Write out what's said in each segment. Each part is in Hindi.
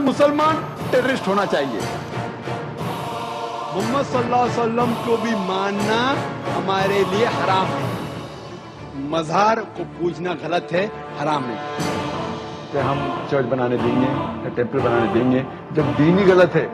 मुसलमान टेररिस्ट होना चाहिए। मोहम्मद सल्लल्लाहु अलैहि वसल्लम को भी मानना हमारे लिए हराम है। मज़ार को पूजना गलत है, हराम है। कि हम चर्च बनाने देंगे या टेम्पल बनाने देंगे जब दीन ही गलत है।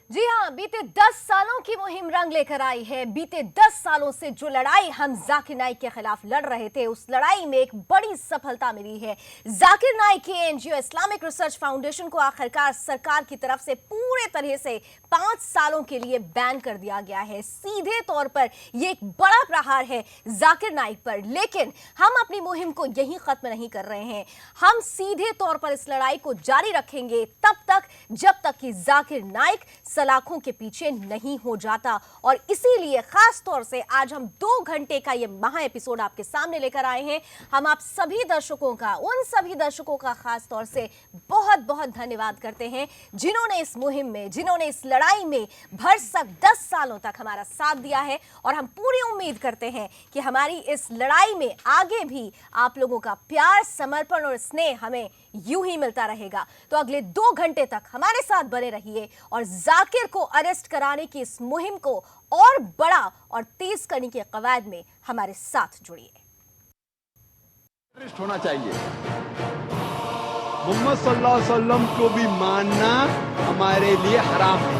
जी हाँ, बीते 10 सालों की मुहिम रंग लेकर आई है। बीते 10 सालों से जो लड़ाई हम जाकिर नाइक के खिलाफ लड़ रहे थे, उस लड़ाई में एक बड़ी सफलता मिली है। जाकिर नाइक के एनजीओ इस्लामिक रिसर्च फाउंडेशन को आखिरकार सरकार की तरफ से पूरे तरह से 5 सालों के लिए बैन कर दिया गया है। सीधे तौर पर यह एक बड़ा प्रहार है जाकिर नाइक पर। लेकिन हम अपनी मुहिम को यहीं खत्म नहीं कर रहे हैं। हम सीधे तौर पर इस लड़ाई को जारी रखेंगे तब तक जब तक कि जाकिर नाइक सलाखों के पीछे नहीं हो जाता। और इसीलिए खास तौर से आज हम 2 घंटे का ये महा एपिसोड आपके सामने लेकर आए हैं। हम आप सभी दर्शकों का, उन सभी दर्शकों का खास तौर से बहुत बहुत धन्यवाद करते हैं जिन्होंने इस मुहिम में, जिन्होंने इस लड़ाई में भरसक 10 सालों तक हमारा साथ दिया है। और हम पूरी उम्मीद करते हैं कि हमारी इस लड़ाई में आगे भी आप लोगों का प्यार, समर्पण और स्नेह हमें यूं ही मिलता रहेगा। तो अगले 2 घंटे तक हमारे साथ बने रहिए और जाकिर को अरेस्ट कराने की इस मुहिम को और बड़ा और तेज करने के कवायद में हमारे साथ जुड़िए। टेररिस्ट होना चाहिए। मोहम्मद सल्लल्लाहु अलैहि वसल्लम को भी मानना हमारे लिए हराम है।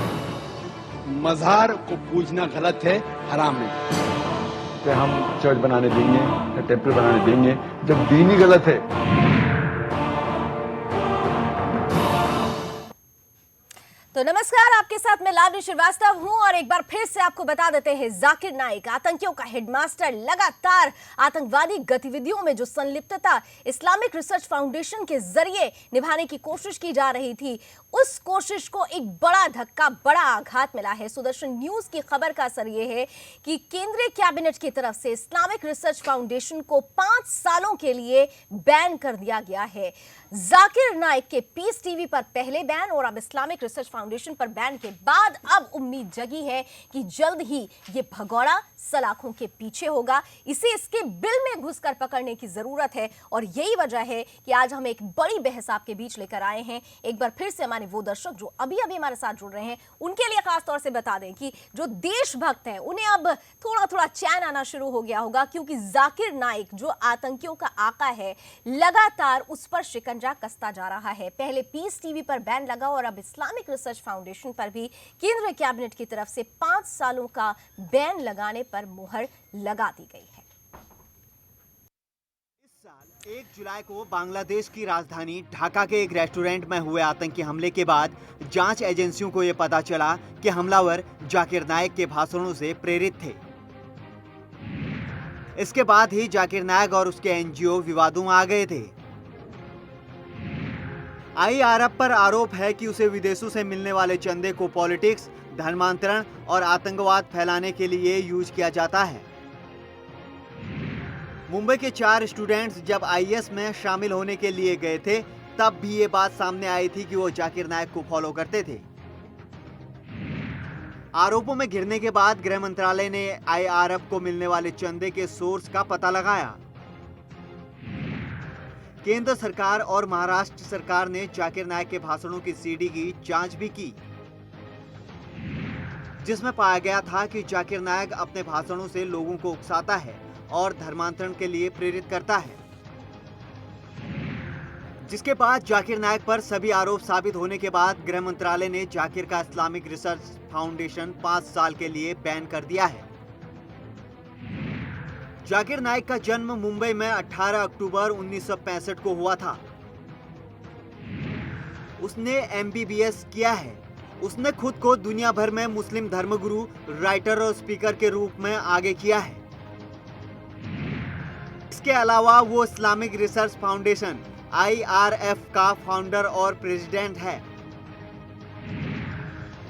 मज़ार को पूजना गलत है, हराम है। कि हम चर्च बनाने देंगे या टेम्पल बनाने देंगे जब दीन ही गलत है। तो नमस्कार, आपके साथ मैं लावनी श्रीवास्तव हूं और एक बार फिर से आपको बता देते हैं, जाकिर नाइक आतंकियों का हेडमास्टर लगातार आतंकवादी गतिविधियों में जो संलिप्तता इस्लामिक रिसर्च फाउंडेशन के जरिए निभाने की कोशिश की जा रही थी, उस कोशिश को एक बड़ा धक्का, बड़ा आघात मिला है। सुदर्शन न्यूज की खबर का असर यह है कि केंद्रीय कैबिनेट की तरफ से इस्लामिक रिसर्च फाउंडेशन को 5 सालों के लिए बैन कर दिया गया है। जाकिर नाइक के पीस टीवी पर पहले बैन और अब इस्लामिक रिसर्च फाउंडेशन पर बैन के बाद अब उम्मीद जगी है कि जल्द ही ये भगोड़ा सलाखों के पीछे होगा। इसे इसके बिल में घुसकर पकड़ने की जरूरत है और यही वजह है कि आज हम एक बड़ी बहस आपके बीच लेकर आए हैं। एक बार फिर से हमारे वो दर्शक जो अभी अभी हमारे साथ जुड़ रहे हैं, उनके लिए खास तौर से बता दें कि जो देशभक्त हैं उन्हें अब थोड़ा थोड़ा चैन आना शुरू हो गया होगा, क्योंकि जाकिर नाइक जो आतंकियों का आका है, लगातार उस पर शिकंजा कसता जा रहा है। पहले पीस टीवी पर बैन लगा और अब इस्लामिक रिसर्च फाउंडेशन पर भी केंद्रीय कैबिनेट की तरफ से 5 सालों का बैन लगाने पर मुहर लगा दी गई है। इस साल 1 जुलाई को बांग्लादेश की राजधानी ढाका के एक रेस्टोरेंट में हुए आतंकी हमले के बाद जांच एजेंसियों को यह पता चला कि हमलावर जाकिर नाइक के भाषणों से प्रेरित थे। इसके बाद ही जाकिर नाइक और उसके एनजीओ विवादों में आ गए थे। आईआरएफ पर आरोप है कि उसे विदेशों से मिलने वाले चंदे को पॉलिटिक्स, धर्मांतरण और आतंकवाद फैलाने के लिए यूज किया जाता है। मुंबई के 4 स्टूडेंट्स जब आईएस में शामिल होने के लिए गए थे, तब भी ये बात सामने आई थी कि वो जाकिर नाइक को फॉलो करते थे। आरोपों में घिरने के बाद गृह मंत्रालय ने आईआरएफ को मिलने वाले चंदे के सोर्स का पता लगाया। केंद्र सरकार और महाराष्ट्र सरकार ने जाकिर नाइक के भाषणों की सीडी की जांच भी की, जिसमें पाया गया था कि जाकिर नाइक अपने भाषणों से लोगों को उकसाता है और धर्मांतरण के लिए प्रेरित करता है। जिसके बाद जाकिर नाइक पर सभी आरोप साबित होने के बाद गृह मंत्रालय ने जाकिर का इस्लामिक रिसर्च फाउंडेशन 5 साल के लिए बैन कर दिया है। जाकिर नाइक का जन्म मुंबई में 18 अक्टूबर 1965 को हुआ था। उसने एमबीबीएस किया है। उसने खुद को दुनिया भर में मुस्लिम धर्मगुरु, राइटर और स्पीकर के रूप में आगे किया है। इसके अलावा वो इस्लामिक रिसर्च फाउंडेशन आईआरएफ का फाउंडर और प्रेसिडेंट है।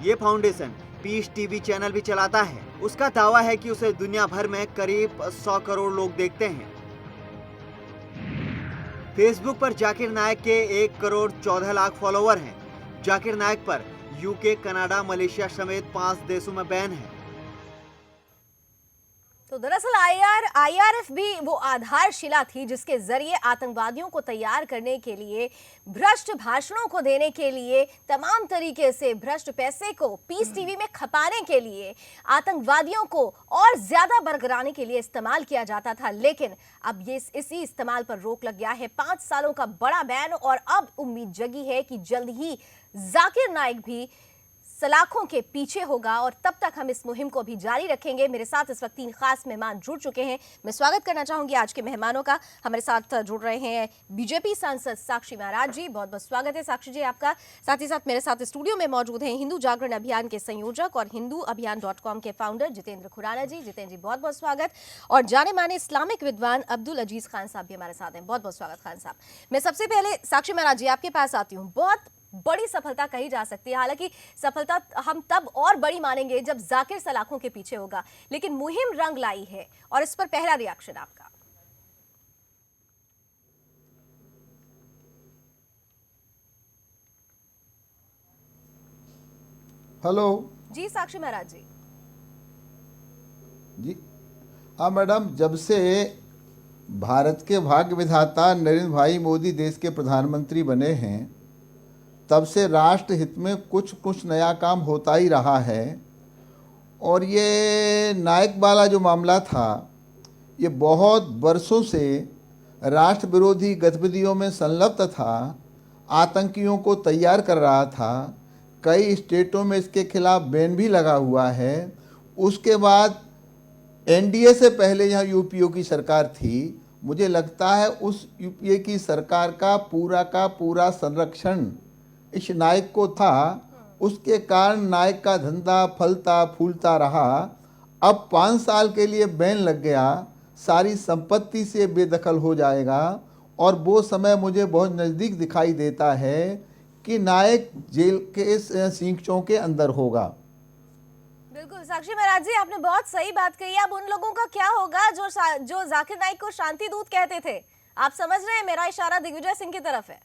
ये फाउंडेशन पीस टीवी चैनल भी चलाता है। उसका दावा है कि उसे दुनिया भर में करीब 100 करोड़ लोग देखते हैं। फेसबुक पर जाकिर नाइक के 1 करोड़ 14 लाख फॉलोवर हैं। जाकिर नाइक पर यूके, कनाडा, मलेशिया समेत 5 देशों में बैन है। तो दरअसल आईआरएफ भी वो आधारशिला थी जिसके जरिए आतंकवादियों को तैयार करने के लिए, भ्रष्ट भाषणों को देने के लिए, तमाम तरीके से भ्रष्ट पैसे को पीस टीवी में खपाने के लिए, आतंकवादियों को और ज्यादा बरगराने के लिए इस्तेमाल किया जाता था। लेकिन अब ये इसी इस्तेमाल पर रोक लग गया है। 5 सालों का बड़ा बैन, और अब उम्मीद जगी है कि जल्द ही जाकिर नाइक भी सलाखों के पीछे होगा, और तब तक हम इस मुहिम को भी जारी रखेंगे। मेरे साथ इस वक्त 3 खास मेहमान जुड़ चुके हैं। मैं स्वागत करना चाहूंगी आज के मेहमानों का। हमारे साथ जुड़ रहे हैं बीजेपी सांसद साक्षी महाराज जी, बहुत बहुत स्वागत है साक्षी जी आपका। साथ ही साथ मेरे साथ स्टूडियो में मौजूद हैं हिंदू जागरण अभियान के संयोजक और hinduabhiyan.com के फाउंडर जितेंद्र खुराना जी। जितेंद्र जी बहुत बहुत स्वागत। और जाने माने इस्लामिक विद्वान अब्दुल अजीज खान साहब भी हमारे साथ हैं, बहुत बहुत स्वागत खान साहब। मैं सबसे पहले साक्षी महाराज जी आपके पास आती हूँ। बहुत बड़ी सफलता कही जा सकती है, हालांकि सफलता हम तब और बड़ी मानेंगे जब जाकिर सलाखों के पीछे होगा, लेकिन मुहिम रंग लाई है, और इस पर पहला रिएक्शन आपका। हेलो जी साक्षी महाराज जी। जी हाँ मैडम, जब से भारत के भाग्य विधाता नरेंद्र भाई मोदी देश के प्रधानमंत्री बने हैं, तब से राष्ट्र हित में कुछ कुछ नया काम होता ही रहा है। और ये नायक वाला जो मामला था, ये बहुत वर्षों से राष्ट्र विरोधी गतिविधियों में संलग्न था, आतंकियों को तैयार कर रहा था। कई स्टेटों में इसके खिलाफ बैन भी लगा हुआ है। उसके बाद एनडीए से पहले यहाँ यूपीए की सरकार थी। मुझे लगता है उस यूपीए की सरकार का पूरा संरक्षण इस नायक को था। उसके कारण नायक का धंधा फलता फूलता रहा। अब 5 साल के लिए बैन लग गया, सारी संपत्ति से बेदखल हो जाएगा, और वो समय मुझे बहुत नज़दीक दिखाई देता है कि नायक जेल के सींचों के अंदर होगा। बिल्कुल साक्षी महाराज जी, आपने बहुत सही बात कही। अब उन लोगों का क्या होगा जो जाकिर नाइक को शांति दूत कहते थे? आप समझ रहे हैं, मेरा इशारा दिग्विजय सिंह की तरफ है।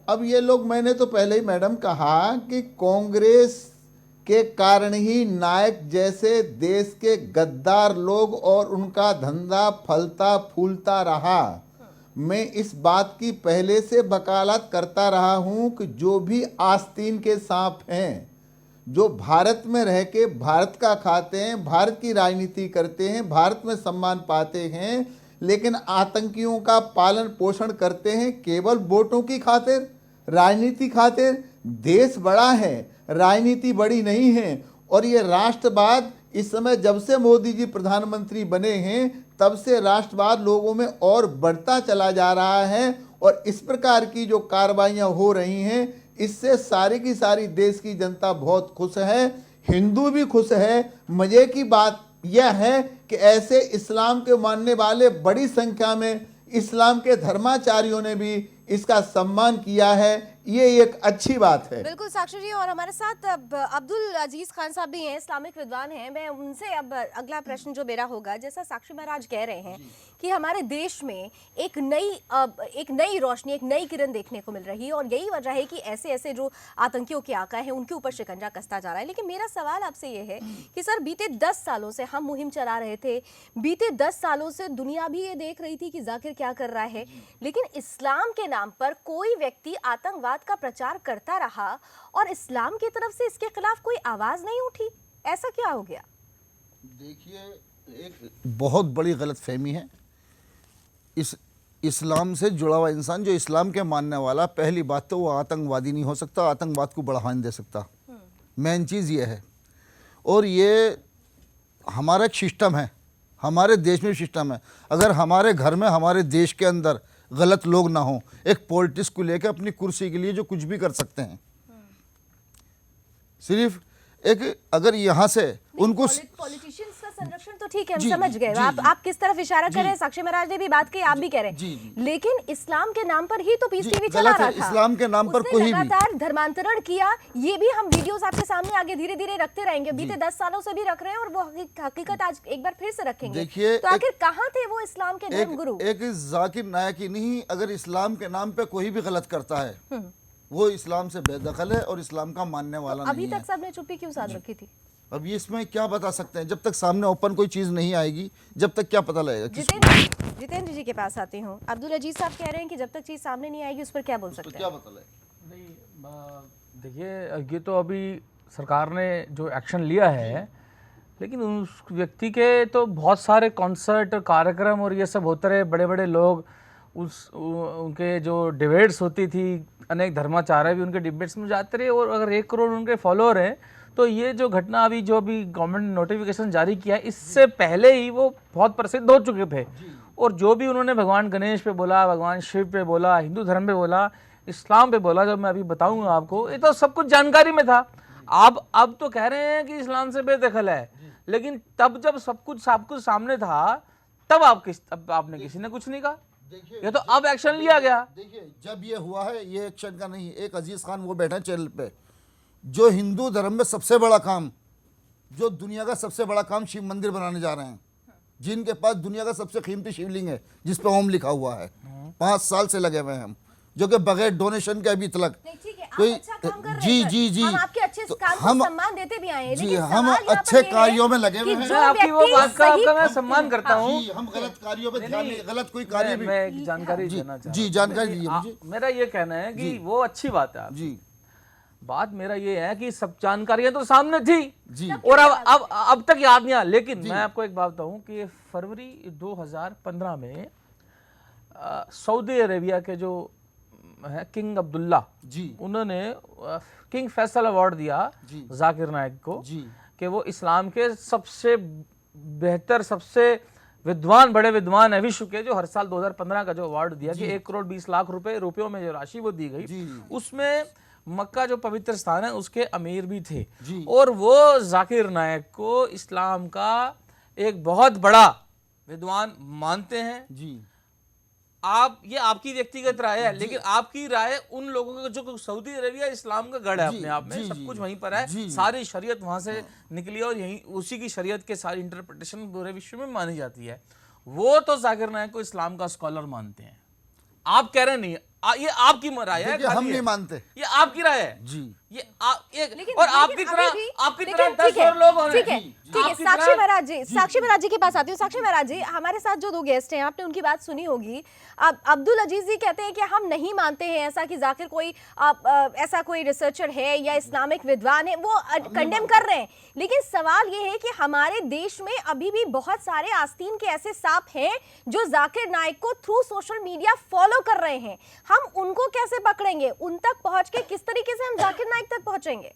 अब ये लोग, मैंने तो पहले ही मैडम कहा कि कांग्रेस के कारण ही नायक जैसे देश के गद्दार लोग और उनका धंधा फलता फूलता रहा। मैं इस बात की पहले से वकालत करता रहा हूं कि जो भी आस्तीन के सांप हैं, जो भारत में रह के भारत का खाते हैं, भारत की राजनीति करते हैं, भारत में सम्मान पाते हैं, लेकिन आतंकियों का पालन पोषण करते हैं केवल वोटों की खातिर, राजनीति खातिर। देश बड़ा है, राजनीति बड़ी नहीं है। और ये राष्ट्रवाद इस समय जब से मोदी जी प्रधानमंत्री बने हैं, तब से राष्ट्रवाद लोगों में और बढ़ता चला जा रहा है। और इस प्रकार की जो कार्रवाइयाँ हो रही हैं, इससे सारी की सारी देश की जनता बहुत खुश है, हिंदू भी खुश है। मज़े की बात यह है कि ऐसे इस्लाम के मानने वाले बड़ी संख्या में इस्लाम के धर्माचार्यों ने भी इसका सम्मान किया है। ये एक अच्छी बात है। बिल्कुल साक्षी जी, और हमारे साथ अब्दुल अजीज खान साहब भी हैं, इस्लामिक विद्वान हैं। मैं उनसे अब अगला प्रश्न जो मेरा होगा, जैसा साक्षी महाराज कह रहे हैं कि हमारे देश में एक नई रोशनी, एक नई किरण देखने को मिल रही है, और यही वजह है कि ऐसे ऐसे जो आतंकियों के आका हैं उनके ऊपर शिकंजा कसता जा रहा है। लेकिन मेरा सवाल आपसे ये है कि सर, बीते 10 सालों से हम मुहिम चला रहे थे, बीते 10 सालों से दुनिया भी ये देख रही थी कि जाकिर क्या कर रहा है, लेकिन इस्लाम के नाम पर कोई व्यक्ति आतंकवाद का प्रचार करता रहा, और इस्लाम की तरफ से इसके खिलाफ कोई आवाज नहीं उठी। ऐसा क्या हो गया? देखिए, एक बहुत बड़ी गलतफहमी है। इस्लाम से जुड़ा हुआ इंसान, जो इस्लाम के मानने वाला, पहली बात तो वो आतंकवादी नहीं हो सकता, आतंकवाद को बढ़ावा नहीं दे सकता। मेन चीज़ ये है। और ये हमारा एक सिस्टम है, हमारे देश में सिस्टम है। अगर हमारे घर में, हमारे देश के अंदर गलत लोग ना हो, एक पॉलिटिक्स को लेकर अपनी कुर्सी के लिए जो कुछ भी कर सकते हैं, सिर्फ एक अगर यहाँ से उनको पॉलिटिशियंस का संरक्षण तो ठीक है, हम समझ गए आप किस तरफ इशारा कर रहे हैं। साक्षी महाराज ने भी बात की, आप भी कह रहे हैं, लेकिन इस्लाम के नाम पर ही तो पीस टीवी चला रहा था। इस्लाम के नाम पर कोई भी लगातार धर्मांतरण किया। ये भी हम वीडियोस आपके सामने आगे धीरे धीरे रखते रहेंगे, बीते 10 सालों से भी रख रहे हैं, और वो हकीकत आज एक बार फिर से रखेंगे। देखिए, तो आखिर कहाँ थे वो इस्लाम के धर्मगुरु? एक जाकिर नायक ही नहीं, अगर इस्लाम के नाम पे कोई भी गलत करता है, वो इस्लाम से बेदखल है और इस्लाम का मानने वाला नहीं है। अभी तक सबने चुप्पी क्यों साध रखी थी? अब ये इसमें क्या बता सकते हैं, जब तक सामने ओपन कोई चीज़ नहीं आएगी, जब तक क्या पता लगेगा जितेंद्र जी के पास आती हूँ। अब्दुल अजीज साहब कह रहे हैं कि जब तक चीज सामने नहीं आएगी उस पर क्या बोल सकते क्या हैं? पता लगेगा। नहीं, देखिए ये तो अभी सरकार ने जो एक्शन लिया है, लेकिन उस व्यक्ति के तो बहुत सारे कॉन्सर्ट कार्यक्रम और ये सब होते रहे, बड़े बड़े लोग उनके जो डिबेट्स होती थी, अनेक धर्माचार्य भी उनके डिबेट्स में जाते रहे, और अगर 1 करोड़ उनके फॉलोअर हैं तो ये जो घटना अभी जो अभी गवर्नमेंट ने नोटिफिकेशन जारी किया है, इससे पहले ही वो बहुत प्रसिद्ध हो चुके थे। और जो भी उन्होंने भगवान गणेश पे बोला, भगवान शिव पे बोला, हिंदू धर्म पे बोला, इस्लाम पे बोला, जब मैं अभी बताऊंगा आपको, ये तो सब कुछ जानकारी में था। अब तो कह रहे हैं कि इस्लाम से बेदखल है, लेकिन तब जब सब कुछ सामने था, तब आपने किसी ने कुछ नहीं कहा। ये तो अब एक्शन लिया गया। देखिए जब ये हुआ है, ये एक्शन का नहीं, एक अजीज खान वो बैठे चैनल पे, जो हिंदू धर्म में सबसे बड़ा काम, जो दुनिया का सबसे बड़ा काम शिव मंदिर बनाने जा रहे हैं, जिनके पास दुनिया का सबसे कीमती शिवलिंग है जिस पे ओम लिखा हुआ है, 5 साल से लगे हुए हैं हम, जो कि बगैर डोनेशन के अभी तक कोई जी हम आपके अच्छे काम को सम्मान देते भी आए हैं, जी लेकिन हम सवाल यहाँ अच्छे पर ये है कार्यों में लगे हुए कि हैं। जो आपकी वो व्यक्ति बात का सही- आपका मैं सम्मान करता हूँ। जी, हम गलत कार्यों पे ध्यान नहीं, गलत कोई कार्य भी। मैं एक जानकारी देना चाहता जी हूँ। जानकारी दीजिए मुझे। मेरा ये कहना है कि वो अच्छी बात है। जी बात मेरा ये है कि सब जानकारियां तो सामने थी जी। और अब तक याद नहीं आ। लेकिन मैं आपको एक बात बताऊं कि फरवरी 2015 में सऊदी अरेबिया के जो है किंग अब्दुल्ला जी, उन्होंने किंग फैसल अवार्ड दिया जी, जाकिर नाइक को जी, कि वो इस्लाम के सबसे बेहतर, सबसे विद्वान, बड़े विद्वान है विश्व के, जो हर साल 2015 का जो अवार्ड दिया कि 1 करोड़ 20 लाख रुपयों में जो राशि वो दी गई, जी, उसमें मक्का जो पवित्र स्थान है उसके अमीर भी थे। जी। और वो जाकिर नाइक को इस्लाम का एक बहुत बड़ा विद्वान मानते हैं। जी। ये आपकी व्यक्तिगत राय है, लेकिन आपकी राय उन लोगों का जो सऊदी अरेबिया इस्लाम का गढ़ है जी, अपने आप में, जी, सब जी, कुछ वहीं पर है, जी। सारी शरीयत वहां से निकली और यही उसी की शरीयत के सारी इंटरप्रिटेशन पूरे विश्व में मानी जाती है। वो तो जाकिर नाइक को इस्लाम का स्कॉलर मानते हैं। आप कह रहे नहीं, ये आपकी राय है, देखिए, हम नहीं मानते। ये आपकी राय है जी। ये लेकिन और आपकी तरह लेकिन 10 ठीक है, और लोग होने ठीक है, ठीक है। साक्षी महाराज जी के पास आती हूँ। साक्षी महाराज जी, हमारे साथ जो 2 गेस्ट हैं, आपने उनकी बात सुनी होगी। अब अब्दुल अजीज जी कहते हैं कि हम नहीं मानते हैं ऐसा कि जाकिर कोई ऐसा कोई रिसर्चर है या इस्लामिक विद्वान है, वो कंडेम कर रहे हैं। लेकिन सवाल ये है कि हमारे देश में अभी भी बहुत सारे आस्तीन के ऐसे सांप हैं जो जाकिर नाइक को थ्रू सोशल मीडिया फॉलो कर रहे हैं। हम उनको कैसे पकड़ेंगे? उन तक पहुंच के किस तरीके से हम जाकिर नाइक तक पहुंचेंगे?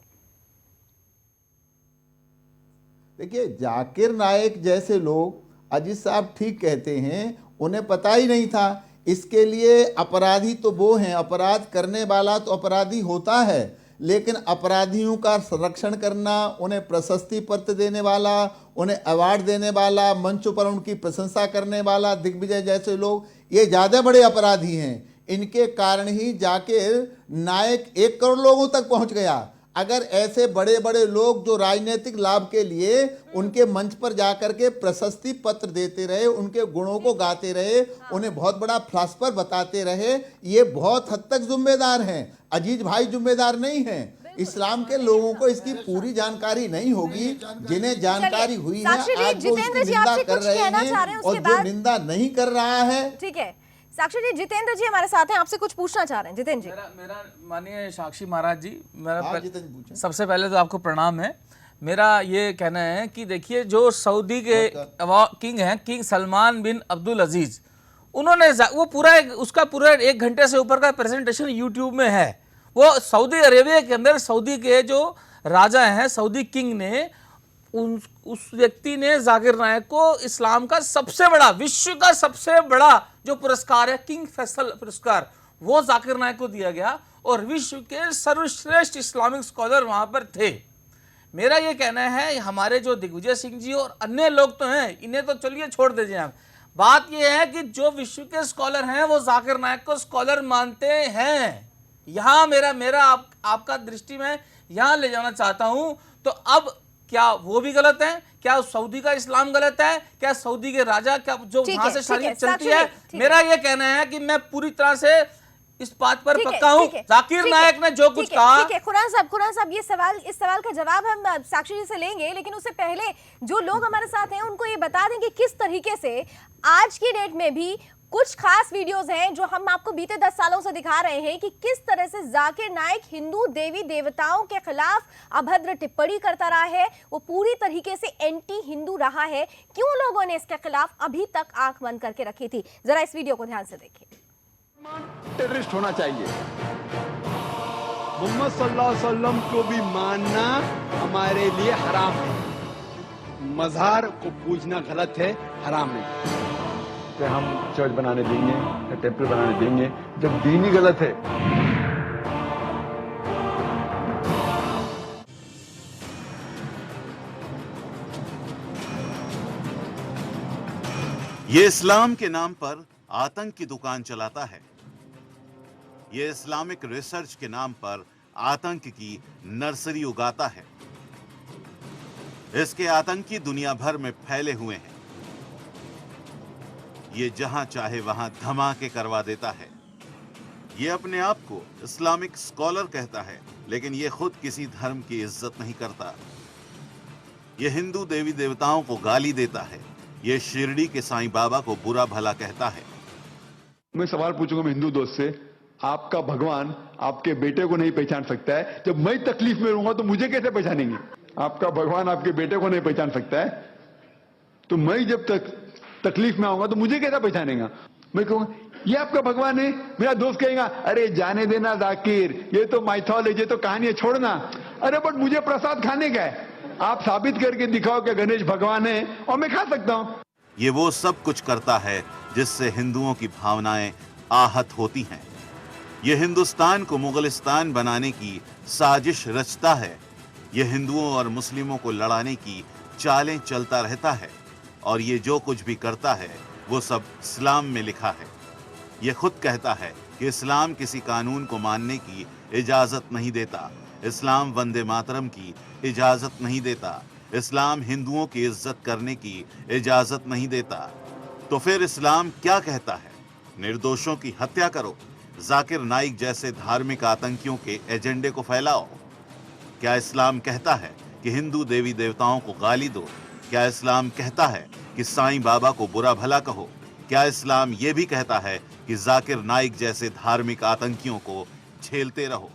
देखिए, जाकिर नाइक जैसे लोग, अजीज साहब ठीक कहते हैं, उन्हें पता ही नहीं था। इसके लिए अपराधी तो वो हैं, अपराध करने वाला तो अपराधी होता है, लेकिन अपराधियों का संरक्षण करना, उन्हें प्रशस्ति पत्र देने वाला, उन्हें अवार्ड देने वाला, मंचों पर उनकी प्रशंसा करने वाला दिग्विजय जैसे लोग, ये ज़्यादा बड़े अपराधी हैं। इनके कारण ही जाकिर नाइक 1 करोड़ लोगों तक पहुंच गया। अगर ऐसे बड़े बड़े लोग जो राजनीतिक लाभ के लिए उनके मंच पर जाकर के प्रशस्ति पत्र देते रहे, उनके गुणों को गाते रहे, उन्हें बहुत बड़ा फिलॉसफर बताते रहे, ये बहुत हद तक जिम्मेदार हैं। अजीज भाई जिम्मेदार नहीं हैं। इस्लाम के लोगों को इसकी पूरी जानकारी नहीं होगी। जिन्हें जानकारी हुई है आज वो इसकी निंदा कर रहे हैं, और जो निंदा नहीं कर रहा है। ठीक है साक्षी जी, जितेंद्र जी हमारे साथ हैं, आपसे कुछ पूछना चाह रहे हैं। जितेंद्र जी। मेरा मानिए साक्षी महाराज जी, मेरा जितेंद्र पूछें। सबसे पहले तो आपको प्रणाम है। मेरा ये कहना है कि देखिए, जो सऊदी के किंग हैं, किंग सलमान बिन अब्दुल अजीज, उन्होंने वो उसका पूरा 1 घंटे से ऊपर का प्रेजेंटेशन यूट्यूब में है। वो सऊदी अरेबिया के अंदर सऊदी के जो राजा हैं, सऊदी किंग ने, उस व्यक्ति ने जाकिर नाइक को इस्लाम का सबसे बड़ा, विश्व का सबसे बड़ा जो पुरस्कार है, किंग फैसल पुरस्कार, वो जाकिर नाइक को दिया गया और विश्व के सर्वश्रेष्ठ इस्लामिक स्कॉलर वहां पर थे। मेरा ये कहना है, हमारे जो दिग्विजय सिंह जी और अन्य लोग तो हैं, इन्हें तो चलिए छोड़ दीजिए आप। बात ये है कि जो विश्व के स्कॉलर हैं वो जाकिर नाइक को स्कॉलर मानते हैं। यहाँ मेरा आपका दृष्टि में यहाँ ले जाना चाहता हूं। तो अब क्या वो भी गलत है? क्या सऊदी का इस्लाम गलत है? क्या सऊदी के राजा, क्या जो वहां से शरीयत चलती है? मेरा ये कहना है कि मैं पूरी तरह से इस बात पर ठीक है, पक्का हूं। ठीक है, जाकिर ठीक है, नायक ने जो कुछ ठीक है, कहा, ठीक है, खुरान साहब इस सवाल का जवाब हम साक्षी जी से लेंगे, लेकिन उससे पहले जो लोग हमारे साथ हैं उनको ये बता दें कि किस तरीके से आज की डेट में भी कुछ खास वीडियोस हैं जो हम आपको बीते 10 सालों से दिखा रहे हैं कि किस तरह से जाकिर नाइक हिंदू देवी देवताओं के खिलाफ अभद्र टिप्पणी करता रहा है, वो पूरी तरीके से एंटी हिंदू रहा है। क्यों लोगों ने इसके खिलाफ अभी तक आंख बंद करके रखी थी, जरा इस वीडियो को ध्यान से देखिए। टेररिस्ट होना चाहिए। मोहम्मद सल्लल्लाहु अलैहि वसल्लम को भी मानना हमारे लिए हराम है। मज़ार को पूजना गलत है, हराम है। कि हम चर्च बनाने देंगे या टेम्पल बनाने देंगे जब दीन ही गलत है। ये इस्लाम के नाम पर आतंक की दुकान चलाता है। ये इस्लामिक रिसर्च के नाम पर आतंक की नर्सरी उगाता है। इसके आतंकी दुनिया भर में फैले हुए हैं। ये जहां चाहे वहां धमाके करवा देता है। ये अपने आप को इस्लामिक स्कॉलर कहता है, लेकिन ये खुद किसी धर्म की इज्जत नहीं करता। ये हिंदू देवी देवताओं को गाली देता है। ये शिरडी के साईं बाबा को बुरा भला कहता है। मैं सवाल पूछूंगा मैं हिंदू दोस्त से, आपका भगवान आपके बेटे को नहीं पहचान सकता है, जब मैं तकलीफ में रहूंगा तो मुझे कैसे पहचानेंगे? आपका भगवान आपके बेटे को नहीं पहचान सकता है, तो मैं जब तक तकलीफ में आऊंगा तो मुझे कैसा पहचानेगा? मैं कहूंगा ये आपका भगवान है, मेरा दोस्त कहेगा अरे जाने देना जाकिर, ये तो माइथोलॉजी, ये तो कहानी है, छोड़ना। अरे बट मुझे प्रसाद खाने का है, आप साबित करके दिखाओ कि गणेश भगवान है और मैं खा सकता हूं। ये वो सब कुछ करता है जिससे हिंदुओं की भावनाएं आहत होती हैं। ये हिंदुस्तान को मुगलिस्तान बनाने की साजिश रचता है। ये हिंदुओं और मुस्लिमों को लड़ाने की चालें चलता रहता है। और ये जो कुछ भी करता है वो सब इस्लाम में लिखा है। ये खुद कहता है कि इस्लाम किसी कानून को मानने की इजाजत नहीं देता। इस्लाम वंदे मातरम की इजाजत नहीं देता। इस्लाम हिंदुओं की इज्जत करने की इजाजत नहीं देता। तो फिर इस्लाम क्या कहता है? निर्दोषों की हत्या करो, जाकिर नाइक जैसे धार्मिक आतंकियों के एजेंडे को फैलाओ। क्या इस्लाम कहता है कि हिंदू देवी देवताओं को गाली दो? क्या इस्लाम कहता है कि साईं बाबा को बुरा भला कहो? क्या इस्लाम ये भी कहता है कि जाकिर नाइक जैसे धार्मिक आतंकियों को झेलते रहो?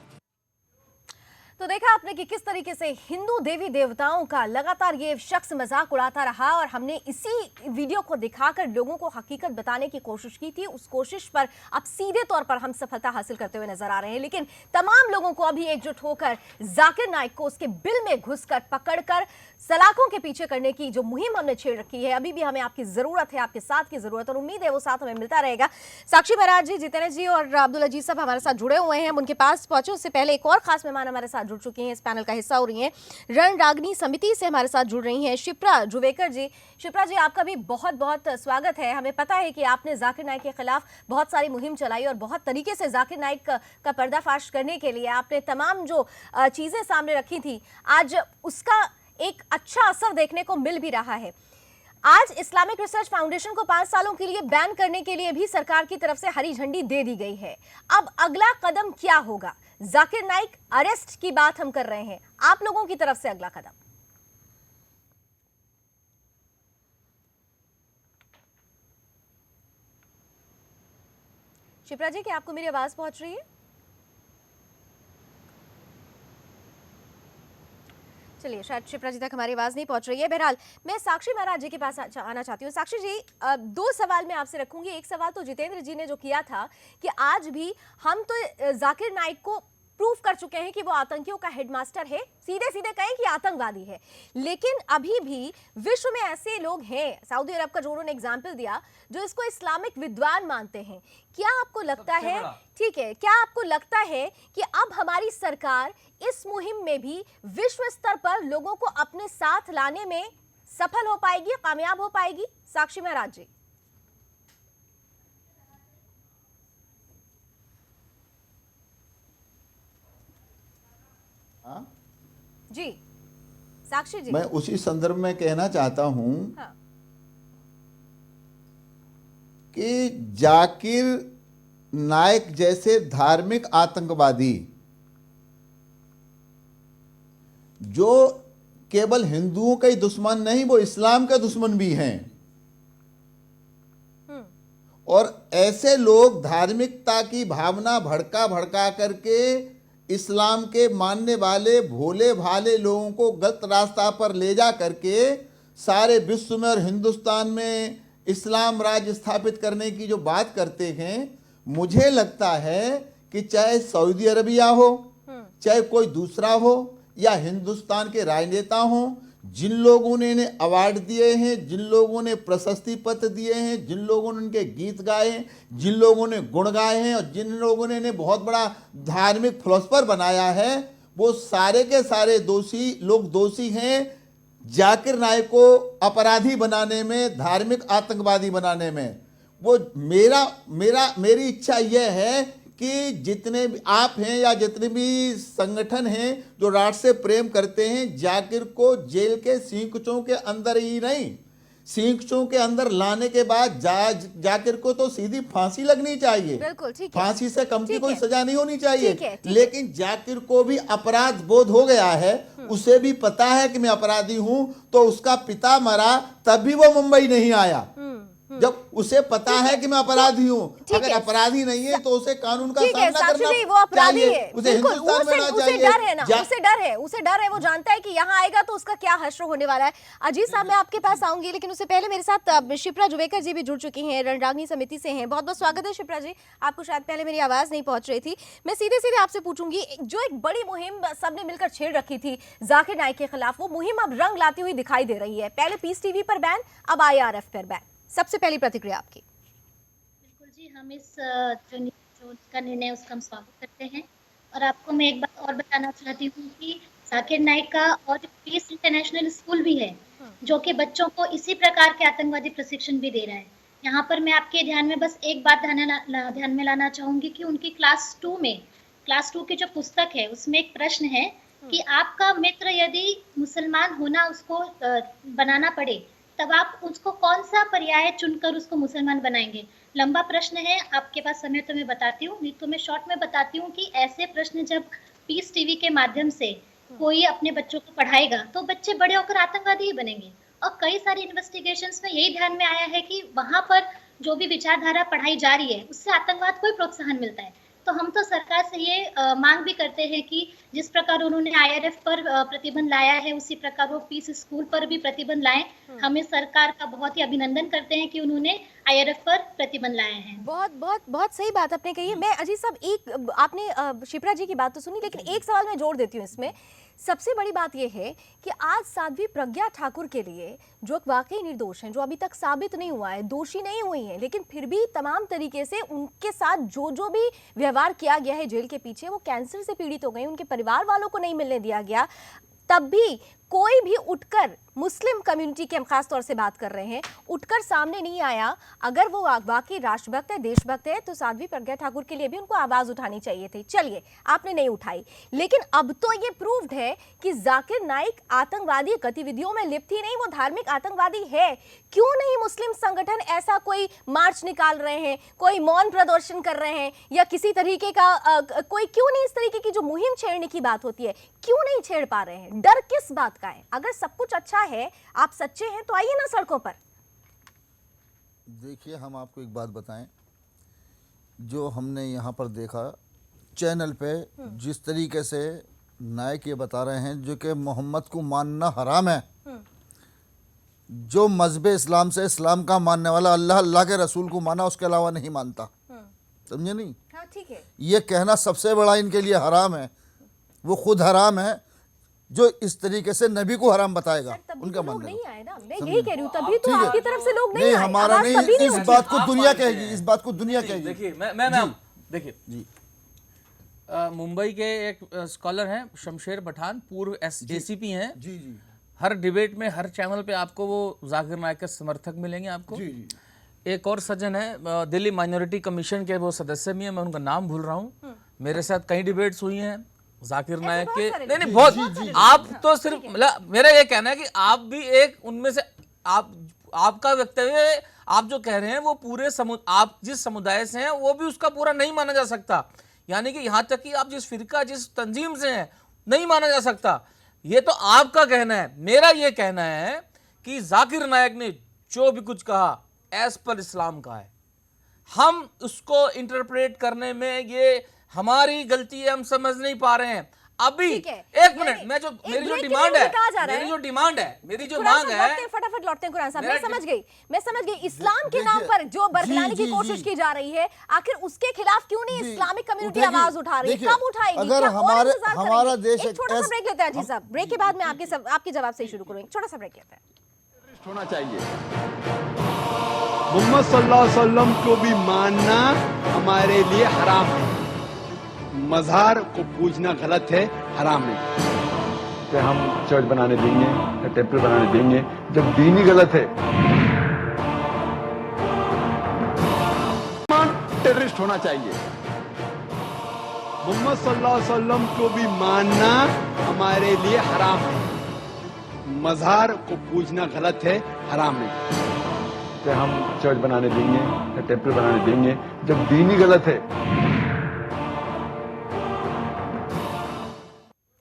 तो देखा आपने कि किस तरीके से हिंदू देवी देवताओं का लगातार ये शख्स मजाक उड़ाता रहा, और हमने इसी वीडियो को दिखाकर लोगों को हकीकत बताने की कोशिश की थी। उस कोशिश पर अब सीधे तौर पर हम सफलता हासिल करते हुए नजर आ रहे हैं, लेकिन तमाम लोगों को अभी एकजुट होकर जाकिर नाइक को उसके बिल में घुसकर पकड़कर सलाखों के पीछे करने की जो मुहिम हमने छेड़ रखी है, अभी भी हमें आपकी जरूरत है, आपके साथ की जरूरत, और उम्मीद है वो साथ हमें मिलता रहेगा। साक्षी महाराज जी, जितेंद्र जी और अब्दुल अजीज साहब हमारे साथ जुड़े हुए हैं। हम उनके पास पहुंचे उससे पहले एक और खास मेहमान हमारे साथ जुड़ चुकी हैं, इस पैनल का हिस्सा हो रही हैं। रण रागनी समिति से हमारे साथ जुड़ रही हैं शिप्रा जुवेकर जी। शिप्रा जी, आपका भी बहुत बहुत स्वागत है। हमें पता है कि आपने जाकिर नाइक के खिलाफ बहुत सारी मुहिम चलाई और बहुत तरीके से जाकिर नाइक का पर्दाफाश करने के लिए आपने तमाम जो चीजें सामने रखी थी, आज उसका एक अच्छा असर देखने को मिल भी रहा है। आज इस्लामिक रिसर्च फाउंडेशन को 5 सालों के लिए बैन करने के लिए भी सरकार की तरफ से हरी झंडी दे दी गई है। अब अगला कदम क्या होगा? जाकिर नाइक अरेस्ट की बात हम कर रहे हैं, आप लोगों की तरफ से अगला कदम? शिप्रा जी, क्या आपको मेरी आवाज पहुंच रही है? चलिए, शायद शिप्रा जी तक हमारी आवाज नहीं पहुंच रही है। बहरहाल मैं साक्षी महाराज जी के पास आना चाहती हूँ। साक्षी जी, 2 सवाल मैं आपसे रखूंगी। एक सवाल तो जितेंद्र जी ने जो किया था कि आज भी हम तो जाकिर नाइक को प्रूफ कर चुके हैं कि वो आतंकियों का हेडमास्टर है, सीधे सीधे कहें कि आतंकवादी है, लेकिन अभी भी विश्व में ऐसे लोग हैं, सऊदी अरब का जो उन्होंने एग्जाम्पल दिया, जो इसको इस्लामिक विद्वान मानते हैं। क्या आपको लगता है, ठीक है, क्या आपको लगता है कि अब हमारी सरकार इस मुहिम में भी विश्व स्तर पर लोगों को अपने साथ लाने में सफल हो पाएगी, कामयाब हो पाएगी? साक्षी महाराज जी। जी साक्षी जी, मैं उसी संदर्भ में कहना चाहता हूं कि जाकिर नायक जैसे धार्मिक आतंकवादी जो केवल हिंदुओं का ही दुश्मन नहीं, वो इस्लाम के दुश्मन भी हैं। और ऐसे लोग धार्मिकता की भावना भड़का भड़का करके इस्लाम के मानने वाले भोले भाले लोगों को गलत रास्ता पर ले जा करके सारे विश्व में और हिंदुस्तान में इस्लाम राज्य स्थापित करने की जो बात करते हैं, मुझे लगता है कि चाहे सऊदी अरबिया हो, चाहे कोई दूसरा हो, या हिंदुस्तान के राजनेता हों, जिन लोगों ने इन्हें अवार्ड दिए हैं, जिन लोगों ने प्रशस्ति पत्र दिए हैं, जिन लोगों ने उनके गीत गाए हैं, जिन लोगों ने गुण गाए हैं और जिन लोगों ने इन्हें बहुत बड़ा धार्मिक फिलोसफर बनाया है, वो सारे के सारे दोषी हैं जाकिर नाइक को अपराधी बनाने में, धार्मिक आतंकवादी बनाने में। वो मेरी इच्छा यह है कि जितने भी आप हैं या जितने भी संगठन हैं जो राष्ट्र से प्रेम करते हैं, जाकिर को जेल के सींकचों के अंदर ही नहीं, सींकचों के अंदर लाने के बाद जाकिर को तो सीधी फांसी लगनी चाहिए। बिल्कुल ठीक है। फांसी से कम की ठीक कोई है। सजा नहीं होनी चाहिए। ठीक है। लेकिन जाकिर को भी अपराध बोध हो गया है, उसे भी पता है कि मैं अपराधी हूं, तो उसका पिता मरा तब भी वो मुंबई नहीं आया, जब उसे पता है कि मैं अपराधी हूं। अगर अपराधी नहीं है तो उसे कानून का सामना करना जी, वो अपराधी चाहिए, है। उसे बिल्कुल, हिंदुस्तान में रहना उसे चाहिए। डर है ना, उसे डर है, वो जानता है कि यहाँ आएगा तो उसका क्या हश्र होने वाला है। अजीत साहब, मैं आपके पास आऊंगी, लेकिन उससे पहले मेरे साथ शिप्रा जुवेकर जी भी जुड़ चुकी हैं, रणरागिनी समिति से हैं। बहुत बहुत स्वागत है शिप्रा जी, आपको शायद पहले मेरी आवाज नहीं पहुंच रही थी। मैं सीधे सीधे आपसे पूछूंगी, जो एक बड़ी मुहिम सबने मिलकर छेड़ रखी थी जाकिर नाइक के खिलाफ, वो मुहिम अब रंग लाती हुई दिखाई दे रही है। पहले पीस टीवी पर बैन, अब IRF पर बैन। सबसे पहली प्रतिक्रिया आपकी। बिल्कुल जी, हम इस जो का निर्णय उसका हम स्वागत करते हैं। और आपको मैं एक बात और बताना चाहती हूँ कि जाकिर नाइक का और पीस इंटरनेशनल स्कूल भी है, जो कि बच्चों को इसी प्रकार के आतंकवादी प्रशिक्षण भी दे रहा है। यहाँ पर मैं आपके ध्यान में बस एक बात ध्यान में लाना चाहूँगी कि उनकी क्लास 2 की जो पुस्तक है, उसमें एक प्रश्न है कि आपका मित्र यदि मुसलमान होना उसको बनाना पड़े, तब आप उसको कौन सा पर्याय चुनकर उसको मुसलमान बनाएंगे। लंबा प्रश्न है, आपके पास समय तो मैं बताती हूँ, नहीं तो मैं शॉर्ट में बताती हूँ कि ऐसे प्रश्न जब पीस टीवी के माध्यम से कोई अपने बच्चों को पढ़ाएगा तो बच्चे बड़े होकर आतंकवादी ही बनेंगे। और कई सारी इन्वेस्टिगेशंस में यही ध्यान में आया है कि वहां पर जो भी विचारधारा पढ़ाई जा रही है, उससे आतंकवाद को ही प्रोत्साहन मिलता है। तो हम तो सरकार से ये मांग भी करते हैं कि जिस प्रकार उन्होंने IRF पर प्रतिबंध लाया है, उसी प्रकार वो पीस स्कूल पर भी प्रतिबंध लाएं। हमें सरकार का बहुत ही अभिनंदन करते हैं कि उन्होंने IRF पर प्रतिबंध लाए हैं। बहुत सही बात आपने कही है। मैं अजीत साहब, एक आपने शिप्रा जी की बात तो सुनी, लेकिन एक सवाल मैं जोड़ देती हूँ इसमें। सबसे बड़ी बात यह है कि आज साध्वी प्रज्ञा ठाकुर के लिए, जो वाकई निर्दोष हैं, जो अभी तक साबित नहीं हुआ है, दोषी नहीं हुई हैं, लेकिन फिर भी तमाम तरीके से उनके साथ जो भी व्यवहार किया गया है जेल के पीछे, वो कैंसर से पीड़ित हो गई, उनके परिवार वालों को नहीं मिलने दिया गया, तब भी कोई भी उठकर, मुस्लिम कम्युनिटी की हम खास तौर से बात कर रहे हैं, उठकर सामने नहीं आया। अगर वो वाकई राष्ट्रभक्त है, देशभक्त है, तो साध्वी प्रज्ञा ठाकुर के लिए भी उनको आवाज उठानी चाहिए थी। चलिए, आपने नहीं उठाई, लेकिन अब तो ये प्रूव्ड है कि जाकिर नाइक आतंकवादी गतिविधियों में लिप्त ही नहीं, वो धार्मिक आतंकवादी है। क्यों नहीं मुस्लिम संगठन ऐसा कोई मार्च निकाल रहे हैं, कोई मौन प्रदर्शन कर रहे हैं, या किसी तरीके का कोई, क्यों नहीं इस तरीके की जो मुहिम छेड़ने की बात होती है, क्यों नहीं छेड़ पा रहे हैं? डर किस बात का है? अगर सब कुछ अच्छा है, आप सच्चे हैं, तो आइए ना सड़कों पर। देखिए, हम आपको एक बात बताएं, जो हमने यहाँ पर देखा चैनल पे, जिस तरीके से नायक ये बता रहे हैं जो कि मोहम्मद को मानना हराम है, जो मजहब इस्लाम से इस्लाम का मानने वाला अल्लाह के रसूल को माना, उसके अलावा नहीं मानता, समझे नहीं? हाँ, ठीक है। ये कहना सबसे बड़ा इनके लिए हराम है। वो खुद हराम है जो इस तरीके से नबी को हराम बताएगा। उनका मानना नहीं आए ना, मैं यही कह रही हूँ, तभी तो आपकी तरफ से लोग नहीं नहीं, आए। हमारा आवाज नहीं, तभी इस उठी। बात को दुनिया कहेगी, इस बात को दुनिया कहेगी। देखिए, मैं देखिए जी, मुंबई के एक स्कॉलर हैं शमशेर पठान, पूर्व ACP हैं। जी जी, हर डिबेट में, हर चैनल पे आपको वो जाकिर नाइक के समर्थक मिलेंगे आपको। जी जी। एक और सज्जन है, दिल्ली माइनॉरिटी कमीशन के वो सदस्य भी हैं, मैं उनका नाम भूल रहा हूँ, मेरे साथ कई डिबेट्स हुई हैं जाकिर नाइक के। नहीं, बहुत, आप तो सिर्फ, मतलब मेरा ये कहना है कि आप भी एक उनमें से, आपका वक्तव्य आप जो कह रहे हैं वो पूरे आप जिस समुदाय से हैं वो भी उसका पूरा नहीं माना जा सकता, यानी कि यहाँ तक कि आप जिस फिरका जिस तंजीम से हैं नहीं माना जा सकता। ये तो आपका कहना है। मेरा ये कहना है कि जाकिर नायक ने जो भी कुछ कहा एज पर इस्लाम का है, हम उसको इंटरप्रेट करने में ये हमारी गलती है, हम समझ नहीं पा रहे हैं अभी। एक मिनट, मैं जो मेरी जो डिमांड है, मेरी जो मांग है, फटाफट लौटते हैं कुरान साहब। मैं समझ गई इस्लाम के नाम पर जो बरगलाने की कोशिश की जा रही है, आखिर उसके खिलाफ क्यों नहीं इस्लामिक कम्युनिटी आवाज उठा रही है? कब उठाएगी? अगर हमारा देश एक छोटा सा ब्रेक लेते हैं जी साहब। ब्रेक के बाद मैं आपके जवाब से शुरू करूंगी। छोटा सा ब्रेक लेते हैं। होना चाहिए। मोहम्मद सल्लल्लाहु अलैहि वसल्लम को भी मानना हमारे लिए हराम है। मज़ार को पूजना गलत है, हराम है। कि हम चर्च बनाने देंगे या टेम्पल बनाने देंगे जब दीन ही गलत है। टेररिस्ट होना चाहिए। मोहम्मद सल्लल्लाहु अलैहि वसल्लम को भी मानना हमारे लिए हराम है। मज़ार को पूजना गलत है, हराम है। कि हम चर्च बनाने देंगे या टेम्पल बनाने देंगे जब दीन ही गलत है।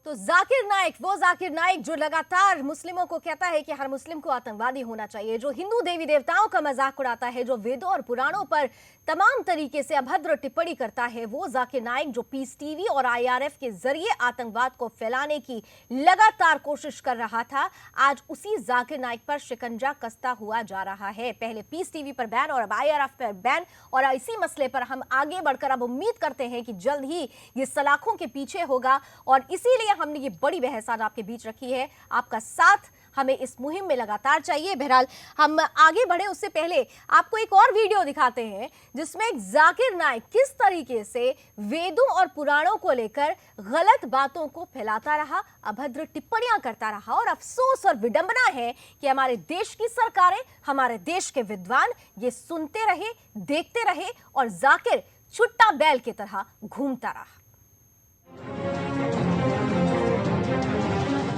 तो जाकिर नाइक, वो जाकिर नाइक जो लगातार मुस्लिमों को कहता है कि हर मुस्लिम को आतंकवादी होना चाहिए, जो हिंदू देवी देवताओं का मजाक उड़ाता है, जो वेदों और पुराणों पर तमाम तरीके से अभद्र टिप्पणी करता है, वो जाकिर नाइक जो पीस टीवी और IRF के जरिए आतंकवाद को फैलाने की लगातार कोशिश कर रहा था, आज उसी जाकिर नाइक पर शिकंजा कसता हुआ जा रहा है। पहले पीस टीवी पर बैन और अब IRF पर बैन, और इसी मसले पर हम आगे बढ़कर अब उम्मीद करते हैं कि जल्द ही ये सलाखों के पीछे होगा, और इसीलिए हमने ये बड़ी बहस आज आपके बीच रखी है। आपका साथ हमें इस मुहिम में लगातार चाहिए। बहरहाल हम आगे बढ़े उससे पहले आपको एक और वीडियो दिखाते हैं जिसमें एक जाकिर नाइक किस तरीके से वेदों और पुराणों को लेकर गलत बातों को फैलाता रहा, अभद्र टिप्पणियां करता रहा। और अफसोस और विडंबना है कि हमारे देश की सरकारें, हमारे देश के विद्वान ये सुनते रहे, देखते रहे, और जाकिर छुट्टा बैल की तरह घूमता रहा।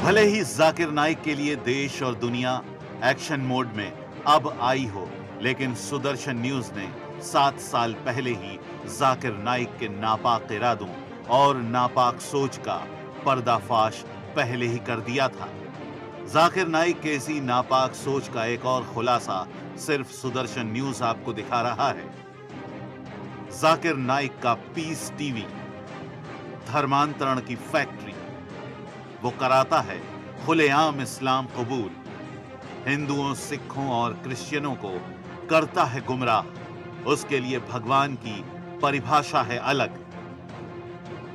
भले ही जाकिर नाइक के लिए देश और दुनिया एक्शन मोड में अब आई हो, लेकिन सुदर्शन न्यूज ने 7 साल पहले ही जाकिर नाइक के नापाक इरादों और नापाक सोच का पर्दाफाश पहले ही कर दिया था। जाकिर नाइक के इसी नापाक सोच का एक और खुलासा सिर्फ सुदर्शन न्यूज आपको दिखा रहा है। जाकिर नाइक का पीस टीवी धर्मांतरण की फैक्ट्री, वो कराता है खुलेआम इस्लाम कबूल, हिंदुओं, सिखों और क्रिश्चियनों को करता है गुमराह, उसके लिए भगवान की परिभाषा है अलग।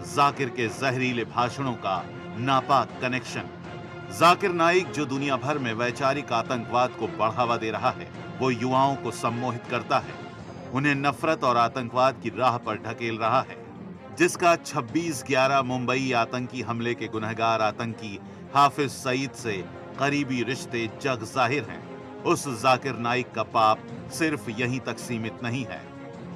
जाकिर के जहरीले भाषणों का नापाक कनेक्शन। जाकिर नाइक जो दुनिया भर में वैचारिक आतंकवाद को बढ़ावा दे रहा है, वो युवाओं को सम्मोहित करता है, उन्हें नफरत और आतंकवाद की राह पर ढकेल रहा है, जिसका 26/11 मुंबई आतंकी हमले के गुनहगार आतंकी हाफिज सईद से करीबी रिश्ते जग जाहिर हैं। उस जाकिर नाइक का पाप सिर्फ यहीं तक सीमित नहीं है,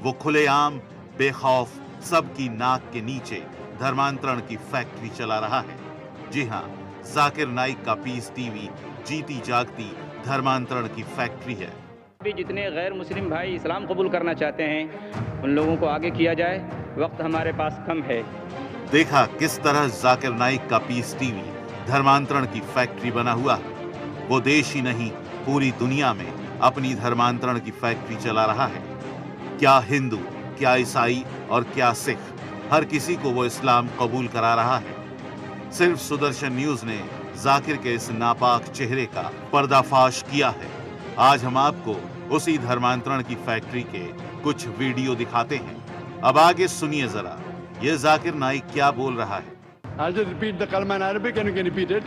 वो खुलेआम बेखौफ सबकी नाक के नीचे धर्मांतरण की फैक्ट्री चला रहा है। जी हाँ, जाकिर नाइक का पीस टीवी जीती जागती धर्मांतरण की फैक्ट्री है। भी जितने गैर मुस्लिम भाई इस्लाम कबूल करना चाहते हैं उन लोगों को आगे किया जाए, वक्त हमारे पास कम है। देखा किस तरह जाकिर नाइक का पीस टीवी धर्मांतरण की फैक्ट्री बना हुआ है। वो देश ही नहीं पूरी दुनिया में अपनी धर्मांतरण की फैक्ट्री चला रहा है। क्या हिंदू, क्या ईसाई और क्या सिख, हर किसी को वो इस्लाम कबूल करा रहा है। सिर्फ सुदर्शन न्यूज ने जाकिर के इस नापाक चेहरे का पर्दाफाश किया है। आज हम आपको उसी धर्मांतरण की फैक्ट्री के कुछ वीडियो दिखाते हैं। अब आगे सुनिए जरा, ये जाकिर नाइक क्या बोल रहा है। I'll just repeat the kalma in Arabic and you can repeat it.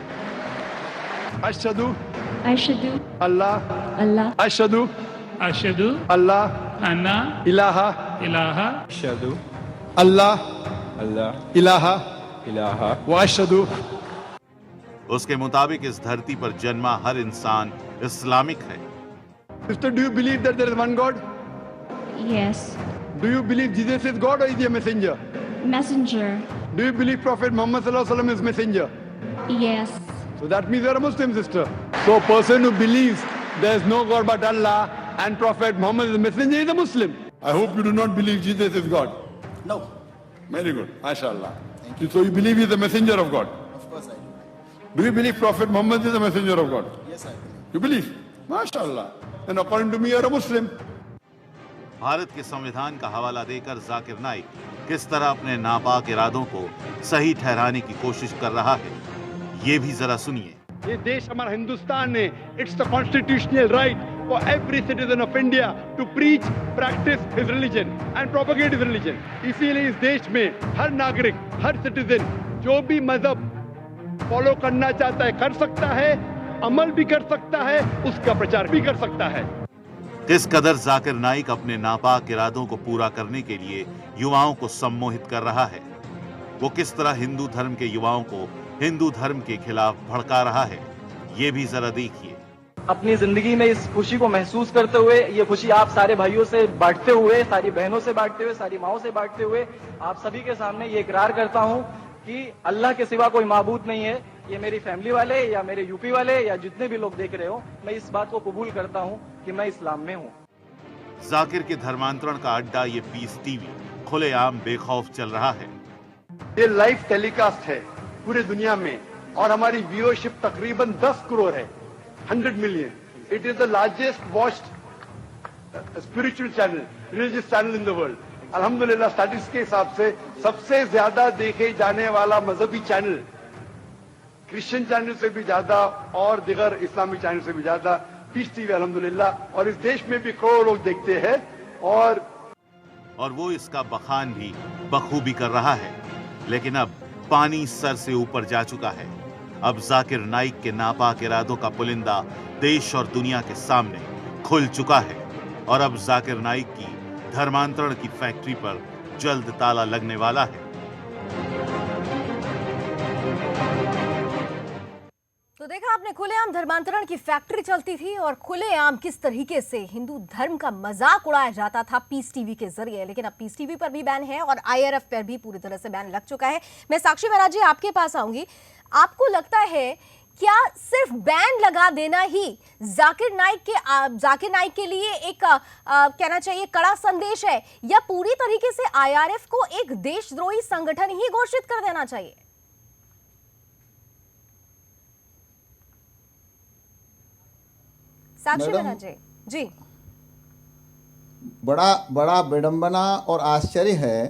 Ashhadu Allah Ashhadu Allah Anna ilaha Ashhadu Allah Allah ilaha wa ashhadu। उसके मुताबिक इस धरती पर जन्मा हर इंसान इस्लामिक है। Sister, do you believe that there is one God? Yes. Do you believe Jesus is God or is he a messenger? Messenger. Do you believe Prophet Muhammad sallallahu alaihi wasallam is messenger? Yes. So that means you are a Muslim, sister. So a person who believes there is no God but Allah and Prophet Muhammad is a messenger, he is a Muslim. I hope you do not believe Jesus is God. No. Very good. MashaAllah. So you believe he is the messenger of God? Of course I do. Do you believe Prophet Muhammad is the messenger of God? Yes, I believe. You believe? MashaAllah. And according to me, you are a Muslim. Bharat के संविधान का हवाला देकर जाकिर नाइक किस तरह अपने नापाक इरादों को सही ठहराने की कोशिश कर रहा है, ये भी जरा सुनिए। ये देश हमारा हिंदुस्तान है। It's the constitutional right for every citizen of India to preach, practice his religion and propagate his religion. इसीलिए इस देश में हर नागरिक, हर सिटीजन जो भी मजहब फॉलो करना चाहता है कर सकता है, अमल भी कर सकता है, उसका प्रचार भी कर सकता है। किस कदर जाकिर नाइक अपने नापाक इरादों को पूरा करने के लिए युवाओं को सम्मोहित कर रहा है, वो किस तरह हिंदू धर्म के युवाओं को हिंदू धर्म के खिलाफ भड़का रहा है, ये भी जरा देखिए। अपनी जिंदगी में इस खुशी को महसूस करते हुए, ये खुशी आप सारे भाइयों से बांटते हुए, सारी बहनों से बांटते हुए, सारी माओं से बांटते हुए, आप सभी के सामने ये इकरार करता हूँ कि अल्लाह के सिवा कोई माबूद नहीं है। ये मेरी फैमिली वाले या मेरे यूपी वाले या जितने भी लोग देख रहे हो, मैं इस बात को कबूल करता हूँ कि मैं इस्लाम में हूँ। जाकिर के धर्मांतरण का अड्डा ये पीस टीवी खुलेआम बेखौफ चल रहा है। ये लाइव टेलीकास्ट है पूरे दुनिया में और हमारी व्यूअरशिप तकरीबन 10 करोड़ है, 100 million. It is the largest watched spiritual channel, religious channel in the world. अल्हम्दुलिल्लाह स्टैटिस्टिक्स के हिसाब से सबसे ज्यादा देखे जाने वाला मजहबी चैनल, क्रिश्चियन चैनल से भी ज्यादा और दिगर इस्लामी चैनल से भी ज्यादा पीस टीवी अल्हम्दुलिल्लाह, और इस देश में भी करोड़ों लोग देखते हैं। और वो इसका बखान भी बखूबी कर रहा है, लेकिन अब पानी सर से ऊपर जा चुका है। अब जाकिर नाइक के नापाक इरादों का पुलिंदा देश और दुनिया के सामने खुल चुका है और अब जाकिर नाइक की धर्मांतरण की फैक्ट्री पर जल्द ताला लगने वाला है। तो देखा आपने, खुलेआम धर्मांतरण की फैक्ट्री चलती थी और खुलेआम किस तरीके से हिंदू धर्म का मजाक उड़ाया जाता था पीस टीवी के जरिए। लेकिन अब पीस टीवी पर भी बैन है और IRF पर भी पूरी तरह से बैन लग चुका है। मैं साक्षी महाराज जी आपके पास आऊंगी। आपको लगता है क्या सिर्फ बैन लगा देना ही जाकिर नाइक के लिए एक कहना चाहिए कड़ा संदेश है, या पूरी तरीके से IRF को एक देशद्रोही संगठन ही घोषित कर देना चाहिए? साक्षी महाराज जी। बड़ा विडंबना और आश्चर्य है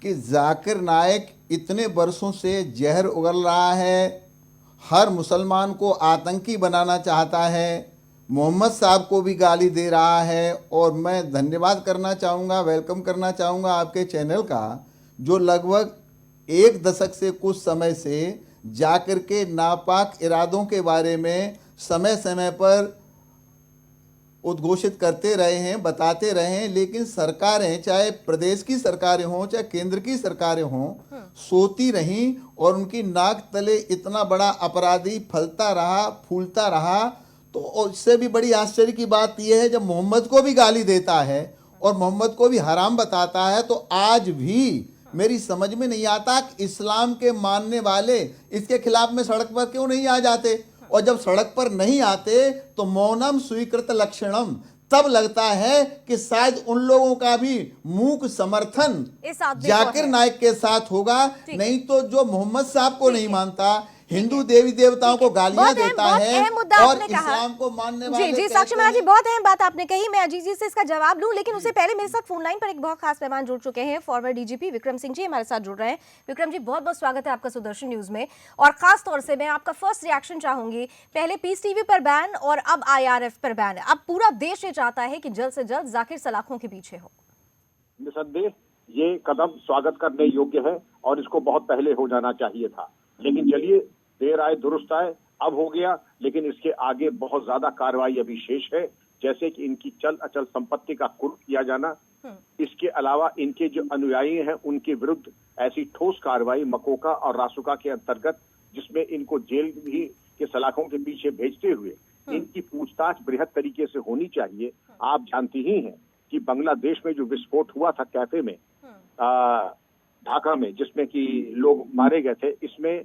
कि जाकिर नाइक इतने वर्षों से जहर उगल रहा है, हर मुसलमान को आतंकी बनाना चाहता है, मोहम्मद साहब को भी गाली दे रहा है। और मैं धन्यवाद करना चाहूँगा, वेलकम करना चाहूँगा आपके चैनल का, जो लगभग 1 दशक से कुछ समय से जाकिर के नापाक इरादों के बारे में समय समय पर उद्घोषित करते रहे हैं, बताते रहे हैं। लेकिन सरकारें, चाहे प्रदेश की सरकारें हों चाहे केंद्र की सरकारें हों, सोती रहीं और उनकी नाक तले इतना बड़ा अपराधी फलता रहा, फूलता रहा। तो इससे भी बड़ी आश्चर्य की बात यह है, जब मोहम्मद को भी गाली देता है और मोहम्मद को भी हराम बताता है, तो आज भी मेरी समझ में नहीं आता कि इस्लाम के मानने वाले इसके खिलाफ में सड़क पर क्यों नहीं आ जाते। और जब सड़क पर नहीं आते तो मौनम स्वीकृत लक्षणम, तब लगता है कि शायद उन लोगों का भी मूक समर्थन जाकिर नाइक के साथ होगा। नहीं तो जो मोहम्मद साहब को नहीं मानता, हिंदू देवी देवताओं को गालियां देता है और इस्लाम को मानने वाले। जी साक्षी महाराज जी, बहुत अहम बात आपने कही। मैं अजीत जी से इसका जवाब लूं, लेकिन उससे पहले मेरे साथ फोन लाइन पर एक बहुत खास मेहमान जुड़ चुके हैं। फॉरवर्ड DGP विक्रम सिंह जी हमारे साथ जुड़ रहे हैं। विक्रम जी, बहुत बहुत स्वागत है आपका सुदर्शन न्यूज में। और खास तौर से मैं आपका फर्स्ट रिएक्शन चाहूंगी। पहले पीस टीवी पर बैन और अब IRF पर बैन। अब पूरा देश ये चाहता है कि जल्द से जल्द जाकिर सलाखों के पीछे हो। निसंदेह ये कदम स्वागत करने योग्य है और इसको बहुत पहले हो जाना चाहिए था। लेकिन चलिए, देर आए दुरुस्त आए, अब हो गया। लेकिन इसके आगे बहुत ज्यादा कार्रवाई अभी शेष है, जैसे कि इनकी चल अचल संपत्ति का कुर्क किया जाना। इसके अलावा इनके जो अनुयायी हैं उनके विरुद्ध ऐसी ठोस कार्रवाई मकोका और रासुका के अंतर्गत, जिसमें इनको जेल भी के सलाखों के पीछे भेजते हुए इनकी पूछताछ बृहद तरीके से होनी चाहिए। आप जानती ही हैं कि बांग्लादेश में जो विस्फोट हुआ था कैफे में ढाका में, जिसमें कि लोग मारे गए थे, इसमें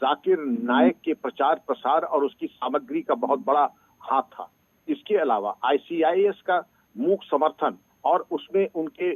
जाकिर नाइक के प्रचार प्रसार और उसकी सामग्री का बहुत बड़ा हाथ था। इसके अलावा ICIS का मूक समर्थन और उसमें उनके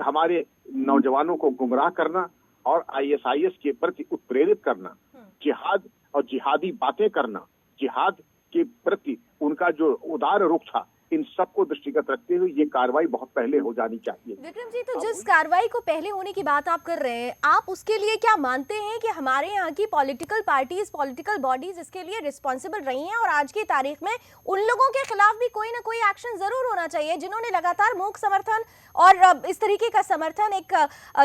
हमारे नौजवानों को गुमराह करना और ISIS के प्रति उत्प्रेरित करना, जिहाद और जिहादी बातें करना, जिहाद के प्रति उनका जो उदार रुख था, इन सबको दृष्टिगत रखते हुए ये कार्रवाई बहुत पहले हो जानी चाहिए। विक्रम जी, तो जिस कार्रवाई को पहले होने की बात आप कर रहे हैं, आप उसके लिए क्या मानते हैं कि हमारे यहाँ की पॉलिटिकल पार्टीज, पॉलिटिकल बॉडीज इसके लिए रिस्पॉन्सिबल रही हैं और आज की तारीख में उन लोगों के खिलाफ भी कोई ना कोई एक्शन जरूर होना चाहिए जिन्होंने लगातार मूक समर्थन और इस तरीके का समर्थन, एक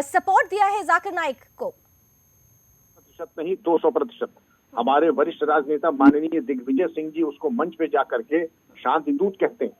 सपोर्ट दिया है जाकिर नाइक को? प्रतिशत नहीं, 200%। हमारे वरिष्ठ राजनेता माननीय दिग्विजय सिंह जी उसको मंच पे जाकर के शांति दूत कहते हैं।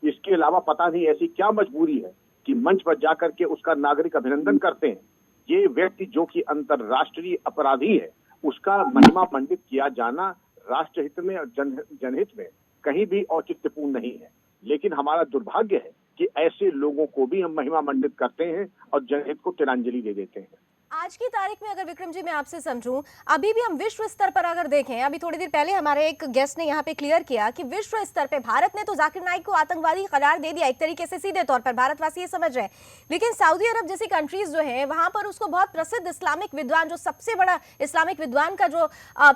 इसके अलावा पता नहीं ऐसी क्या मजबूरी है कि मंच पर जाकर के उसका नागरिक अभिनंदन करते हैं। ये व्यक्ति जो कि अंतर्राष्ट्रीय अपराधी है, उसका महिमा मंडित किया जाना राष्ट्रहित में और जनहित में कहीं भी औचित्यपूर्ण नहीं है। लेकिन हमारा दुर्भाग्य है कि ऐसे लोगों को भी हम महिमा मंडित करते हैं और जनहित को तिलांजलि दे देते हैं। आज की तारीख में अगर विक्रम जी मैं आपसे समझूं, अभी भी हम विश्व स्तर पर अगर देखें, अभी थोड़ी देर पहले हमारे एक गेस्ट ने यहाँ पे क्लियर किया कि विश्व स्तर पे भारत ने तो जाकिर नाइक को आतंकवादी करार दे दिया, एक तरीके से सीधे तौर पर भारतवासी ये समझ रहे हैं, लेकिन सऊदी अरब जैसी कंट्रीज जो है वहां पर उसको बहुत प्रसिद्ध इस्लामिक विद्वान, जो सबसे बड़ा इस्लामिक विद्वान का जो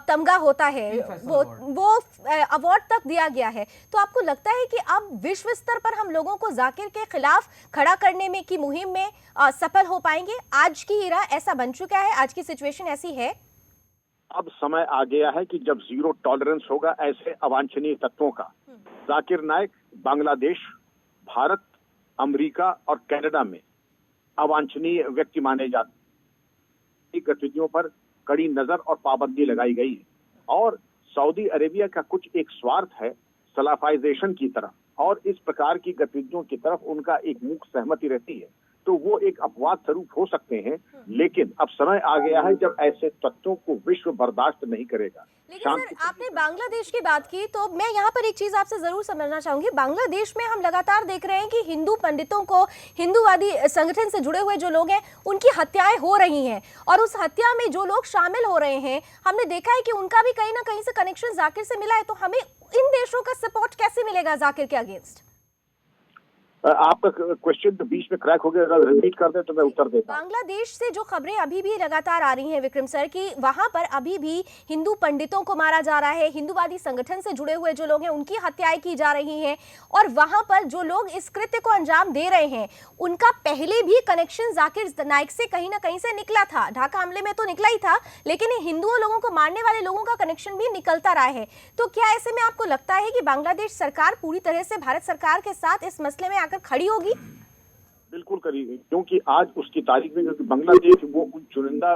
तमगा होता है, वो अवार्ड तक दिया गया है। तो आपको लगता है कि अब विश्व स्तर पर हम लोगों को जाकिर के खिलाफ खड़ा करने में की मुहिम में सफल हो पाएंगे? आज की इरा ऐसा बन चुका है, आज की सिचुएशन ऐसी है? अब समय आ गया है कि जब जीरो टॉलरेंस होगा ऐसे अवांछनीय तत्वों का। जाकिर नाइक बांग्लादेश, भारत, अमेरिका और कनाडा में अवांछनीय व्यक्ति माने जाते। गतिविधियों पर कड़ी नजर और पाबंदी लगाई गई है और सऊदी अरेबिया का कुछ एक स्वार्थ है सलाफाइजेशन की तरफ, और इस प्रकार की गतिविधियों की तरफ उनका एक मूक सहमति रहती है, तो वो एक अपवाद स्वरूप हो सकते हैं। लेकिन अब समय आ गया है जब ऐसे तत्वों को विश्व बर्दाश्त नहीं करेगा। लेकिन सर, आपने बांग्लादेश की बात की, तो मैं यहाँ पर एक चीज आपसे जरूर समझना चाहूंगी। बांग्लादेश में हम लगातार देख रहे हैं कि हिंदू पंडितों को, हिंदूवादी संगठन से जुड़े हुए जो लोग हैं, उनकी हत्याएं हो रही हैं, और उस हत्या में जो लोग शामिल हो रहे हैं, हमने देखा है कि उनका भी कहीं ना कहीं से कनेक्शन जाकिर से मिला है। तो हमें इन देशों का सपोर्ट कैसे मिलेगा जाकिर के अगेंस्ट? आपका क्वेश्चन तो बीच में क्रैक हो गया, अगर रिपीट कर दे तो मैं उत्तर देता हूं। बांग्लादेश से जो खबरें अभी भी लगातार आ रही हैं विक्रम सर, कि वहां पर अभी भी हिंदू पंडितों को मारा जा रहा है, हिंदूवादी संगठन से जुड़े हुए जो लोग हैं उनकी हत्याएं की जा रही हैं, और वहां पर जो लोग इस कृत्य को अंजाम दे रहे हैं उनका पहले भी कनेक्शन जाकिर नाइक से कहीं ना कहीं से निकला था। ढाका हमले में तो निकला ही था, लेकिन हिंदुओं लोगों को मारने वाले लोगों का कनेक्शन भी निकलता रहा है। तो क्या ऐसे में आपको लगता है कि बांग्लादेश सरकार पूरी तरह से भारत सरकार के साथ इस मसले में आकर खड़ी होगी? बिल्कुल करेगी, क्योंकि आज उसकी तारीख में, क्योंकि बांग्लादेश वो उन चुनिंदा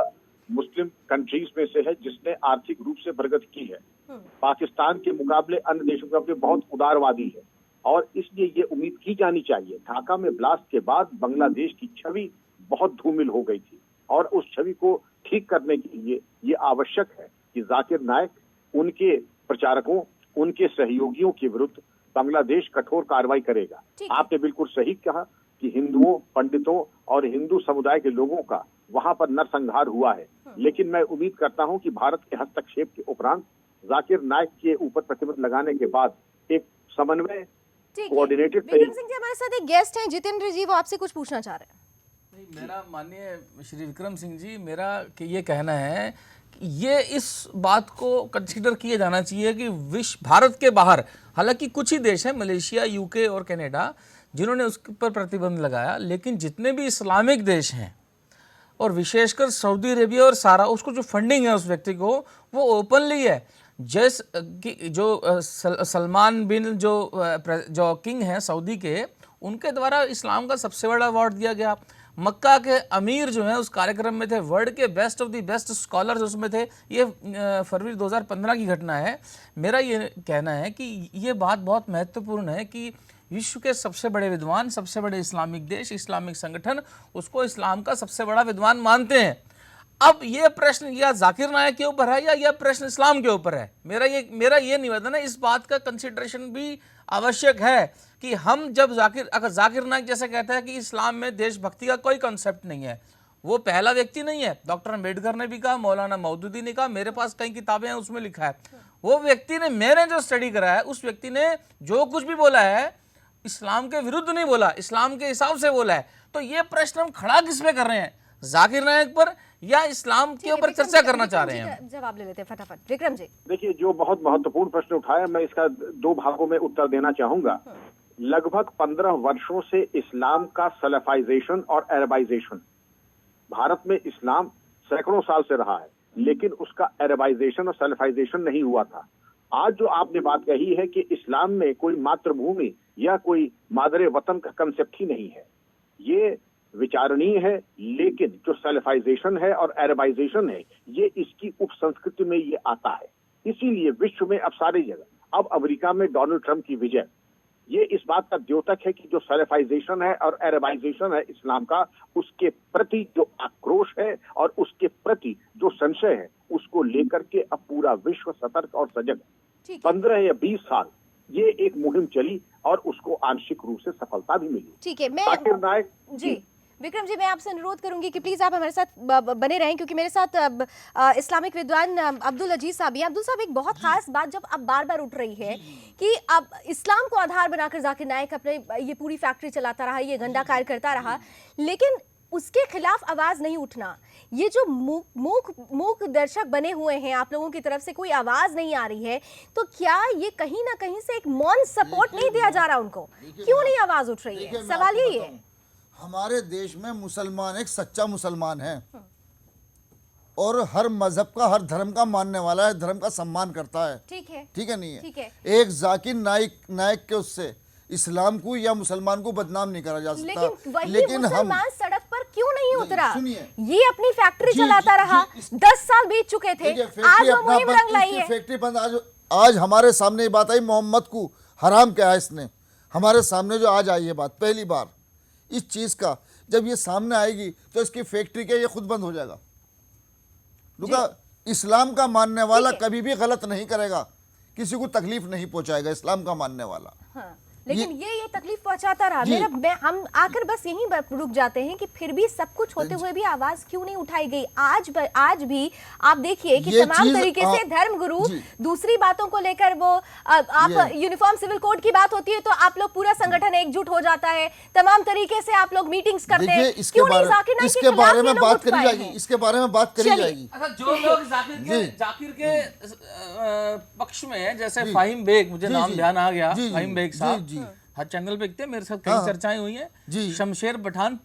मुस्लिम कंट्रीज में से है जिसने आर्थिक रूप से प्रगति की है। पाकिस्तान के मुकाबले अन्य देशों के बहुत उदारवादी है, और इसलिए ये उम्मीद की जानी चाहिए। ढाका में ब्लास्ट के बाद बांग्लादेश की छवि बहुत धूमिल हो गई थी, और उस छवि को ठीक करने के लिए ये आवश्यक है कि जाकिर नाइक, उनके प्रचारकों, उनके सहयोगियों के विरुद्ध बांग्लादेश कठोर कार्रवाई करेगा। आपने बिल्कुल सही कहा कि हिंदुओं, पंडितों और हिंदू समुदाय के लोगों का वहां पर नरसंहार हुआ है, लेकिन मैं उम्मीद करता हूं कि भारत के हस्तक्षेप के उपरांत जाकिर नाइक के ऊपर प्रतिबंध लगाने के बाद एक समन्वय, कोऑर्डिनेटेड विक्रम सिंह जी हमारे साथ एक गेस्ट हैं, जितेंद्र जी, वो आपसे कुछ पूछना चाह रहे हैं। मेरा माननीय श्री विक्रम सिंह जी, मेरा ये कहना है कि ये इस बात को कंसीडर किया जाना चाहिए कि विश्व, भारत के बाहर, हालांकि कुछ ही देश हैं, मलेशिया, यूके और कनाडा, जिन्होंने उसके ऊपर प्रतिबंध लगाया, लेकिन जितने भी इस्लामिक देश हैं और विशेषकर सऊदी अरेबिया और सारा, उसको जो फंडिंग है उस व्यक्ति को, वो ओपनली है। जैसे कि जो सलमान बिन जो किंग हैं सऊदी के, उनके द्वारा इस्लाम का सबसे बड़ा अवार्ड दिया गया। मक्का के अमीर जो हैं उस कार्यक्रम में थे, वर्ल्ड के best of the best scholars उसमें थे। ये फरवरी 2015 की घटना है। मेरा ये कहना है कि ये बात बहुत महत्वपूर्ण है कि विश्व के सबसे बड़े विद्वान, सबसे बड़े इस्लामिक देश, इस्लामिक संगठन उसको इस्लाम का सबसे बड़ा विद्वान मानते हैं। अब ये प्रश्न या जाकिर नाइक के ऊपर है या यह प्रश्न इस्लाम के ऊपर है। मेरा ये निवेदन है, इस बात का कंसिडरेशन भी आवश्यक है कि हम जब अगर जाकिर नाइक जैसे कहता है कि इस्लाम में देशभक्ति का कोई कॉन्सेप्ट नहीं है, वो पहला व्यक्ति नहीं है। डॉक्टर अम्बेडकर ने भी कहा, मौलाना मौदूदी ने कहा, मेरे पास कई किताबें हैं उसमें लिखा है। वो व्यक्ति ने, मैंने जो स्टडी करा है, उस व्यक्ति ने जो कुछ भी बोला है इस्लाम के विरुद्ध नहीं बोला, इस्लाम के हिसाब से बोला है। तो ये प्रश्न हम खड़ा किस पे कर रहे हैं, जाकिर नायक पर या इस्लाम के ऊपर चर्चा करना चाह रहे हैं? जवाब ले लेते हैं फटाफट। विक्रम जी, देखिए, जो बहुत महत्वपूर्ण प्रश्न उठाया, मैं इसका 2 भागों में उत्तर देना चाहूंगा। लगभग 15 वर्षों से इस्लाम का सलफाइजेशन और अरबाइजेशन, भारत में इस्लाम सैकड़ों साल से रहा है, लेकिन उसका अरबाइजेशन और सलफाइजेशन नहीं हुआ था। आज जो आपने बात कही है कि इस्लाम में कोई मातृभूमि या कोई मादरे वतन का कंसेप्ट ही नहीं है, ये विचारणीय है, लेकिन जो सल्फाइजेशन है और अरबाइजेशन है, ये इसकी उपसंस्कृति में ये आता है। इसीलिए विश्व में अब सारी जगह, अब अमेरिका में डोनाल्ड ट्रंप की विजय, ये इस बात का द्योतक है कि जो सल्फाइजेशन है और अरबाइजेशन है इस्लाम का, उसके प्रति जो आक्रोश है और उसके प्रति जो संशय है, उसको लेकर के अब पूरा विश्व सतर्क और सजग है। 15 या 20 साल ये एक मुहिम चली और उसको आंशिक रूप से सफलता भी मिली। ठीक है, मैं जाकिर नायक जी विक्रम जी, मैं आपसे अनुरोध करूंगी कि प्लीज आप हमारे साथ बने रहें, क्योंकि मेरे साथ इस्लामिक विद्वान अब्दुल अजीज साहब हैं। अब्दुल साहब, एक बहुत खास बात जब अब बार बार उठ रही है कि अब इस्लाम को आधार बनाकर जाकिर नायक अपने ये पूरी फैक्ट्री चलाता रहा, ये गंदा कार्य करता रहा, लेकिन उसके खिलाफ आवाज नहीं उठना। ये जो मूक दर्शक बने हुए हैं, आप लोगों की तरफ से कोई आवाज नहीं आ रही है, तो क्या ये कहीं ना कहीं से एक मौन सपोर्ट नहीं दिया जा रहा उनको? क्यों नहीं आवाज उठ रही है? सवाल यही है। हमारे देश में मुसलमान एक सच्चा मुसलमान है और हर मजहब का, हर धर्म का मानने वाला है, धर्म का सम्मान करता है। ठीक है, ठीक है, नहीं है? ठीक है। एक जाकिर नायक के उससे इस्लाम को या मुसलमान को बदनाम नहीं करा जा सकता। लेकिन मुसलमान सड़क पर क्यों नहीं उतरा? सुनिए, ये अपनी फैक्ट्री चलाता रहा, 10 साल बीत चुके थे, आज वो मुहिम रंग लाई है। फैक्ट्री बंद, आज हमारे सामने ये बात आई, मोहम्मद को हराम क्या है इसने, हमारे सामने जो आज आई है बात, पहली बार इस चीज का जब ये सामने आएगी तो इसकी फैक्ट्री के ये खुद बंद हो जाएगा। रुका, इस्लाम का मानने वाला कभी भी गलत नहीं करेगा, किसी को तकलीफ नहीं पहुंचाएगा इस्लाम का मानने वाला। हाँ, लेकिन ये तकलीफ पहुंचाता रहा। हम आकर बस यहीं रुक जाते हैं कि फिर भी सब कुछ होते हुए भी आवाज क्यों नहीं उठाई गई? आज भी आप देखिए कि तमाम तरीके से धर्मगुरु दूसरी बातों को लेकर, वो आप यूनिफॉर्म सिविल कोड की बात होती है तो आप लोग पूरा संगठन एकजुट हो जाता है, तमाम तरीके से आप लोग मीटिंग्स करते हैं। इसके बारे में बात करी जाएगी, इसके बारे में बात करी जाएगी। अच्छा, जो लोग जाकिर के पक्ष में, जैसे फाहिम बेग, मुझे नाम ध्यान आ गया, फाहिम बेग साहब हर चैनल पे दिखते हैं, मेरे साथ कई चर्चाएं हुई हैं। शमशेर पठान,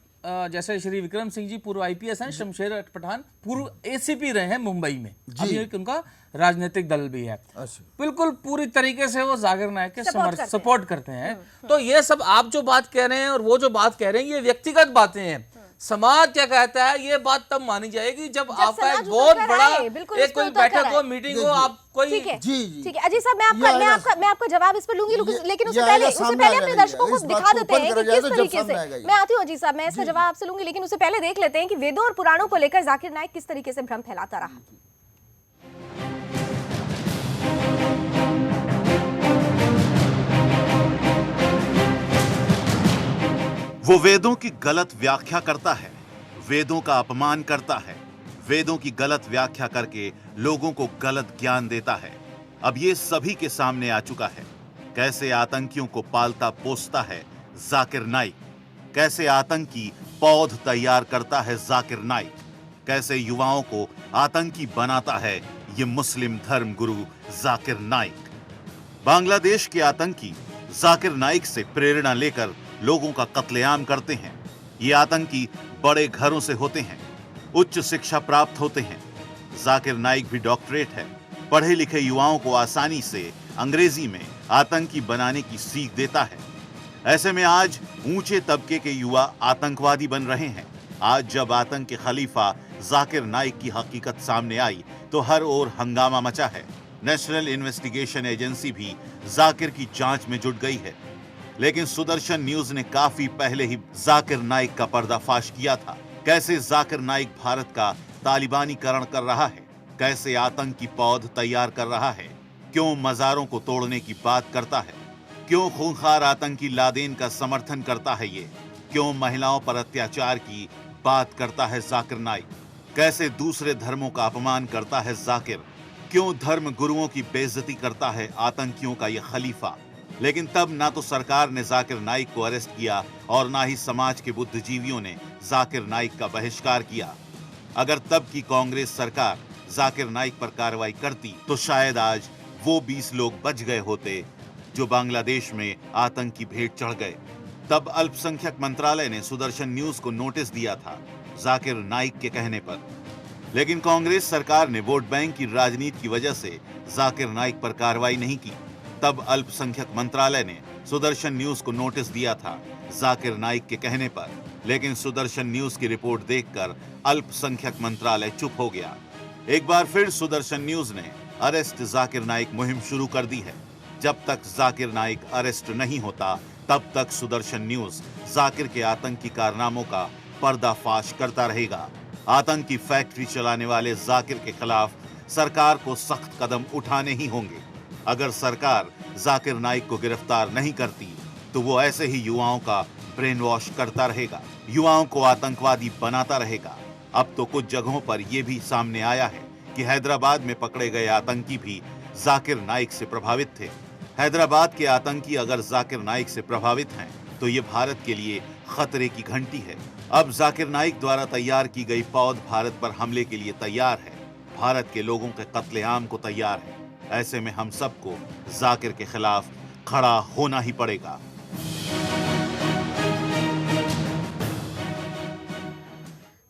जैसे श्री विक्रम सिंह जी पूर्व आईपीएस हैं, शमशेर पठान पूर्व एसीपी रहे हैं मुंबई में, अभी उनका राजनीतिक दल भी है। बिल्कुल पूरी तरीके से वो जाकिर नायक के सपोर्ट करते हैं। तो ये सब आप जो बात कह रहे हैं और वो जो बात कह रहे हैं, ये व्यक्तिगत बातें हैं। समाज क्या कहता है, ये बात तब मानी जाएगी जब आपका एक बहुत बड़ा एक कोई बैठक हो, मीटिंग हो, आप कोई। ठीक है, ठीक है अजय साहब, मैं आपका जवाब इस पर लूंगी, लेकिन उससे पहले अपने दर्शकों को दिखा देते हैं कि किस तरीके से। मैं आती हूँ अजय साहब, मैं इसका जवाब आपसे लूंगी, लेकिन उससे पहले देख लेते हैं कि वेदों और पुराणों को लेकर जाकिर नायक किस तरीके से भ्रम फैलाता रहा। वो वेदों की गलत व्याख्या करता है, वेदों का अपमान करता है, वेदों की गलत व्याख्या करके लोगों को गलत ज्ञान देता है। अब ये सभी के सामने आ चुका है। कैसे आतंकियों को पालता पोसता है जाकिर नाइक, कैसे आतंकी पौध तैयार करता है जाकिर नाइक, कैसे युवाओं को आतंकी बनाता है ये मुस्लिम धर्म गुरु जाकिर नाइक। बांग्लादेश के आतंकी जाकिर नाइक से प्रेरणा लेकर लोगों का कत्लेआम करते हैं। ये आतंकी बड़े घरों से होते हैं, उच्च शिक्षा प्राप्त होते हैं। जाकिर नाइक भी डॉक्टरेट है, पढ़े लिखे युवाओं को आसानी से अंग्रेजी में आतंकी बनाने की सीख देता है। ऐसे में आज ऊंचे तबके के युवा आतंकवादी बन रहे हैं। आज जब आतंक के खलीफा जाकिर नाइक की हकीकत सामने आई तो हर ओर हंगामा मचा है। नेशनल इन्वेस्टिगेशन एजेंसी भी जाकिर की जांच में जुट गई है, लेकिन सुदर्शन न्यूज ने काफी पहले ही जाकिर नाइक का पर्दाफाश किया था। कैसे जाकिर नाइक भारत का तालिबानीकरण कर रहा है, कैसे आतंकी पौध तैयार कर रहा है, क्यों मजारों को तोड़ने की बात करता है, क्यों खूंखार आतंकी लादेन का समर्थन करता है, ये क्यों महिलाओं पर अत्याचार की बात करता है जाकिर नाइक, कैसे दूसरे धर्मों का अपमान करता है जाकिर, क्यों धर्म गुरुओं की बेइज्जती करता है आतंकियों का यह खलीफा। लेकिन तब ना तो सरकार ने जाकिर नाइक को अरेस्ट किया और ना ही समाज के बुद्धिजीवियों ने जाकिर नाइक का बहिष्कार किया। अगर तब की कांग्रेस सरकार जाकिर नाइक पर कार्रवाई करती तो शायद आज वो 20 लोग बच गए होते जो बांग्लादेश में आतंकी भेंट चढ़ गए। तब अल्पसंख्यक मंत्रालय ने सुदर्शन न्यूज को नोटिस दिया था जाकिर नाइक के कहने पर, लेकिन कांग्रेस सरकार ने वोट बैंक की राजनीति की वजह से जाकिर नाइक पर कार्रवाई नहीं की। तब अल्पसंख्यक मंत्रालय ने सुदर्शन न्यूज को नोटिस दिया था जाकिर नाइक के कहने पर, लेकिन सुदर्शन न्यूज की रिपोर्ट देखकर अल्पसंख्यक मंत्रालय चुप हो गया। एक बार फिर सुदर्शन न्यूज ने अरेस्ट जाकिर नाइक मुहिम शुरू कर दी है। जब तक जाकिर नाइक अरेस्ट नहीं होता तब तक सुदर्शन न्यूज जाकिर के आतंकी कारनामों का पर्दाफाश करता रहेगा। आतंकी फैक्ट्री चलाने वाले जाकिर के खिलाफ सरकार को सख्त कदम उठाने ही होंगे। अगर सरकार जाकिर नाइक को गिरफ्तार नहीं करती तो वो ऐसे ही युवाओं का ब्रेन वॉश करता रहेगा, युवाओं को आतंकवादी बनाता रहेगा। अब तो कुछ जगहों पर यह भी सामने आया है कि हैदराबाद में पकड़े गए आतंकी भी जाकिर नाइक से प्रभावित थे। हैदराबाद के आतंकी अगर जाकिर नाइक से प्रभावित हैं तो ये भारत के लिए खतरे की घंटी है। अब जाकिर नाइक द्वारा तैयार की गई पौध भारत पर हमले के लिए तैयार है, भारत के लोगों के कत्लेआम को तैयार है। ऐसे में हम सबको जाकिर के खिलाफ खड़ा होना ही पड़ेगा।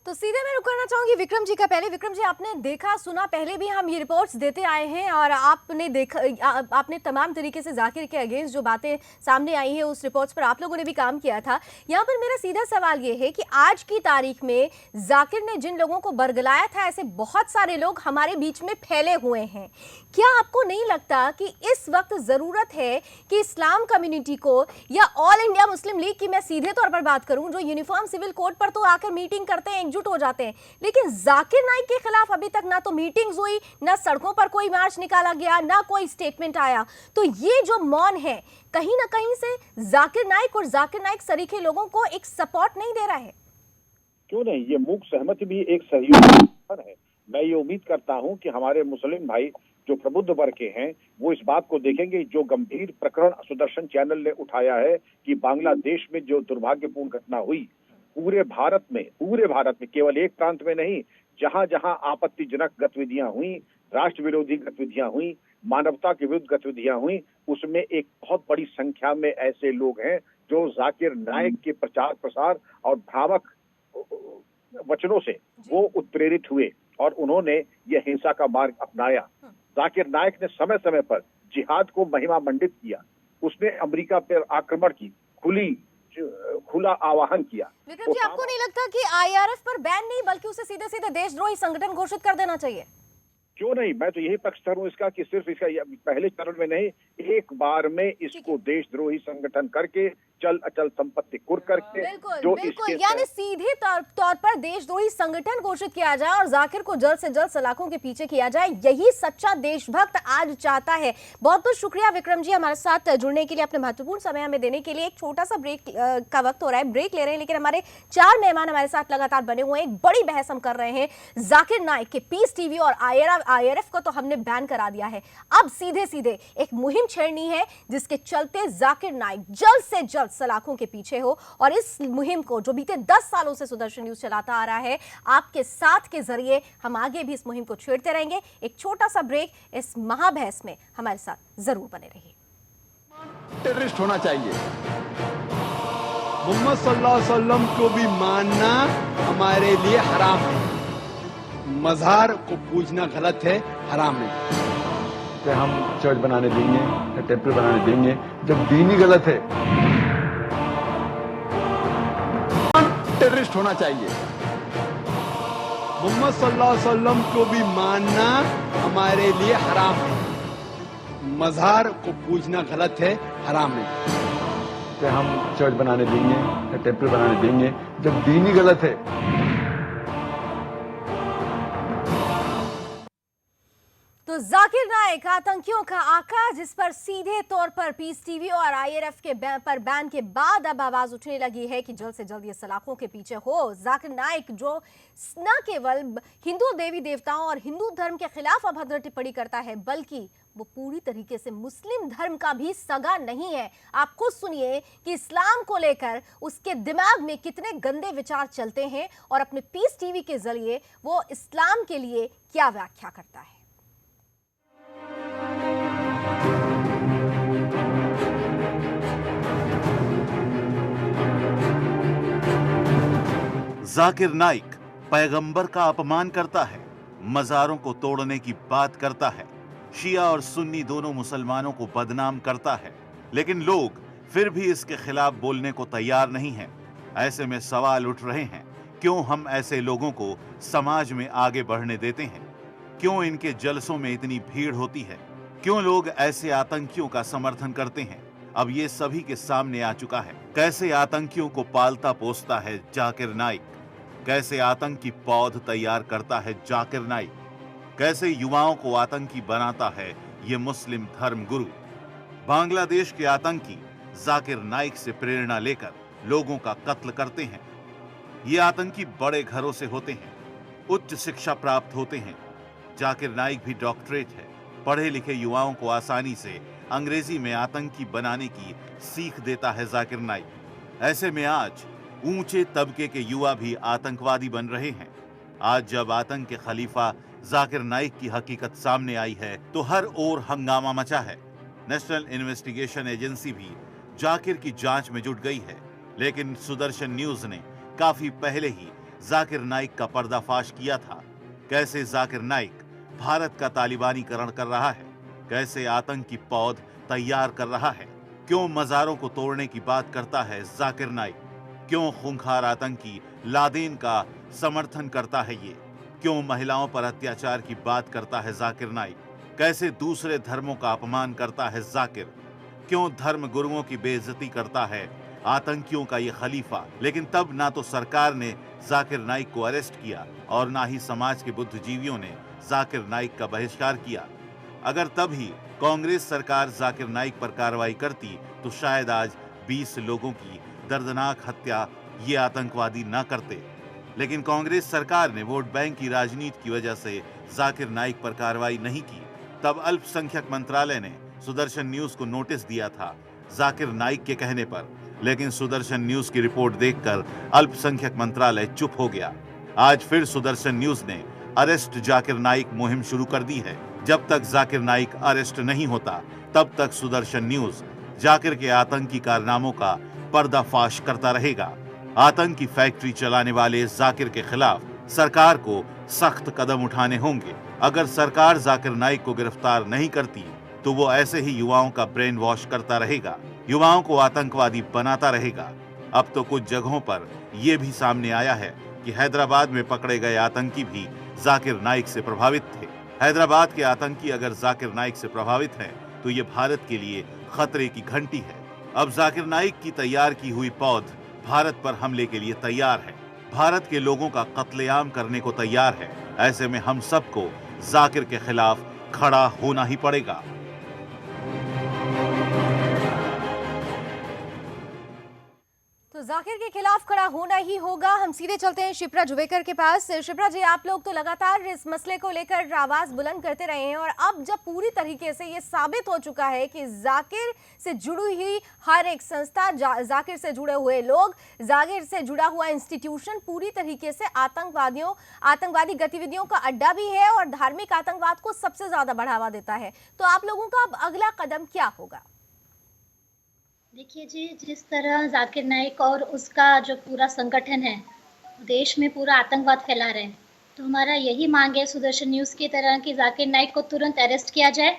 तो सीधे मैं रुक करना चाहूंगी विक्रम जी का। पहले विक्रम जी, आपने देखा सुना, पहले भी हम ये रिपोर्ट्स देते आए हैं और आपने देखा, आपने तमाम तरीके से जाकिर के अगेंस्ट जो बातें सामने आई हैं उस रिपोर्ट्स पर आप लोगों ने भी काम किया था। यहाँ पर मेरा सीधा सवाल ये है कि आज की तारीख में जाकिर ने जिन लोगों को बरगलाया था, ऐसे बहुत सारे लोग हमारे बीच में फैले हुए हैं। क्या आपको नहीं लगता कि इस वक्त ज़रूरत है कि इस्लाम कम्युनिटी को या ऑल इंडिया मुस्लिम लीग की मैं सीधे तौर पर बात करूं, जो यूनिफॉर्म सिविल कोड पर तो आकर मीटिंग करते हैं, एकजुट हो जाते हैं, लेकिन जाकिर नाइक के खिलाफ अभी तक ना तो मीटिंग्स हुई, ना सड़कों पर कोई मार्च निकाला गया, ना कोई स्टेटमेंट आया। तो ये जो मौन है कहीं ना कहीं से जाकिर नाइक और जाकिर नाइक सरीखे लोगों को एक सपोर्ट नहीं दे रहा है। क्यों नहीं, ये मूक सहमति भी एक सहयोग है। मैं ये उम्मीद करता हूं कि हमारे मुस्लिम भाई जो प्रबुद्ध वर्ग के हैं वो इस बात को देखेंगे। जो गंभीर प्रकरण सुदर्शन चैनल ने उठाया है कि बांग्लादेश में जो दुर्भाग्यपूर्ण घटना हुई, पूरे भारत में केवल एक प्रांत में नहीं, जहां जहां आपत्तिजनक गतिविधियां हुई, राष्ट्र विरोधी गतिविधियां हुई, मानवता के विरुद्ध गतिविधियां हुई, उसमें एक बहुत बड़ी संख्या में ऐसे लोग हैं जो जाकिर नाइक के प्रचार प्रसार और भ्रामक वचनों से वो उत्प्रेरित हुए और उन्होंने यह हिंसा का मार्ग अपनाया। जाकिर नाइक ने समय समय पर जिहाद को महिमा मंडित किया, उसने अमेरिका पर आक्रमण की खुला आह्वान किया। विक्रम जी, आपको नहीं लगता कि आईआरएफ पर बैन नहीं बल्कि उसे सीधे सीधे देशद्रोही संगठन घोषित कर देना चाहिए? क्यों नहीं, मैं तो यही पक्षधर हूं इसका कि सिर्फ इसका पहले चरण में नहीं, एक बार में इसको देशद्रोही संगठन करके चल अचल संपत्ति कुर्क करके बिल्कुल, यानी सीधे तौर पर देशद्रोही संगठन घोषित किया जाए और जाकिर को जल्द से जल्द सलाखों के पीछे किया जाए। यही सच्चा देशभक्त आज चाहता है। बहुत बहुत शुक्रिया विक्रम जी हमारे साथ जुड़ने के लिए, अपने महत्वपूर्ण समय हमें देने के लिए। एक छोटा सा ब्रेक का वक्त हो रहा है, ब्रेक ले रहे हैं, लेकिन हमारे 4 मेहमान हमारे साथ लगातार बने हुए हैं। एक बड़ी बहस हम कर रहे हैं जाकिर नाइक के। पीस टीवी और आईआरएफ को तो हमने बैन करा दिया है, अब सीधे सीधे एक मुहिम छेड़नी है जिसके चलते जाकिर नाइक जल्द से जल्द सलाखों के पीछे हो। और इस मुहिम को जो बीते 10 सालों से सुदर्शन न्यूज चलाता आ रहा है, आपके साथ के जरिए हम आगे भी इस मुहिम को छेड़ते रहेंगे। एक छोटा सा ब्रेक, इस महाबहस में हमारे साथ जरूर बने रहिए। टेररिस्ट होना चाहिए। मोहम्मद सल्लल्लाहु अलैहि वसल्लम को भी मानना हमारे लिए हराम है। मज़ार को पूजना गलत है, हराम है। कि हम चर्च बनाने देंगे या टेम्पल बनाने देंगे जब दीन ही गलत है। टेररिस्ट होना चाहिए। मोहम्मद सल्लल्लाहु अलैहि वसल्लम को भी मानना हमारे लिए हराम है। मज़ार को पूजना गलत है, हराम है। कि हम चर्च बनाने देंगे या टेम्पल बनाने देंगे जब दीन ही गलत है। तो जाकिर जाकिर नाइक आतंकियों का आका, जिस पर सीधे तौर पर पीस टीवी और आईआरएफ के पर बैन के बाद अब आवाज उठने लगी है कि जल्द से जल्द ये सलाखों के पीछे हो। जाकिर नाइक जो न केवल हिंदू देवी देवताओं और हिंदू धर्म के खिलाफ अभद्र टिप्पणी करता है, बल्कि वो पूरी तरीके से मुस्लिम धर्म का भी सगा नहीं है। आप खुद सुनिए कि इस्लाम को लेकर उसके दिमाग में कितने गंदे विचार चलते हैं और अपने पीस टीवी के जरिए वो इस्लाम के लिए क्या व्याख्या करता है। जाकिर नाइक पैगंबर का अपमान करता है, मजारों को तोड़ने की बात करता है, शिया और सुन्नी दोनों मुसलमानों को बदनाम करता है, लेकिन लोग फिर भी इसके खिलाफ बोलने को तैयार नहीं हैं। ऐसे में सवाल उठ रहे हैं, क्यों हम ऐसे लोगों को समाज में आगे बढ़ने देते हैं? क्यों इनके जलसों में इतनी भीड़ होती है? क्यों लोग ऐसे आतंकियों का समर्थन करते हैं? अब ये सभी के सामने आ चुका है। कैसे आतंकियों को पालता पोसता है जाकिर नाइक, कैसे आतंक की पौध तैयार करता है जाकिर नाइक, कैसे युवाओं को आतंकी बनाता है ये मुस्लिम धर्म गुरु। बांग्लादेश के आतंकी जाकिर नाइक से प्रेरणा लेकर लोगों का कत्ल करते हैं। ये आतंकी बड़े घरों से होते हैं, उच्च शिक्षा प्राप्त होते हैं। जाकिर नाइक भी डॉक्टरेट है। पढ़े लिखे युवाओं को आसानी से अंग्रेजी में आतंकी बनाने की सीख देता है जाकिर नाइक। ऐसे में आज ऊंचे तबके के युवा भी आतंकवादी बन रहे हैं। आज जब आतंक के खलीफा जाकिर नाइक की हकीकत सामने आई है तो हर ओर हंगामा मचा है। नेशनल इन्वेस्टिगेशन एजेंसी भी जाकिर की जांच में जुट गई है, लेकिन सुदर्शन न्यूज ने काफी पहले ही जाकिर नाइक का पर्दाफाश किया था। कैसे जाकिर नाइक भारत का तालिबानीकरण कर रहा है, कैसे आतंक की पौध तैयार कर रहा है, क्यों मजारों को तोड़ने की बात करता है जाकिर नाइक, क्यों खूंखार आतंकी लादेन का समर्थन करता है ये, क्यों महिलाओं पर अत्याचार की बात करता है जाकिर नाइक, कैसे दूसरे धर्मों का अपमान करता है जाकिर, क्यों धर्म गुरुओं की बेइज्जती करता है आतंकियों का ये खलीफा। लेकिन तब ना तो सरकार ने जाकिर नाइक को अरेस्ट किया और ना ही समाज के बुद्धिजीवियों ने जाकिर नाइक का बहिष्कार किया। अगर तभी कांग्रेस सरकार जाकिर नाइक पर कार्रवाई करती तो शायद आज 20 लोगों की दर्दनाक हत्या ये आतंकवादी न करते। लेकिन कांग्रेस सरकार ने वोट बैंक की राजनीति की वजह से जाकिर नाइक पर कार्रवाई नहीं की। तब अल्पसंख्यक मंत्रालय ने सुदर्शन न्यूज को नोटिस दिया था जाकिर नाइक के कहने पर, लेकिन सुदर्शन न्यूज की रिपोर्ट देखकर अल्पसंख्यक मंत्रालय चुप हो गया। आज फिर सुदर्शन न्यूज ने अरेस्ट जाकिर नाइक मुहिम शुरू कर दी है। जब तक जाकिर नाइक अरेस्ट नहीं होता तब तक सुदर्शन न्यूज जाकिर के आतंकी कारनामों का पर्दाफाश करता रहेगा। आतंकी फैक्ट्री चलाने वाले जाकिर के खिलाफ सरकार को सख्त कदम उठाने होंगे। अगर सरकार जाकिर नाइक को गिरफ्तार नहीं करती तो वो ऐसे ही युवाओं का ब्रेन वॉश करता रहेगा, युवाओं को आतंकवादी बनाता रहेगा। अब तो कुछ जगहों पर यह भी सामने आया है कि हैदराबाद में पकड़े गए आतंकी भी जाकिर नाइक से प्रभावित थे। हैदराबाद के आतंकी अगर जाकिर नाइक से प्रभावित हैं तो ये भारत के लिए खतरे की घंटी है। अब जाकिर नाइक की तैयार की हुई पौध भारत पर हमले के लिए तैयार है, भारत के लोगों का कत्लेआम करने को तैयार है। ऐसे में हम सबको जाकिर के खिलाफ खड़ा होना ही पड़ेगा। तो जाकिर के खिलाफ खड़ा होना ही होगा। हम सीधे चलते हैं शिप्रा जुवेकर के पास। शिप्रा जी, आप लोग तो लगातार इस मसले को लेकर आवाज बुलंद करते रहे हैं और अब जब पूरी तरीके से ये साबित हो चुका है कि जाकिर से जुड़ी हुई हर एक संस्था, जाकिर से जुड़े हुए लोग, जाकिर से जुड़ा हुआ इंस्टीट्यूशन पूरी तरीके से आतंकवादी गतिविधियों का अड्डा भी है और धार्मिक आतंकवाद को सबसे ज्यादा बढ़ावा देता है, तो आप लोगों का अब अगला कदम क्या होगा? देखिए जी, जिस तरह जाकिर नाइक और उसका जो पूरा संगठन है देश में पूरा आतंकवाद फैला रहे हैं, तो हमारा यही मांग है सुदर्शन न्यूज़ की तरह कि जाकिर नाइक को तुरंत अरेस्ट किया जाए,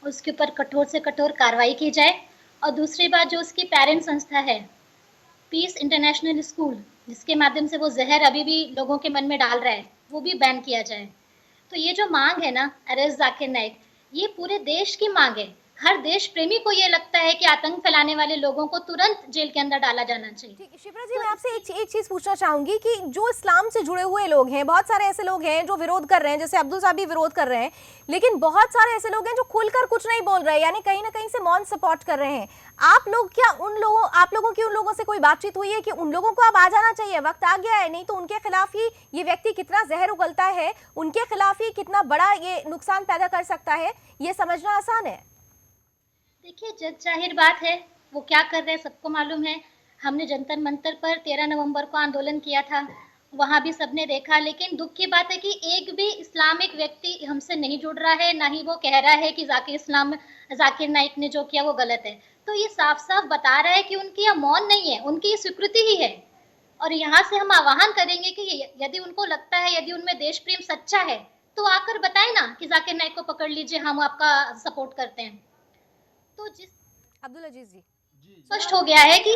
उसके ऊपर कठोर से कठोर कार्रवाई की जाए। और दूसरी बात, जो उसकी पेरेंट संस्था है पीस इंटरनेशनल स्कूल, जिसके माध्यम से वो जहर अभी भी लोगों के मन में डाल रहा है, वो भी बैन किया जाए। तो ये जो मांग है ना, अरेस्ट जाकिर नाइक, ये पूरे देश की मांग है। हर देश प्रेमी को ये लगता है कि आतंक फैलाने वाले लोगों को तुरंत जेल के अंदर डाला जाना चाहिए। ठीक है शिप्रा जी, मैं आपसे एक चीज पूछना चाहूंगी कि जो इस्लाम से जुड़े हुए लोग हैं, बहुत सारे ऐसे लोग हैं जो विरोध कर रहे हैं, जैसे अब्दुल साहब भी विरोध कर रहे हैं, लेकिन बहुत सारे ऐसे लोग हैं जो खुलकर कुछ नहीं बोल रहे, यानी कहीं ना कहीं से मौन सपोर्ट कर रहे हैं। आप लोगों की उन लोगों से कोई बातचीत हुई है कि उन लोगों को अब आ जाना चाहिए, वक्त आ गया है, नहीं तो उनके खिलाफ ही ये व्यक्ति कितना जहर उगलता है, उनके खिलाफ ही कितना बड़ा ये नुकसान पैदा कर सकता है, ये समझना आसान है? देखिए, जग जाहिर बात है वो क्या कर रहे हैं सबको मालूम है। हमने जंतर मंतर पर 13 नवंबर को आंदोलन किया था, वहां भी सबने देखा, लेकिन दुख की बात है कि एक भी इस्लामिक व्यक्ति हमसे नहीं जुड़ रहा है, ना ही वो कह रहा है कि जाकिर नाइक ने जो किया वो गलत है। तो ये साफ साफ बता रहा है कि उनकी यह मौन नहीं है, उनकी स्वीकृति ही है। और यहाँ से हम आह्वान करेंगे कि यदि उनको लगता है, यदि उनमें देश प्रेम सच्चा है, तो आकर बताएं ना कि जाकिर नाइक को पकड़ लीजिए, हम आपका सपोर्ट करते हैं। तो जिस अब्दुल अजीज जी, स्पष्ट हो गया है कि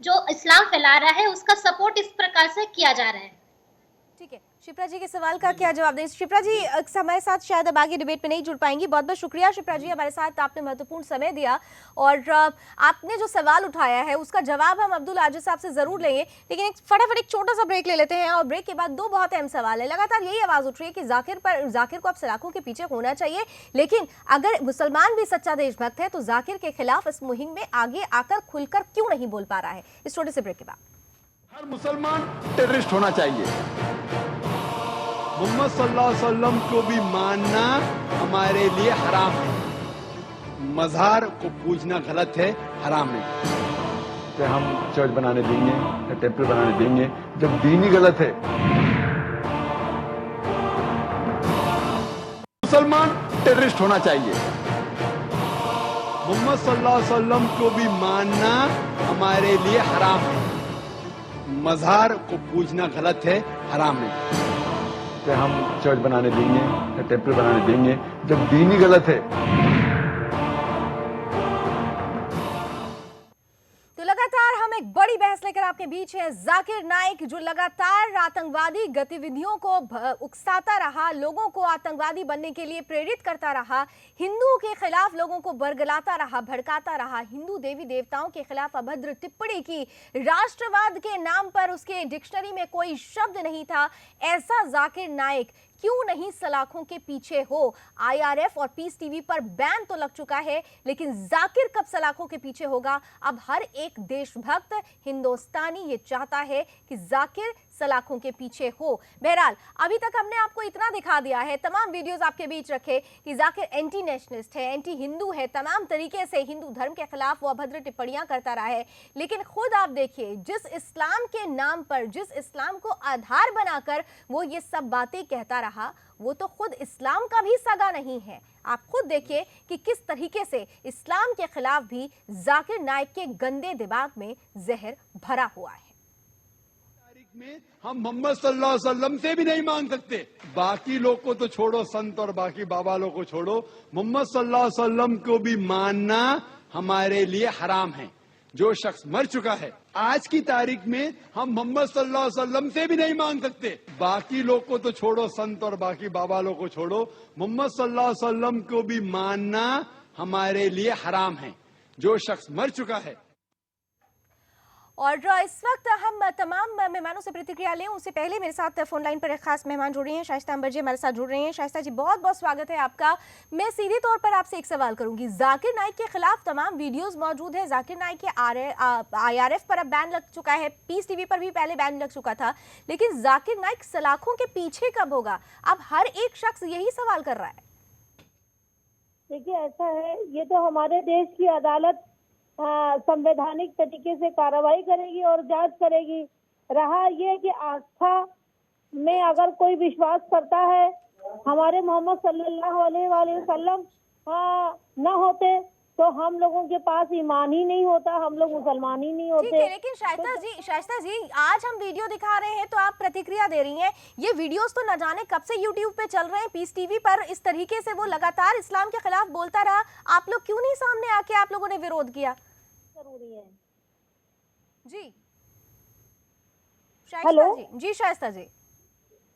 जो इस्लाम फैला रहा है उसका सपोर्ट इस प्रकार से किया जा रहा है। ठीक है, शिप्रा जी के सवाल का क्या जवाब दें? शिप्रा जी हमारे साथ शायद अब आगे डिबेट में नहीं जुड़ पाएंगी। बहुत बहुत शुक्रिया शिप्रा जी, हमारे साथ आपने महत्वपूर्ण समय दिया और आपने जो सवाल उठाया है उसका जवाब हम अब्दुल आजिज साहब से जरूर लेंगे, लेकिन फटाफट एक छोटा सा ब्रेक ले लेते हैं और ब्रेक के बाद दो बहुत अहम सवाल है। लगातार यही आवाज उठ रही है कि जाकिर को अब सलाखों के पीछे होना चाहिए, लेकिन अगर मुसलमान भी सच्चा देशभक्त है तो जाकिर के खिलाफ इस मुहिम में आगे आकर खुलकर क्यों नहीं बोल पा रहा है? इस छोटे से ब्रेक के बाद। हर मुसलमान टेररिस्ट होना चाहिए। मोहम्मद सल्लल्लाहु अलैहि वसल्लम को भी मानना हमारे लिए हराम है। मज़ार को पूजना गलत है, हराम है। कि हम चर्च बनाने देंगे या टेम्पल बनाने देंगे जब दीन ही गलत है। मुसलमान टेररिस्ट होना चाहिए। मोहम्मद सल्लल्लाहु अलैहि वसल्लम को भी मानना हमारे लिए हराम है। मज़ार को पूजना गलत है, हराम है। कि हम चर्च बनाने देंगे या टेम्पल बनाने देंगे जब दीन ही गलत है। तो लगातार हम एक बड़ी बहस लेकर आपके बीच है। जाकिर नाइक जो लगातार आतंकवादी गतिविधियों को उकसाता रहा, लोगों को आतंकवादी बनने के लिए प्रेरित करता रहा, हिंदुओं के खिलाफ लोगों को बरगलाता रहा, भड़काता रहा, हिंदू देवी देवताओं के खिलाफ अभद्र टिप्पणी की, राष्ट्रवाद के नाम पर उसके डिक्शनरी में कोई शब्द नहीं था। ऐसा जाकिर नाइक क्यों नहीं सलाखों के पीछे हो? आईआरएफ और पीस टीवी पर बैन तो लग चुका है, लेकिन जाकिर कब सलाखों के पीछे होगा? अब हर एक देशभक्त हिंदुस्तानी ये चाहता है कि जाकिर सलाखों के पीछे हो। बहरहाल अभी तक हमने आपको इतना दिखा दिया है, तमाम वीडियोस आपके बीच रखे कि जाकिर एंटी नेशनलिस्ट है, एंटी हिंदू है, तमाम तरीके से हिंदू धर्म के खिलाफ वो अभद्र टिप्पणियां करता रहा है। लेकिन खुद आप देखिए, जिस इस्लाम के नाम पर, जिस इस्लाम को आधार बनाकर वो ये सब बातें कहता रहा, वो तो खुद इस्लाम का भी सगा नहीं है। आप खुद देखिए कि किस तरीके से इस्लाम के खिलाफ भी जाकिर नाइक के गंदे दिमाग में जहर भरा हुआ है। में हम मोहम्मद सल्लल्लाहु अलैहि वसल्लम से भी नहीं मांग सकते। बाकी लोग को तो छोड़ो, संत और बाकी बाबा लोग को छोड़ो, मोहम्मद सल्लल्लाहु अलैहि वसल्लम को भी मानना हमारे लिए हराम है। जो शख्स मर चुका है, आज की तारीख में हम मोहम्मद सल्लल्लाहु अलैहि वसल्लम से भी नहीं मांग सकते। बाकी लोग को तो छोड़ो, संत और बाकी बाबा लोग को छोड़ो, मोहम्मद सल्लल्लाहु अलैहि वसल्लम को भी मानना हमारे लिए हराम है। जो शख्स मर चुका है। और इस वक्त हम तमाम मेहमानों से प्रतिक्रिया लें, उससे पहले मेरे साथ फोन लाइन पर एक खास मेहमान जुड़ रही हैं, शाइस्ता अंबर जी हमारे साथ जुड़ रही हैं। शाइस्ता जी, बहुत बहुत स्वागत है आपका। मैं सीधे तौर पर आपसे एक सवाल करूंगी। जाकिर नाइक के खिलाफ तमाम वीडियोस मौजूद है, जाकिर नाइक के आईआरएफ पर अब बैन लग चुका है, पीस टीवी पर भी पहले बैन लग चुका था, लेकिन जाकिर नाइक सलाखों के पीछे कब होगा? अब हर एक शख्स यही सवाल कर रहा है। देखिए, ऐसा है, ये तो हमारे देश की अदालत संवैधानिक तरीके से कार्रवाई करेगी और जांच करेगी। रहा ये कि आस्था में अगर कोई विश्वास करता है, हमारे मोहम्मद सल्लल्लाहु अलैहि वसल्लम न होते तो हम लोगों के पास ईमान ही नहीं होता, हम लोग मुसलमान ही नहीं होते। ठीक है, लेकिन शाइस्ता जी आज हम वीडियो दिखा रहे हैं तो आप प्रतिक्रिया दे रही हैं। ये वीडियोस तो न जाने कब से यूट्यूब पे चल रहे हैं, पीस टीवी पर इस तरीके से वो लगातार इस्लाम के खिलाफ बोलता रहा, आप लोग क्यों नहीं सामने आके आप लोगों ने विरोध किया? जरूरी है जी। हेलो जी, शाइस्ता जी,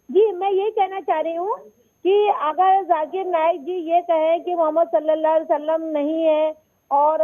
जी मैं यही कहना चाह रही हूँ कि अगर जाकिर नाइक जी ये कहें कि मोहम्मद सल्लल्लाहु अलैहि वसल्लम नहीं है और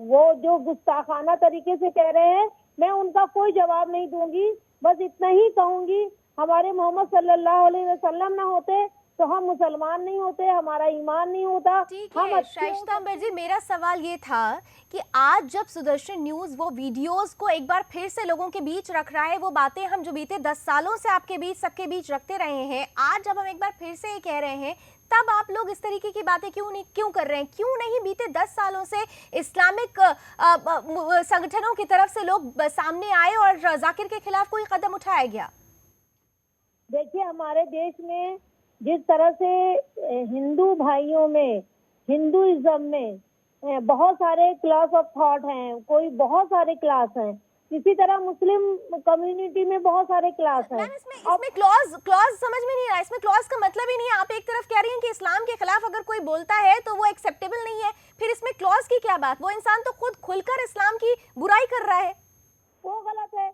वो जो गुस्ताखाना तरीके से कह रहे हैं, मैं उनका कोई जवाब नहीं दूंगी। बस इतना ही कहूंगी, हमारे मोहम्मद सल्लल्लाहु अलैहि वसल्लम ना होते तो हम मुसलमान नहीं होते, हमारा ईमान नहीं होता। ठीक है शाइस्ता अंबर जी, मेरा सवाल ये था कि आज जब सुदर्शन न्यूज वो वीडियोस को एक बार फिर से लोगों के बीच रख रहा है, वो बातें हम जो बीते 10 सालों से आपके बीच सबके बीच रखते रहे हैं, आज जब हम एक बार फिर से ये कह रहे हैं, तब आप लोग इस तरीके की बातें क्यों कर रहे हैं? क्यों नहीं बीते 10 सालों से इस्लामिक संगठनों की तरफ से लोग सामने आए और जाकिर के खिलाफ कोई कदम उठाया गया? देखिए, हमारे देश में जिस तरह से हिंदू भाइयों में, हिंदुइज्म में बहुत सारे क्लास ऑफ थॉट हैं, कोई बहुत सारे क्लास हैं, इसी तरह मुस्लिम कम्युनिटी में बहुत सारे क्लास हैं। इसमें क्लॉज समझ में नहीं आ रहा, इसमें क्लॉज का मतलब ही नहीं है। आप एक तरफ कह रही हैं कि इस्लाम के खिलाफ अगर कोई बोलता है तो वो एक्सेप्टेबल नहीं है, फिर इसमें क्लॉज की क्या बात? वो इंसान तो खुद खुलकर इस्लाम की बुराई कर रहा है, वो गलत है।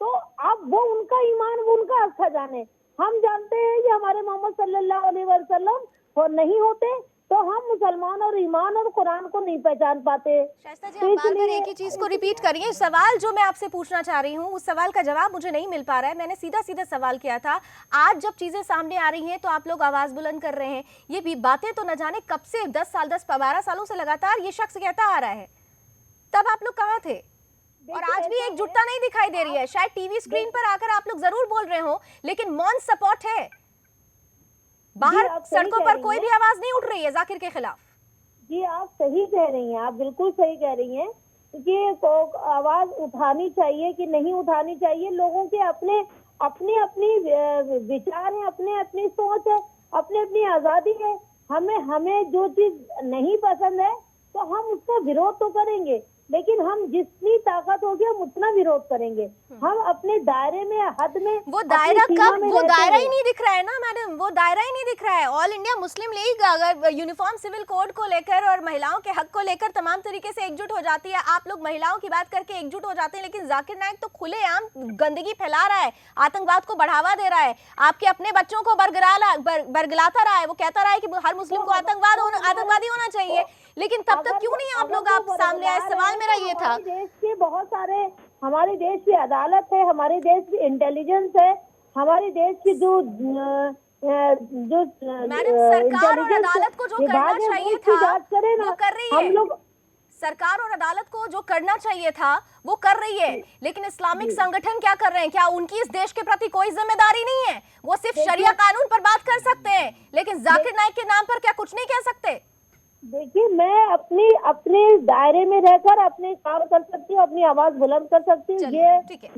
तो अब वो उनका ईमान, वो उनका अच्छा जाने। हम जानते हैं कि हमारे मोहम्मद सल्लल्लाहु अलैहि वसल्लम और नहीं होते तो हम मुसलमान और ईमान और कुरान को नहीं पहचान पाते। शाइस्ता जी, आप बार-बार एक ही चीज को रिपीट करिए। सवाल जो मैं आपसे पूछना चाह रही हूँ, उस सवाल का जवाब मुझे नहीं मिल पा रहा है। मैंने सीधा सीधा सवाल किया था, आज जब चीजें सामने आ रही हैं तो आप लोग आवाज बुलंद कर रहे हैं। ये भी बातें तो न जाने कब से 12 सालों से लगातार ये शख्स कहता आ रहा है, तब आप लोग कहाँ थे? और आज भी एकजुटता नहीं दिखाई दे रही है। शायद टीवी स्क्रीन पर आकर आप लोग जरूर बोल रहे हो, लेकिन मौन सपोर्ट है, बाहर सड़कों पर कोई भी आवाज नहीं उठ रही है जाकिर के खिलाफ। जी, आप सही कह रही हैं, आप बिल्कुल सही कह रही हैं कि आवाज उठानी चाहिए कि नहीं उठानी चाहिए। लोगों के अपने अपनी विचार है, अपने अपनी सोच है, अपनी अपनी आजादी है। हमें जो चीज नहीं पसंद है तो हम उसका विरोध तो करेंगे, लेकिन हम जितनी ताकत होगी हम उतना विरोध करेंगे। हम अपने दायरे में, हद में, वो दायरा कब, वो दायरा ही नहीं दिख रहा है ना मैडम, वो दायरा ही नहीं दिख रहा है। ऑल इंडिया मुस्लिम लीग अगर यूनिफॉर्म सिविल कोड को लेकर और महिलाओं के हक को लेकर तमाम तरीके से एकजुट हो जाती है, आप लोग महिलाओं की बात करके एकजुट हो जाते हैं, लेकिन जाकिर नाइक तो खुलेआम गंदगी फैला रहा है, आतंकवाद को बढ़ावा दे रहा है, आपके अपने बच्चों को बरगलाता रहा है। वो कहता रहा है कि हर मुस्लिम को आतंकवादी होना चाहिए, लेकिन तब तक क्यों नहीं आप लोग आप सामने आए? सवाल मेरा ये था। देश के बहुत सारे, हमारे देश की अदालत है, हमारे देश की इंटेलिजेंस है, हमारे देश की जो मैडम सरकार और अदालत को जो करना चाहिए था वो कर रही है। हम लोग सरकार और अदालत को जो करना चाहिए था वो कर रही है, लेकिन इस्लामिक संगठन क्या कर रहे हैं? क्या उनकी इस देश के प्रति कोई जिम्मेदारी नहीं है? वो सिर्फ शरिया कानून पर बात कर सकते हैं, लेकिन जाकिर नाइक के नाम पर क्या कुछ नहीं कह सकते? देखिए, मैं अपने दायरे में रहकर अपने काम कर सकती हूँ, अपनी आवाज बुलंद कर सकती हूँ।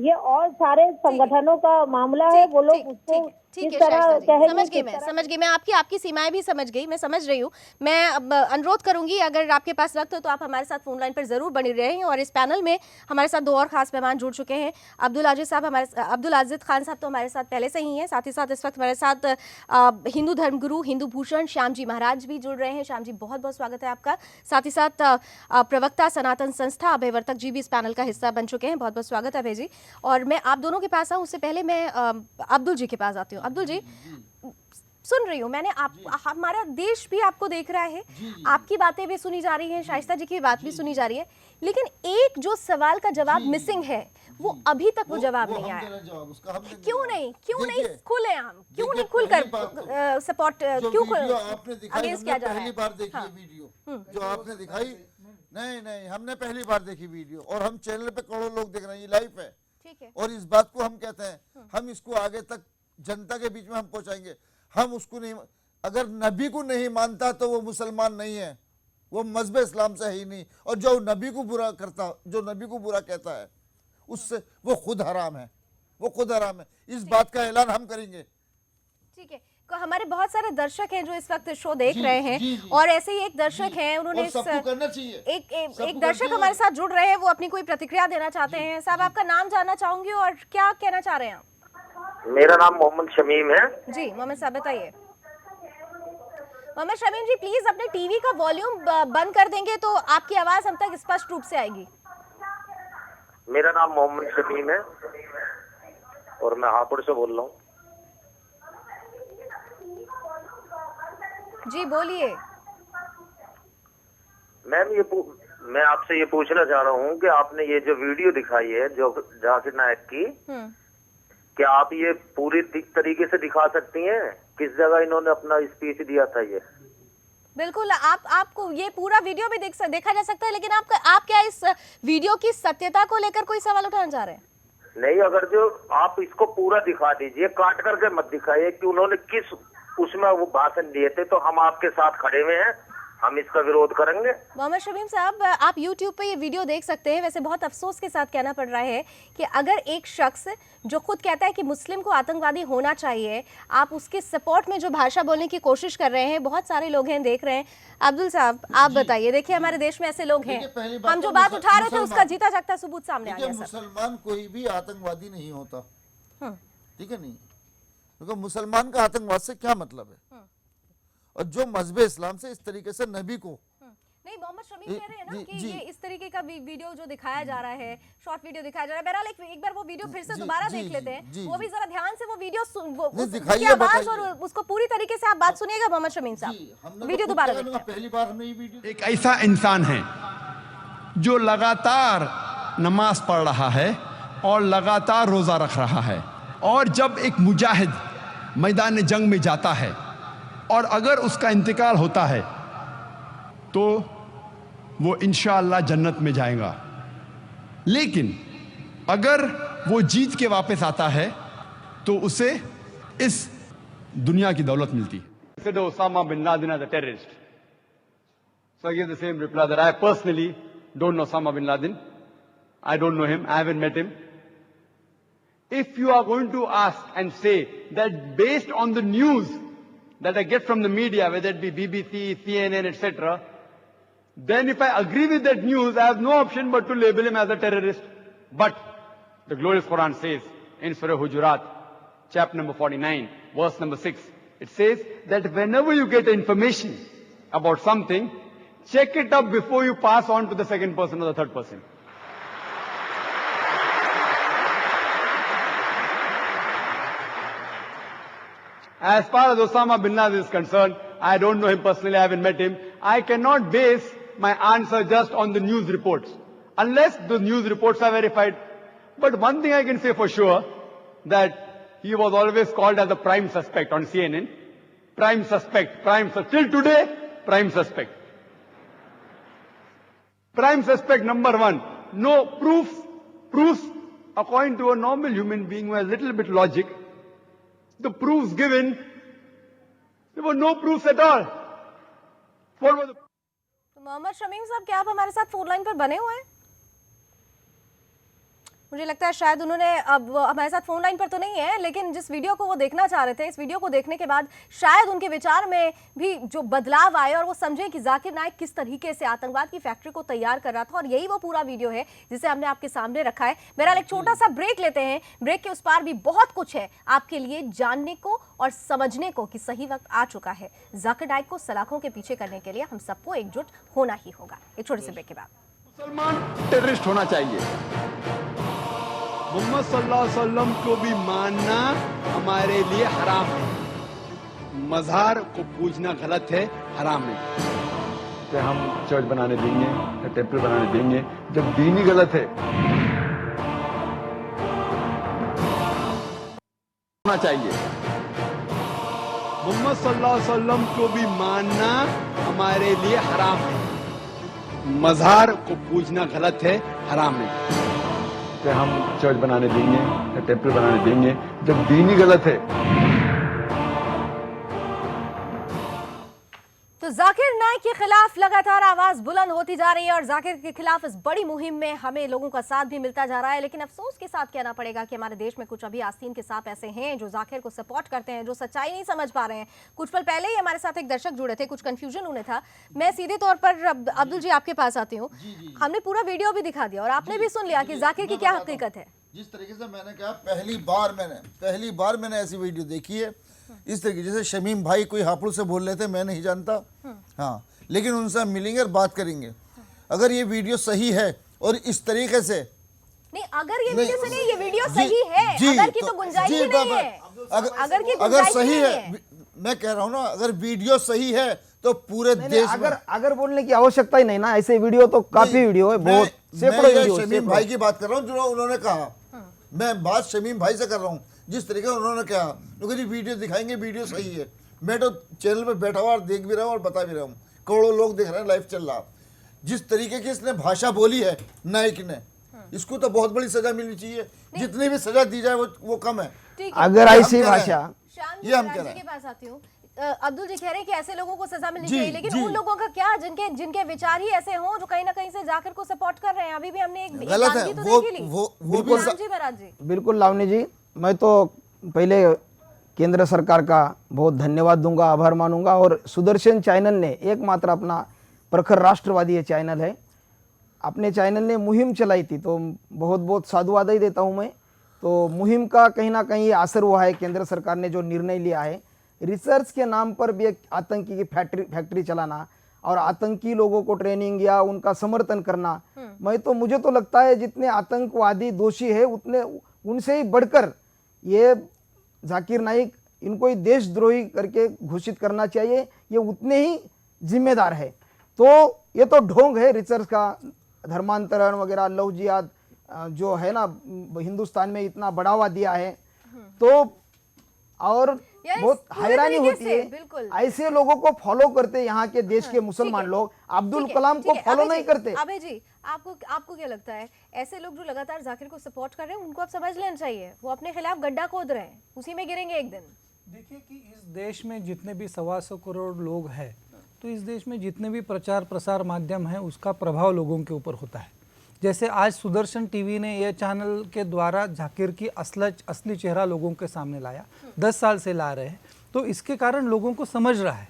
ये और सारे संगठनों का मामला है, वो लोग उसको ठीक है शाइस्ता जी, समझ गई मैं आपकी सीमाएं भी समझ गई, मैं समझ रही हूँ। मैं अब अनुरोध करूंगी, अगर आपके पास वक्त हो तो आप हमारे साथ फोन लाइन पर जरूर बने रहें। और इस पैनल में हमारे साथ 2 और खास मेहमान जुड़ चुके हैं। अब्दुल आजिज खान साहब तो हमारे साथ पहले से ही हैं, साथ ही साथ इस वक्त हमारे साथ हिंदू धर्मगुरु, हिंदू भूषण श्याम जी महाराज भी जुड़ रहे हैं। श्याम जी, बहुत बहुत स्वागत है आपका। साथ ही साथ प्रवक्ता सनातन संस्था अभय वर्तक जी भी इस पैनल का हिस्सा बन चुके हैं। बहुत बहुत स्वागत है अभय जी। और मैं आप दोनों के पास आऊँ उससे पहले मैं अब्दुल जी के पास आती हूँ। अब्दुल जी, सुन रही हूँ मैंने, हमारा देश भी आपको देख रहा है, आपकी बातें भी सुनी जा रही हैं, शाइस्ता जी की बात भी सुनी जा रही है, लेकिन एक जो सवाल का जवाब मिसिंग है वो अभी तक वो जवाब नहीं आया। क्यों नहीं खुलेआम, क्यों नहीं खुलकर सपोर्ट, क्यों अगेंस्ट किया जा रहा है? पहली बार देखी वीडियो जो आपने दिखाई, नहीं हमने पहली बार देखी वीडियो, और हम चैनल पे करोड़ों लोग देख रहे हैं, ये लाइव है। ठीक है। और इस बात को हम कहते हैं, हम इसको आगे तक जनता के बीच में हम पहुंचाएंगे। हम उसको नहीं, अगर नबी को नहीं मानता तो वो मुसलमान नहीं है, वो मजहब इस्लाम से है ही नहीं। और जो नबी को बुरा करता, जो नबी को बुरा कहता है, उससे वो खुद हराम है, वो खुद हराम है। इस बात का ऐलान हम करेंगे। ठीक है। हमारे बहुत सारे दर्शक हैं जो इस वक्त शो देख रहे हैं, और ऐसे ही एक दर्शक हैं, उन्होंने करना चाहिए। एक दर्शक हमारे साथ जुड़ रहे हैं, वो अपनी कोई प्रतिक्रिया देना चाहते हैं। साहब, आपका नाम जानना चाहूंगी और क्या कहना चाह रहे हैं आप? मेरा नाम मोहम्मद शमीम है। जी मोहम्मद साहब, बताइए। मोहम्मद शमीम जी, प्लीज अपने टीवी का वॉल्यूम बंद कर देंगे तो आपकी आवाज हम तक स्पष्ट रूप से आएगी। मेरा नाम मोहम्मद शमीम है और मैं हापुड़ से बोल रहा हूँ। जी बोलिए। मैम मैं आपसे ये पूछना चाह रहा हूँ कि आपने ये जो वीडियो दिखाई है जो जाकिर नायक की, क्या आप ये पूरी तरीके से दिखा सकती हैं किस जगह इन्होंने अपना स्पीच दिया था? ये बिल्कुल, आपको ये पूरा वीडियो भी देखा जा सकता है, लेकिन आप क्या इस वीडियो की सत्यता को लेकर कोई सवाल उठाना चाह रहे हैं? नहीं, अगर जो आप इसको पूरा दिखा दीजिए, काट करके मत दिखाइए कि उन्होंने किस उसमें वो भाषण दिए थे, तो हम आपके साथ खड़े हुए हैं, हम इसका विरोध करेंगे। मोहम्मद शमीम साहब, आप YouTube पे ये वीडियो देख सकते हैं। वैसे बहुत अफसोस के साथ कहना पड़ रहा है कि अगर एक शख्स जो खुद कहता है कि मुस्लिम को आतंकवादी होना चाहिए, आप उसके सपोर्ट में जो भाषा बोलने की कोशिश कर रहे हैं, बहुत सारे लोग हैं देख रहे हैं। अब्दुल साहब, आप बताइए, देखिए हमारे देश में ऐसे लोग हैं, हम जो बात उठा रहे थे उसका जीता जागता सबूत सामने आ गया। मुसलमान कोई भी आतंकवादी नहीं होता, ठीक है? नहीं, क्योंकि मुसलमान का आतंकवाद से क्या मतलब है? और जो मजहब इस्लाम से इस तरीके से नबी को नहीं, मोहम्मद शमीम कह रहे हैं ना कि ये इस तरीके का वीडियो जो दिखाया जा रहा है, शॉर्ट वीडियो दिखाया जा रहा है। बहरहाल एक बार वो वीडियो फिर से दोबारा देख लेते हैं, वो भी जरा ध्यान से वो वीडियो उसकी आवाज और उसको पूरी तरीके से आप बात सुनिएगा। मोहम्मद शमीम साहब, वीडियो दोबारा देखते हैं। पहली बार हमने ये वीडियो, एक ऐसा इंसान है जो लगातार नमाज पढ़ रहा है और लगातार रोजा रख रहा है, और जब एक मुजाहिद मैदान जंग में जाता है और अगर उसका इंतकाल होता है तो वो इंशाअल्लाह जन्नत में जाएगा, लेकिन अगर वो जीत के वापस आता है तो उसे इस दुनिया की दौलत मिलती है। Said Osama bin Laden as a terrorist. So I give the same reply that I personally don't know Osama bin Laden. I don't know him. I haven't met him. If you are going to ask and say that based on the news that I get from the media, whether it be BBC, CNN, etc., then if I agree with that news, I have no option but to label him as a terrorist. But the glorious Quran says in Surah Hujurat, chapter number 49, verse number 6, it says that whenever you get information about something, check it up before you pass on to the second person or the third person. As far as Osama bin Laden is concerned, I don't know him personally, I haven't met him. I cannot base my answer just on the news reports, unless the news reports are verified. But one thing I can say for sure, that he was always called as a prime suspect on CNN. Prime suspect, till today, prime suspect. Prime suspect number one. No proofs, according to a normal human being who has a little bit logic, the proofs given, there were no proofs at all. What were the... Mohammad Shamim साहब, क्या आप हमारे साथ फोन लाइन पर बने हुए हैं? मुझे लगता है शायद उन्होंने, अब वो हमारे साथ फोन लाइन पर तो नहीं है, लेकिन जिस वीडियो को वो देखना चाह रहे थे, इस वीडियो को देखने के बाद शायद उनके विचार में भी जो बदलाव आए और वो समझें कि जाकिर नाइक किस तरीके से आतंकवाद की फैक्ट्री को तैयार कर रहा था, और यही वो पूरा वीडियो है जिसे हमने आपके सामने रखा है। बहरहाल एक छोटा सा ब्रेक लेते हैं, ब्रेक के उस पार भी बहुत कुछ है आपके लिए जानने को और समझने को कि सही वक्त आ चुका है जाकिर नाइक को सलाखों के पीछे करने के लिए हम सबको एकजुट होना ही होगा। एक छोटे से ब्रेक के बाद। मुसलमान टेररिस्ट होना चाहिए, मोहम्मद सल्लल्लाहु अलैहि वसल्लम को भी मानना हमारे लिए हराम है, मज़ार को पूजना गलत है, हराम है। तो हम चर्च बनाने देंगे या टेम्पल बनाने देंगे जब दीन ही गलत है? होना चाहिए, मोहम्मद सल्लल्लाहु अलैहि वसल्लम को भी मानना हमारे लिए हराम है, मज़ार को पूजना गलत है, हराम है। तो हम चर्च बनाने देंगे या टेम्पल बनाने देंगे जब दीन ही गलत है? तो जाकिर नाइक के खिलाफ लगातार आवाज बुलंद होती जा रही है और जाकिर के खिलाफ इस बड़ी मुहिम में हमें लोगों का साथ भी मिलता जा रहा है। लेकिन अफसोस के साथ कहना पड़ेगा कि हमारे देश में कुछ अभी आस्तीन के सांप ऐसे हैं जो जाकिर को सपोर्ट करते हैं, जो सच्चाई नहीं समझ पा रहे हैं। कुछ पल पहले ही हमारे साथ एक दर्शक जुड़े थे, कुछ कंफ्यूजन उन्हें था। मैं सीधे तौर पर अब्दुल जी आपके पास आती हूँ। हमने पूरा वीडियो भी दिखा दिया और आपने भी सुन लिया कि जाकिर की क्या हकीकत है। जिस तरीके से मैंने कहा, पहली बार मैंने ऐसी वीडियो देखी है। इस तरीके जैसे शमीम भाई कोई हापुड़ से बोल रहे थे, मैं नहीं जानता, हाँ, लेकिन उनसे हम मिलेंगे और बात करेंगे। अगर ये वीडियो सही है और इस तरीके से नहीं, अगर ये वीडियो सही, ये वीडियो सही है, अगर की तो गुंजाइश ही नहीं है, अगर सही है, मैं कह रहा हूँ ना, अगर वीडियो सही है तो पूरे देश में अगर बोलने की आवश्यकता ही नहीं ना, ऐसे वीडियो तो काफी वीडियो है, बहुत सैकड़ों वीडियो। शमीम भाई की बात कर रहा हूँ जो उन्होंने कहा, मैं बात शमीम भाई से कर रहा हूँ, जिस तरीके उन्होंने कहा, क्योंकि वीडियो दिखाएंगे, वीडियो सही है। मैं तो चैनल पे बैठा हुआ और देख भी रहा हूँ और बता भी रहा हूँ, करोड़ों लोग देख रहे हैं, लाइव चल रहा। जिस तरीके की इसने भाषा बोली है नाइक ने, इसको तो बहुत बड़ी सजा मिलनी चाहिए। जितनी भी सजा दी जाए वो कम है। अगर ऐसी भाषा, ये हम कह रहे हैं। के पास आती हूँ। अब्दुल जी कह रहे हैं कि ऐसे लोगों को सजा मिलनी चाहिए, लेकिन उन लोगों का क्या जिनके विचार ही ऐसे हों, जो कहीं ना कहीं से जाकिर को सपोर्ट कर रहे हैं। अभी भी हमने एक गलत है वो बिल्कुल लावनी जी, मैं तो पहले केंद्र सरकार का बहुत धन्यवाद दूंगा, आभार मानूंगा। और सुदर्शन चैनल ने एकमात्र अपना प्रखर राष्ट्रवादी चैनल है, अपने चैनल ने मुहिम चलाई थी, तो बहुत बहुत साधुवाद ही देता हूं मैं। तो मुहिम का कहीं ना कहीं असर हुआ है। केंद्र सरकार ने जो निर्णय लिया है, रिसर्च के नाम पर भी एक आतंकी की फैक्ट्री चलाना और आतंकी लोगों को ट्रेनिंग या उनका समर्थन करना, मुझे तो लगता है जितने आतंकवादी दोषी है उतने उनसे ही बढ़कर ये जाकिर नाइक, इनको ही देशद्रोही करके घोषित करना चाहिए, ये उतने ही जिम्मेदार है। तो ये तो ढोंग है रिसर्च का, धर्मांतरण वगैरह, लव जिहाद जो है ना हिंदुस्तान में इतना बढ़ावा दिया है, तो और बहुत हैरानी होती है ऐसे लोगों को फॉलो करते यहाँ के देश के मुसलमान लोग, अब्दुल कलाम को फॉलो नहीं करते। अबे जी, आपको क्या लगता है, ऐसे लोग जो लगातार जाकिर को सपोर्ट कर रहे हैं, उनको आप समझ लेना चाहिए, वो अपने खिलाफ गड्ढा खोद रहे हैं, उसी में गिरेंगे एक दिन। देखिए कि इस देश में जितने भी 125 करोड़ लोग हैं, तो इस देश में जितने भी प्रचार प्रसार माध्यम है, उसका प्रभाव लोगों के ऊपर होता है। जैसे आज सुदर्शन टीवी ने यह चैनल के द्वारा जाकिर की असली चेहरा लोगों के सामने लाया, 10 साल से ला रहे हैं, तो इसके कारण लोगों को समझ रहा है।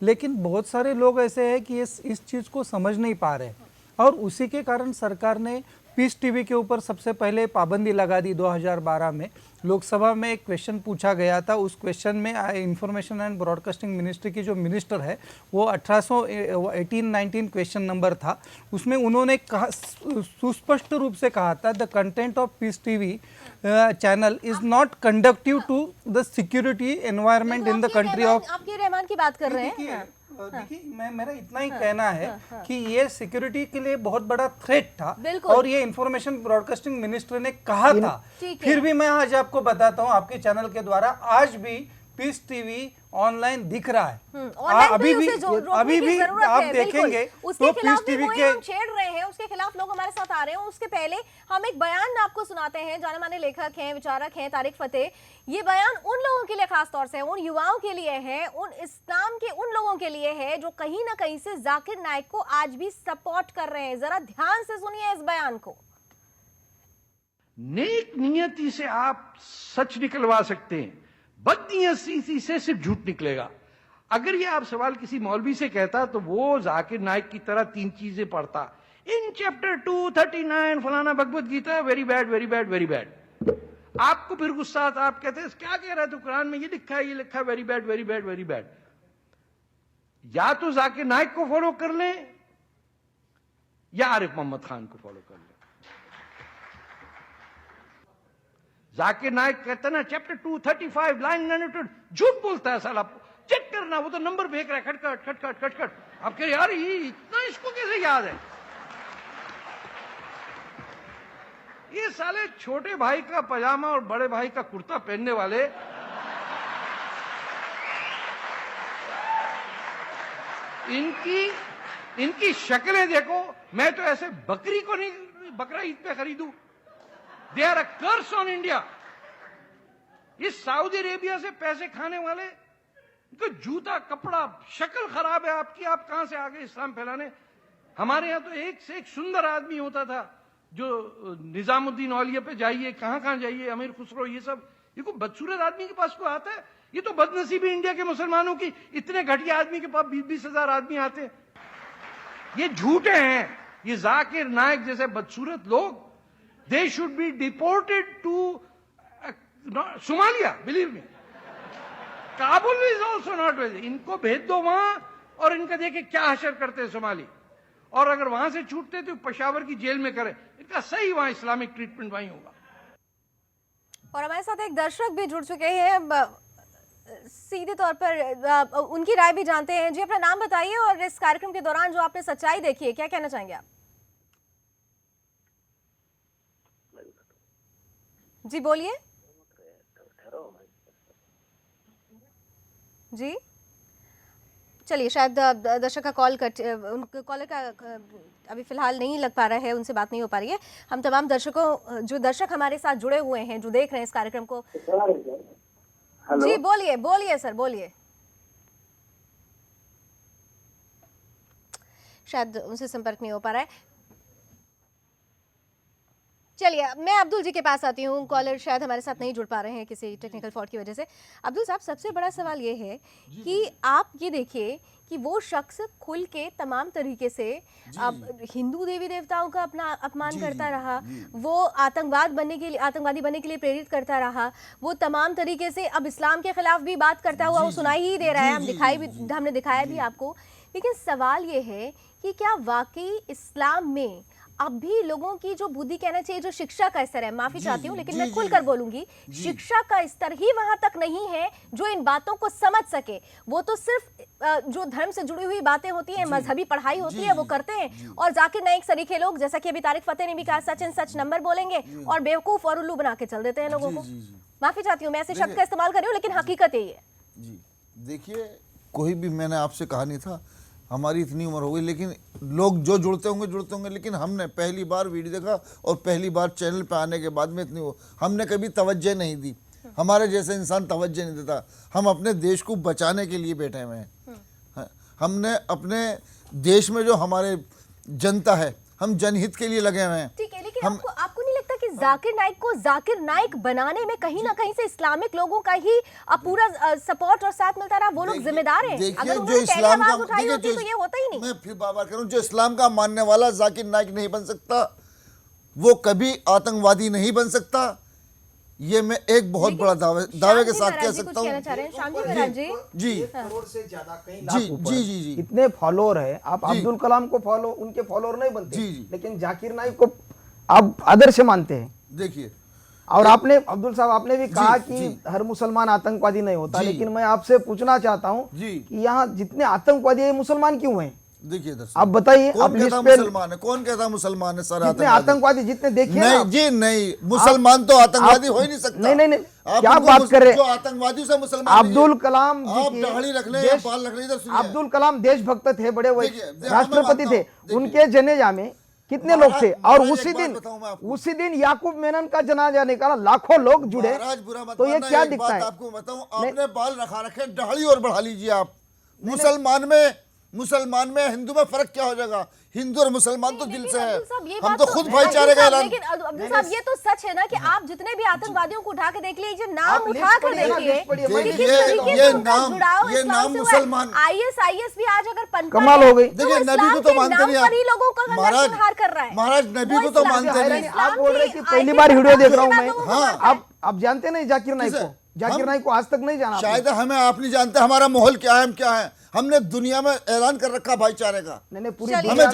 लेकिन बहुत सारे लोग ऐसे हैं कि इस चीज़ को समझ नहीं पा रहे, और उसी के कारण सरकार ने पीस टीवी के ऊपर सबसे पहले पाबंदी लगा दी। 2012 में लोकसभा में एक क्वेश्चन पूछा गया था, उस क्वेश्चन में इंफॉर्मेशन एंड ब्रॉडकास्टिंग मिनिस्ट्री की जो मिनिस्टर है, वो 1818-19 क्वेश्चन नंबर था, उसमें उन्होंने कहा, सुस्पष्ट रूप से कहा था, the content of peace TV channel is not conductive to the security environment in the country of. आपके रहमान की बात कर रहे हैं। देखिए, मेरा इतना ही कहना है कि ये सिक्योरिटी के लिए बहुत बड़ा थ्रेट था, और ये इंफॉर्मेशन ब्रॉडकास्टिंग मिनिस्टर ने कहा था। फिर भी मैं आज आपको बताता हूँ, आपके चैनल के द्वारा आज भी पीस टीवी ऑनलाइन दिख रहा है। अभी भी आप देखेंगे तो पीस टीवी के छेड़ रहे हैं, उसके खिलाफ लोग हमारे साथ आ रहे हैं। उसके पहले हम एक बयान आपको सुनाते हैं, जाने माने लेखक हैं, विचारक हैं तारिक फतेह। ये बयान उन लोगों के लिए खास तौर से, उन युवाओं के लिए है, उन इस्लाम के उन लोगों के लिए है जो कहीं ना कहीं से जाकिर नाइक को आज भी सपोर्ट कर रहे हैं। जरा ध्यान से सुनिए इस बयान को। नेक नियति से आप सच निकलवा सकते हैं, बदनियती से सिर्फ झूठ निकलेगा। अगर ये आप सवाल किसी मौलवी से कहता तो वो जाकिर नाइक की तरह 3 चीजें पढ़ता, इन चैप्टर 239 फलाना Bhagavad Gita, very bad very bad very bad. आपको फिर गुस्सा आता, आप कहते हैं क्या कह रहा है, तो कुरान में ये लिखा है, ये लिखा है, very bad very bad very bad. या तो जाकिर नाइक को फॉलो कर लें या आरिफ मोहम्मद खान को फॉलो कर लें। जाकिर नाइक कहता है ना, चैप्टर 235 लाइन 92, झूठ बोलता है साला, चेक करना, वो तो नंबर फेंक रहा है, खटखट खटखट खटखट। आप कह रहे यार ये इतना इसको कैसे याद है। ये साले छोटे भाई का पजामा और बड़े भाई का कुर्ता पहनने वाले, इनकी शक्लें देखो। मैं तो ऐसे बकरी को नहीं बकरा ईद पे खरीदूं। They are a curse on India. इस सऊदी अरेबिया से पैसे खाने वाले, इनको जूता कपड़ा, शक्ल खराब है आपकी, आप कहां से आ गए इस्लाम फैलाने। हमारे यहां तो एक से एक सुंदर आदमी होता था, जो निजामुद्दीन औलिया पे जाइए, कहां जाइए, अमीर खुसरो, ये सब, ये कोई बदसूरत आदमी के पास कोई आता है। ये तो बदनसीबी इंडिया के मुसलमानों की, इतने घटिया आदमी के पास 20-20 हजार आदमी आते हैं। ये झूठे हैं। ये जाकिर नाइक जैसे बदसूरत लोग, they should be deported to Somalia, believe me. Kabul is also not well. इनको भेज दो वहां और इनका देखे क्या हशर करते हैं सोमाली, और अगर वहां से छूटते तो पेशावर की जेल में करें, इनका सही वहां इस्लामिक ट्रीटमेंट वहीं होगा। और हमारे साथ एक दर्शक भी जुड़ चुके हैं, सीधे तौर पर उनकी राय भी जानते हैं। जी, अपना नाम बताइए और इस कार्यक्रम के दौरान जो आपने सच्चाई देखी है, क्या कहना चाहेंगे आप? जी बोलिए। जी चलिए, शायद दर्शक का कॉल उनके कॉलर का अभी फिलहाल नहीं लग पा रहा है, उनसे बात नहीं हो पा रही है। हम तमाम दर्शकों, जो दर्शक हमारे साथ जुड़े हुए हैं, जो देख रहे हैं इस कार्यक्रम को। जी बोलिए, बोलिए सर, बोलिए। शायद उनसे संपर्क नहीं हो पा रहा है। चलिए, मैं अब्दुल जी के पास आती हूँ। कॉलर शायद हमारे साथ नहीं जुड़ पा रहे हैं किसी टेक्निकल फॉल्ट की वजह से। अब्दुल साहब, सबसे बड़ा सवाल ये है कि आप ये देखिए कि वो शख्स खुल के तमाम तरीके से अब हिंदू देवी देवताओं का अपना अपमान करता रहा, वो आतंकवादी बनने के लिए प्रेरित करता रहा, वो तमाम तरीके से अब इस्लाम के खिलाफ भी बात करता हुआ वो सुनाई ही दे रहा है। हमने दिखाया भी आपको। लेकिन सवाल ये है कि क्या वाकई इस्लाम में अब भी लोगों की जो बुद्धि, कहना चाहिए जो शिक्षा का स्तर है, माफी चाहती हूँ लेकिन मैं खुलकर बोलूंगी, शिक्षा का स्तर ही वहां तक नहीं है जो इन बातों को समझ सके। वो तो सिर्फ जो धर्म से जुड़ी हुई बातें होती हैं, मजहबी पढ़ाई होती है, वो करते हैं। और जाकिर नाइक सरीखे लोग, जैसा कि अभी तारिक फतेह ने भी कहा, सच एंड सच नंबर बोलेंगे और बेवकूफ और उल्लू बना के चल देते हैं लोगों को। माफी चाहती हूँ, मैं ऐसे शब्द का इस्तेमाल कर रही हूँ, लेकिन हकीकत यही है। जी देखिए, कोई भी, मैंने आपसे कहा नहीं था, हमारी इतनी उम्र हो गई, लेकिन लोग जो जुड़ते होंगे, लेकिन हमने पहली बार वीडियो देखा और पहली बार चैनल पे आने के बाद में हमने कभी तवज्जो नहीं दी। हमारे जैसे इंसान तवज्जो नहीं देता। हम अपने देश को बचाने के लिए बैठे हुए हैं। हमने अपने देश में जो हमारे जनता है, हम जनहित के लिए लगे हुए हैं। ठीक है, लेकिन आपको नहीं लगता कि जाकिर नाइक को जाकिर नाइक बनाने में कहीं ना कहीं से इस्लामिक लोगों का ही पूरा सपोर्ट और साथ मिलता रहा? वो लोग जिम्मेदार हैं। अगर जो इस्लाम का उठाई होती तो ये होता ही नहीं। मैं फिर बार करूं, जो इस्लाम का मानने वाला जाकिर नाइक नहीं बन सकता, वो कभी आतंकवादी नहीं बन सकता। ये मैं एक बहुत बड़ा दावे के साथ कह सकता हूँ। जी जी, इतने फॉलोअर है, आप अब्दुल कलाम को उनके फॉलोअर नहीं बनते, लेकिन जाकिर नाइक को आप आदर्श मानते हैं। देखिए, और आपने अब्दुल साहब, आपने भी कहा कि हर मुसलमान आतंकवादी नहीं होता, लेकिन मैं आपसे पूछना चाहता हूँ कि यहाँ जितने आतंकवादी है, मुसलमान क्यों हैं? देखिए आप बताइए। कौन कहता मुसलमान है? कौन कहता मुसलमान है? सर, आतंकवादी जितने देखिए नहीं जी, नहीं, मुसलमान तो आतंकवादी हो ही नहीं सकता। नहीं, क्या बात कर रहे हैं? जो आतंकवादी से मुसलमान, अब्दुल कलाम, आप दाढ़ी रख ले, बाल रख ले, अब्दुल कलाम देशभक्त थे, बड़े राष्ट्रपति थे। उनके जनाजा में कितने लोग थे? और उसी दिन याकूब मेनन का जनाजा निकाला, लाखों लोग जुड़े। तो ये क्या दिखता है? आपको बताऊं, आपने बाल रखा रखे, दाढ़ी और बढ़ा लीजिए आप। मुसलमान में हिंदू में फर्क क्या हो जाएगा? हिंदू और मुसलमान तो दिल से है। हम तो खुद भाईचारे का ऐलान। लेकिन अब्दुल साहब, ये तो सच है ना कि आप जितने भी आतंकवादियों को उठा के देख लीजिए, नाम उठा कर देखिए, ये नाम मुसलमान, IS भी आज अगर कमाल हो गई। देखिए, नबी को तो मानते नहीं आप। लोगों का महाराज नबी को तो मानते नहीं। आप बोल रहे कि पहली बार वीडियो देख रहा हूँ मैं। हाँ, आप जानते नहीं जाकिर नाइक को? जाकिर नाइक को आज तक नहीं जाना। शायद हमें आप नहीं जानते हमारा माहौल क्या है, हम क्या है। हमने दुनिया में ऐलान कर रखा भाईचारे का। नहीं, पूरी हमें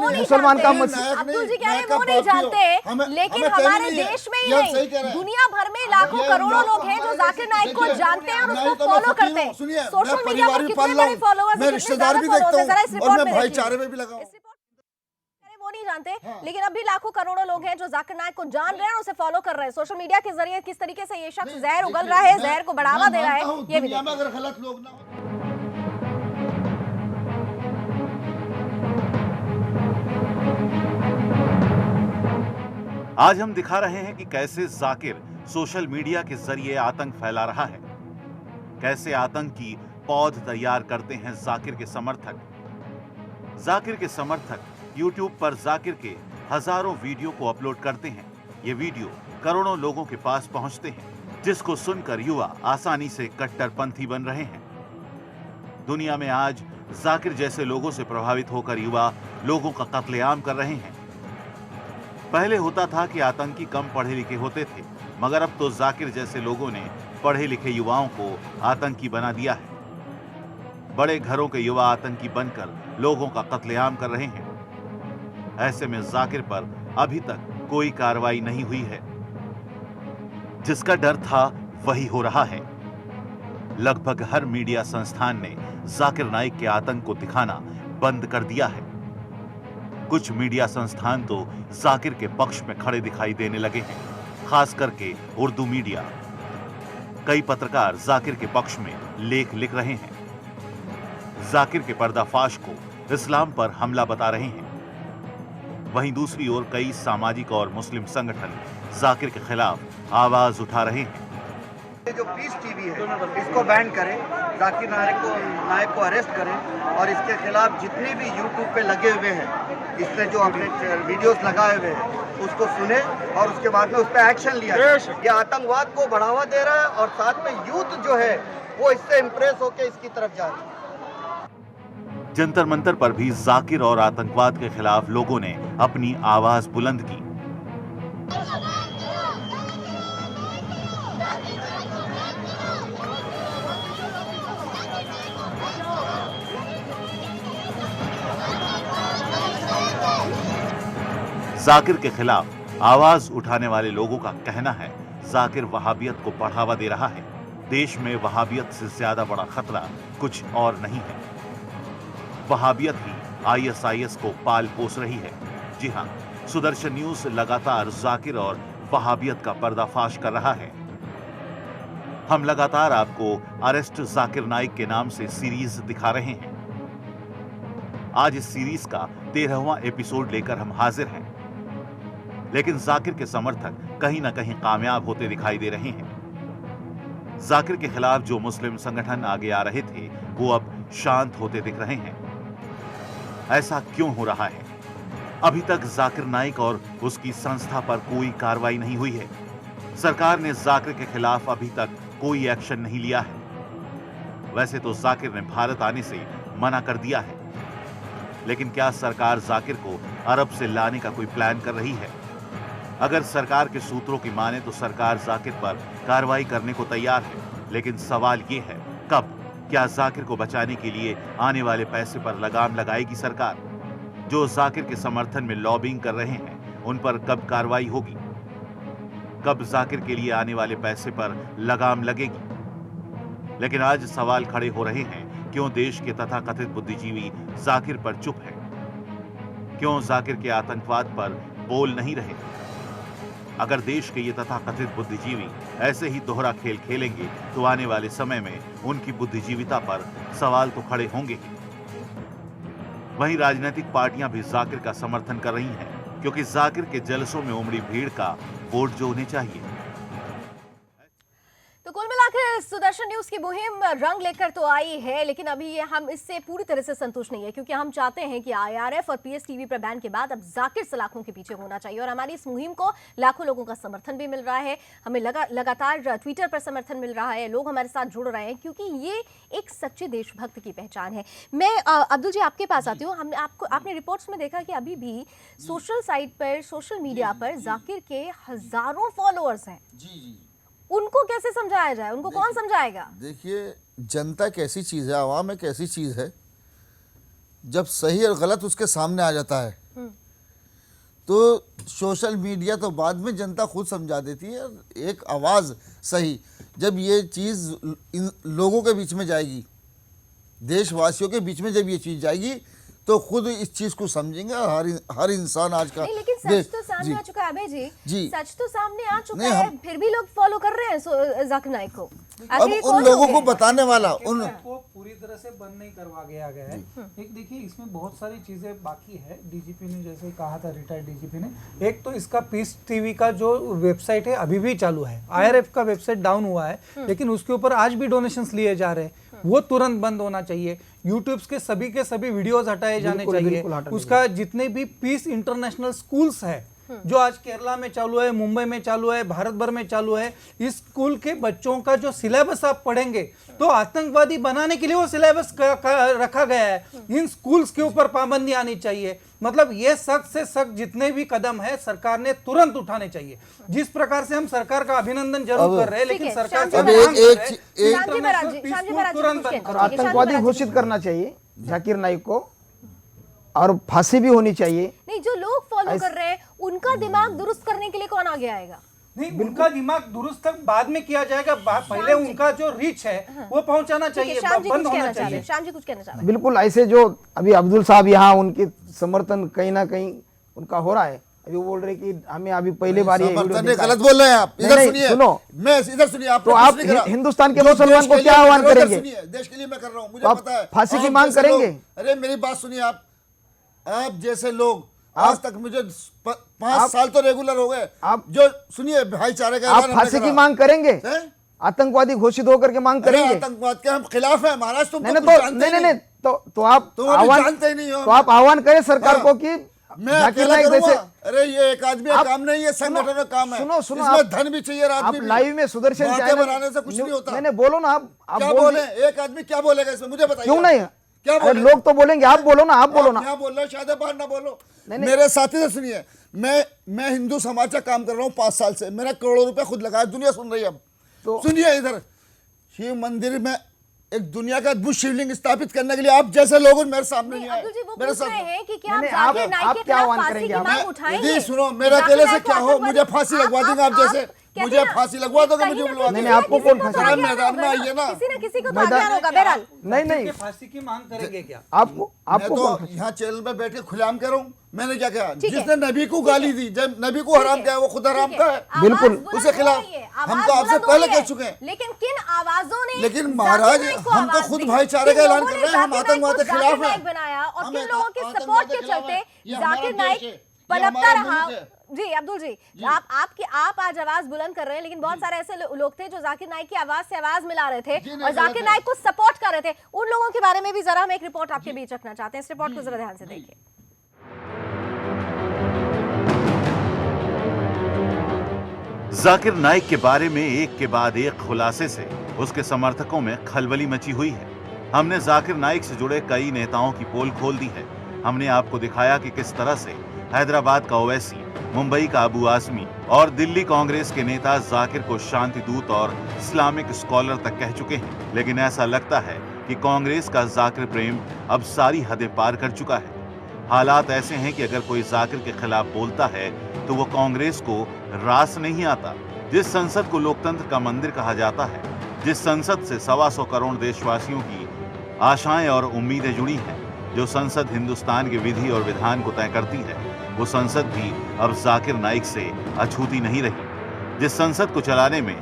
मुसलमान का अब्दुल जी कह रहे हैं वो नहीं जानते, लेकिन हमारे देश में ही नहीं, दुनिया भर में लाखों करोड़ों लोग हैं जो जाकिर नाइक को जानते हैं और उसको फॉलो करते हैं। सोशल मीडिया पर कितने बड़े फॉलोअर्स, मैं रिश्तेदार भी देखता हूँ और मैं भाईचारे में भी लगा हूँ। वो नहीं जानते, लेकिन अभी लाखों करोड़ों लोग हैं जो जाकिर नाइक को जान रहे हैं और उसे फॉलो कर रहे हैं। सोशल मीडिया के जरिए किस तरीके से ये शख्स जहर उगल रहा है, जहर को बढ़ावा दे रहा है, ये भी अगर गलत लोग ना। आज हम दिखा रहे हैं कि कैसे जाकिर सोशल मीडिया के जरिए आतंक फैला रहा है, कैसे आतंकी पौध तैयार करते हैं जाकिर के समर्थक। जाकिर के समर्थक YouTube पर जाकिर के हजारों वीडियो को अपलोड करते हैं। ये वीडियो करोड़ों लोगों के पास पहुंचते हैं, जिसको सुनकर युवा आसानी से कट्टरपंथी बन रहे हैं। दुनिया में आज जाकिर जैसे लोगों से प्रभावित होकर युवा लोगों का कत्लेआम कर रहे हैं। पहले होता था कि आतंकी कम पढ़े लिखे होते थे, मगर अब तो जाकिर जैसे लोगों ने पढ़े लिखे युवाओं को आतंकी बना दिया है। बड़े घरों के युवा आतंकी बनकर लोगों का कत्लेआम कर रहे हैं। ऐसे में जाकिर पर अभी तक कोई कार्रवाई नहीं हुई है। जिसका डर था वही हो रहा है। लगभग हर मीडिया संस्थान ने जाकिर नाइक के आतंक को दिखाना बंद कर दिया है। कुछ मीडिया संस्थान तो जाकिर के पक्ष में खड़े दिखाई देने लगे हैं, खास करके उर्दू मीडिया। कई पत्रकार जाकिर के पक्ष में लेख लिख रहे हैं, जाकिर के पर्दाफाश को इस्लाम पर हमला बता रहे हैं। वहीं दूसरी ओर कई सामाजिक और मुस्लिम संगठन जाकिर के खिलाफ आवाज उठा रहे हैं। ये जो पीस टीवी है इसको बैन करें, जाकिर नाइक को अरेस्ट करें और इसके खिलाफ जितने भी यूट्यूब पे लगे हुए हैं, इसने जो अपने वीडियोस लगाए हुए हैं उसको सुने और उसके बाद में उस पर एक्शन लिया जाए। ये आतंकवाद को बढ़ावा दे रहा है और साथ में यूथ जो है वो इससे इम्प्रेस होकर इसकी तरफ जा रही है। जंतर मंतर पर भी जाकिर और आतंकवाद के खिलाफ लोगों ने अपनी आवाज बुलंद की। जाकिर के खिलाफ आवाज उठाने वाले लोगों का कहना है, जाकिर वहाबियत को बढ़ावा दे रहा है। देश में वहाबियत से ज्यादा बड़ा खतरा कुछ और नहीं है। वहाबियत ही ISIS को पाल पोस रही है। जी हां, सुदर्शन न्यूज लगातार जाकिर और वहाबियत का पर्दाफाश कर रहा है। हम लगातार आपको अरेस्ट जाकिर नाइक के नाम से सीरीज दिखा रहे हैं। आज इस सीरीज का 13वां एपिसोड लेकर हम हाजिर हैं, लेकिन जाकिर के समर्थक कहीं ना कहीं कामयाब होते दिखाई दे रहे हैं। जाकिर के खिलाफ जो मुस्लिम संगठन आगे आ रहे थे वो अब शांत होते दिख रहे हैं। ऐसा क्यों हो रहा है? अभी तक जाकिर नाइक और उसकी संस्था पर कोई कार्रवाई नहीं हुई है। सरकार ने जाकिर के खिलाफ अभी तक कोई एक्शन नहीं लिया है। वैसे तो जाकिर ने भारत आने से मना कर दिया है, लेकिन क्या सरकार जाकिर को अरब से लाने का कोई प्लान कर रही है? अगर सरकार के सूत्रों की माने तो सरकार जाकिर पर कार्रवाई करने को तैयार है, लेकिन सवाल ये है कब? क्या जाकिर को बचाने के लिए आने वाले पैसे पर लगाम लगाएगी सरकार? जो जाकिर के समर्थन में लॉबिंग कर रहे हैं उन पर कब कार्रवाई होगी? कब जाकिर के लिए आने वाले पैसे पर लगाम लगेगी? लेकिन आज सवाल खड़े हो रहे हैं, क्यों देश के तथाकथित बुद्धिजीवी जाकिर पर चुप हैं? क्यों जाकिर के आतंकवाद पर बोल नहीं रहे? अगर देश के ये तथाकथित बुद्धिजीवी ऐसे ही दोहरा खेल खेलेंगे तो आने वाले समय में उनकी बुद्धिजीविता पर सवाल तो खड़े होंगे ही। वहीं राजनीतिक पार्टियां भी जाकिर का समर्थन कर रही हैं, क्योंकि जाकिर के जलसों में उमड़ी भीड़ का वोट जो होने चाहिए। तो कुल मिलाकर सुदर्शन न्यूज की मुहिम रंग लेकर तो आई है, लेकिन अभी हम इससे पूरी तरह से संतुष्ट नहीं है, क्योंकि हम चाहते हैं कि IRF और PSTV पर बैन के बाद अब जाकिर सलाखों के पीछे होना चाहिए। और हमारी इस मुहिम को लाखों लोगों का समर्थन भी मिल रहा है। हमें लगातार ट्विटर पर समर्थन मिल रहा है, लोग हमारे साथ जुड़ रहे हैं, क्योंकि ये एक सच्चे देशभक्त की पहचान है। मैं अब्दुल जी आपके पास आती हूँ। आपने रिपोर्ट्स में देखा कि अभी भी सोशल साइट पर, सोशल मीडिया पर जाकिर के हजारों फॉलोअर्स हैं। जी, उनको कैसे समझाया जाए? उनको कौन समझाएगा? देखिए, जनता कैसी चीज़ है, आवाम एक ऐसी चीज़ है, जब सही और गलत उसके सामने आ जाता है तो सोशल मीडिया तो बाद में जनता खुद समझा देती है। एक आवाज़ सही, जब ये चीज़ इन लोगों के बीच में जाएगी, देशवासियों के बीच में जब ये चीज़ जाएगी तो खुद इस चीज़ को समझेंगे। हर इंसान आज का, लेकिन सच तो सामने आ चुका है अभय जी, सच तो सामने आ चुका है, फिर भी लोग फॉलो कर रहे हैं जाकिर नाइक को। अब उन लोगों को बताने वाला को पूरी तरह से बंद नहीं करवा गया है। एक देखिए, इसमें बहुत सारी चीजें बाकी है। डीजीपी ने जैसे कहा था, रिटायर्ड डीजीपी ने, एक तो इसका पीस टीवी का जो वेबसाइट है अभी भी चालू है। IRF का वेबसाइट डाउन हुआ है, लेकिन उसके ऊपर आज भी डोनेशंस लिए जा रहे हैं, वो तुरंत बंद होना चाहिए। यूट्यूब के सभी वीडियोस हटाए जाने चाहिए। उसका जितने भी पीस इंटरनेशनल स्कूल्स है जो आज केरला में चालू है, मुंबई में चालू है, भारत भर में चालू है, इस स्कूल के बच्चों का जो सिलेबस आप पढ़ेंगे तो आतंकवादी बनाने के लिए वो सिलेबस रखा गया है। इन स्कूल्स के ऊपर पाबंदी आनी चाहिए। मतलब ये सख्त से सख्त जितने भी कदम है सरकार ने तुरंत उठाने चाहिए। जिस प्रकार से हम सरकार का अभिनंदन जरूर कर रहे हैं, लेकिन सरकार तुरंत आतंकवादी घोषित करना चाहिए जाकिर नाइक को, और फांसी भी होनी चाहिए। नहीं, जो लोग फॉलो कर रहे हैं उनका दिमाग दुरुस्त करने के लिए कौन आगे आएगा? नहीं, उनका दिमाग दुरुस्त तक बाद में किया जाएगा, पहले उनका जो रीच है वो पहुंचाना चाहिए, बंद होना चाहिए। श्याम जी कुछ कहना चाह रहे हैं? बिल्कुल ऐसे जो अभी अब्दुल साहब यहाँ उनके समर्थन कहीं ना कहीं उनका हो रहा है। अभी वो बोल रहे कि हमें अभी पहले बार ये गलत बोल रहे हैं आप। इधर सुनिए, सुनो, मैं इधर सुनिए। आप तो आप हिंदुस्तान के मुसलमान को क्या आह्वान करेंगे? देश के लिए मैं कर रहा हूँ, मुझे पता है। फांसी की मांग करेंगे? अरे मेरी बात सुनिए, आप जैसे लोग आज तक मुझे 5 साल तो रेगुलर हो गए, आप जो सुनिए भाईचारे का, आप फांसी की मांग करेंगे? आतंकवादी घोषित होकर के मांग करेंगे? आतंकवाद के हम खिलाफ है महाराज, तुम नहीं तो आप आह्वान करें सरकार को कि मैं अकेला करूंगा? अरे ये एक आदमी का काम नहीं है, संगठन का काम है। सुनो, इसमें धन भी चाहिए, आप लाइव में सुदर्शन चैनल बनाने से कुछ नहीं होता। मैंने बोलो ना, आप क्या बोले? एक आदमी क्या बोलेगा इसमें, मुझे बताइए। क्यों नहीं? क्या बोले? लोग तो बोलेंगे, आप बोलो ना, आप बोलो ना। क्या बोल रहे हो? शायद बाहर ना बोलो। मेरे साथी से सुनिए, मैं हिंदू समाज का काम कर रहा हूँ 5 साल से, मेरा करोड़ों रुपए खुद लगाया, दुनिया सुन रही है। अब तो सुनिए, इधर शिव मंदिर में एक दुनिया का अद्भुत शिवलिंग स्थापित करने के लिए आप जैसे लोग मेरे सामने नहीं आए। मेरे साथ आप क्या आह्वान करेंगे? सुनो, मेरा अकेले से क्या हो, मुझे फांसी लगवा दूंगा आप जैसे, मुझे फांसी लगवा दोगे, मुझे बुलवा नहीं, आपको कौन फांसी? मैदान में आइए ना, किसी न किसी को तो आज्ञान होगा। बहरहाल नहीं, फांसी की मांग करेंगे क्या? आपको तो यहाँ चैनल पे बैठ के खुलेआम कह रहा हूँ, मैंने क्या कहा? जिसने नबी को गाली दी, जब नबी को हराम कहा, वो खुद हराम का है। बिल्कुल, उसके खिलाफ हम तो आपसे पहले कह चुके हैं। लेकिन किन आवाजों ने, लेकिन महाराज हम तो खुद भाईचारे का ऐलान कर रहे हैं, हम आतंकवाद के खिलाफ हैं। बनाया और किन लोगों के सपोर्ट के चलते जाकिर नाइक पनपता रहा। जी अब्दुल जी, आप आज आवाज बुलंद कर रहे हैं, लेकिन बहुत सारे ऐसे लोग थे जो जाकिर नाइक की आवाज से आवाज मिला रहे थे और जाकिर नाइक को सपोर्ट कर रहे थे। उन लोगों के बारे में भी जरा हम एक रिपोर्ट आपके बीच रखना चाहते हैं। इस रिपोर्ट को जरा ध्यान से देखिए। जाकिर नाइक के बारे में एक के बाद एक खुलासे से उसके समर्थकों में खलबली मची हुई है। हमने जाकिर नाइक से जुड़े कई नेताओं की पोल खोल दी है। हमने आपको दिखाया कि किस तरह से हैदराबाद का ओवैसी, मुंबई का अबू आजमी और दिल्ली कांग्रेस के नेता जाकिर को शांति दूत और इस्लामिक स्कॉलर तक कह चुके हैं। लेकिन ऐसा लगता है कि कांग्रेस का जाकिर प्रेम अब सारी हदें पार कर चुका है। हालात ऐसे हैं कि अगर कोई जाकिर के खिलाफ बोलता है तो वो कांग्रेस को रास नहीं आता। जिस संसद को लोकतंत्र का मंदिर कहा जाता है, जिस संसद से 125 करोड़ देशवासियों की आशाएं और उम्मीदें जुड़ी हैं, जो संसद हिंदुस्तान के विधि और विधान को तय करती है, वो संसद भी अब जाकिर नाइक से अछूती नहीं रही। जिस संसद को चलाने में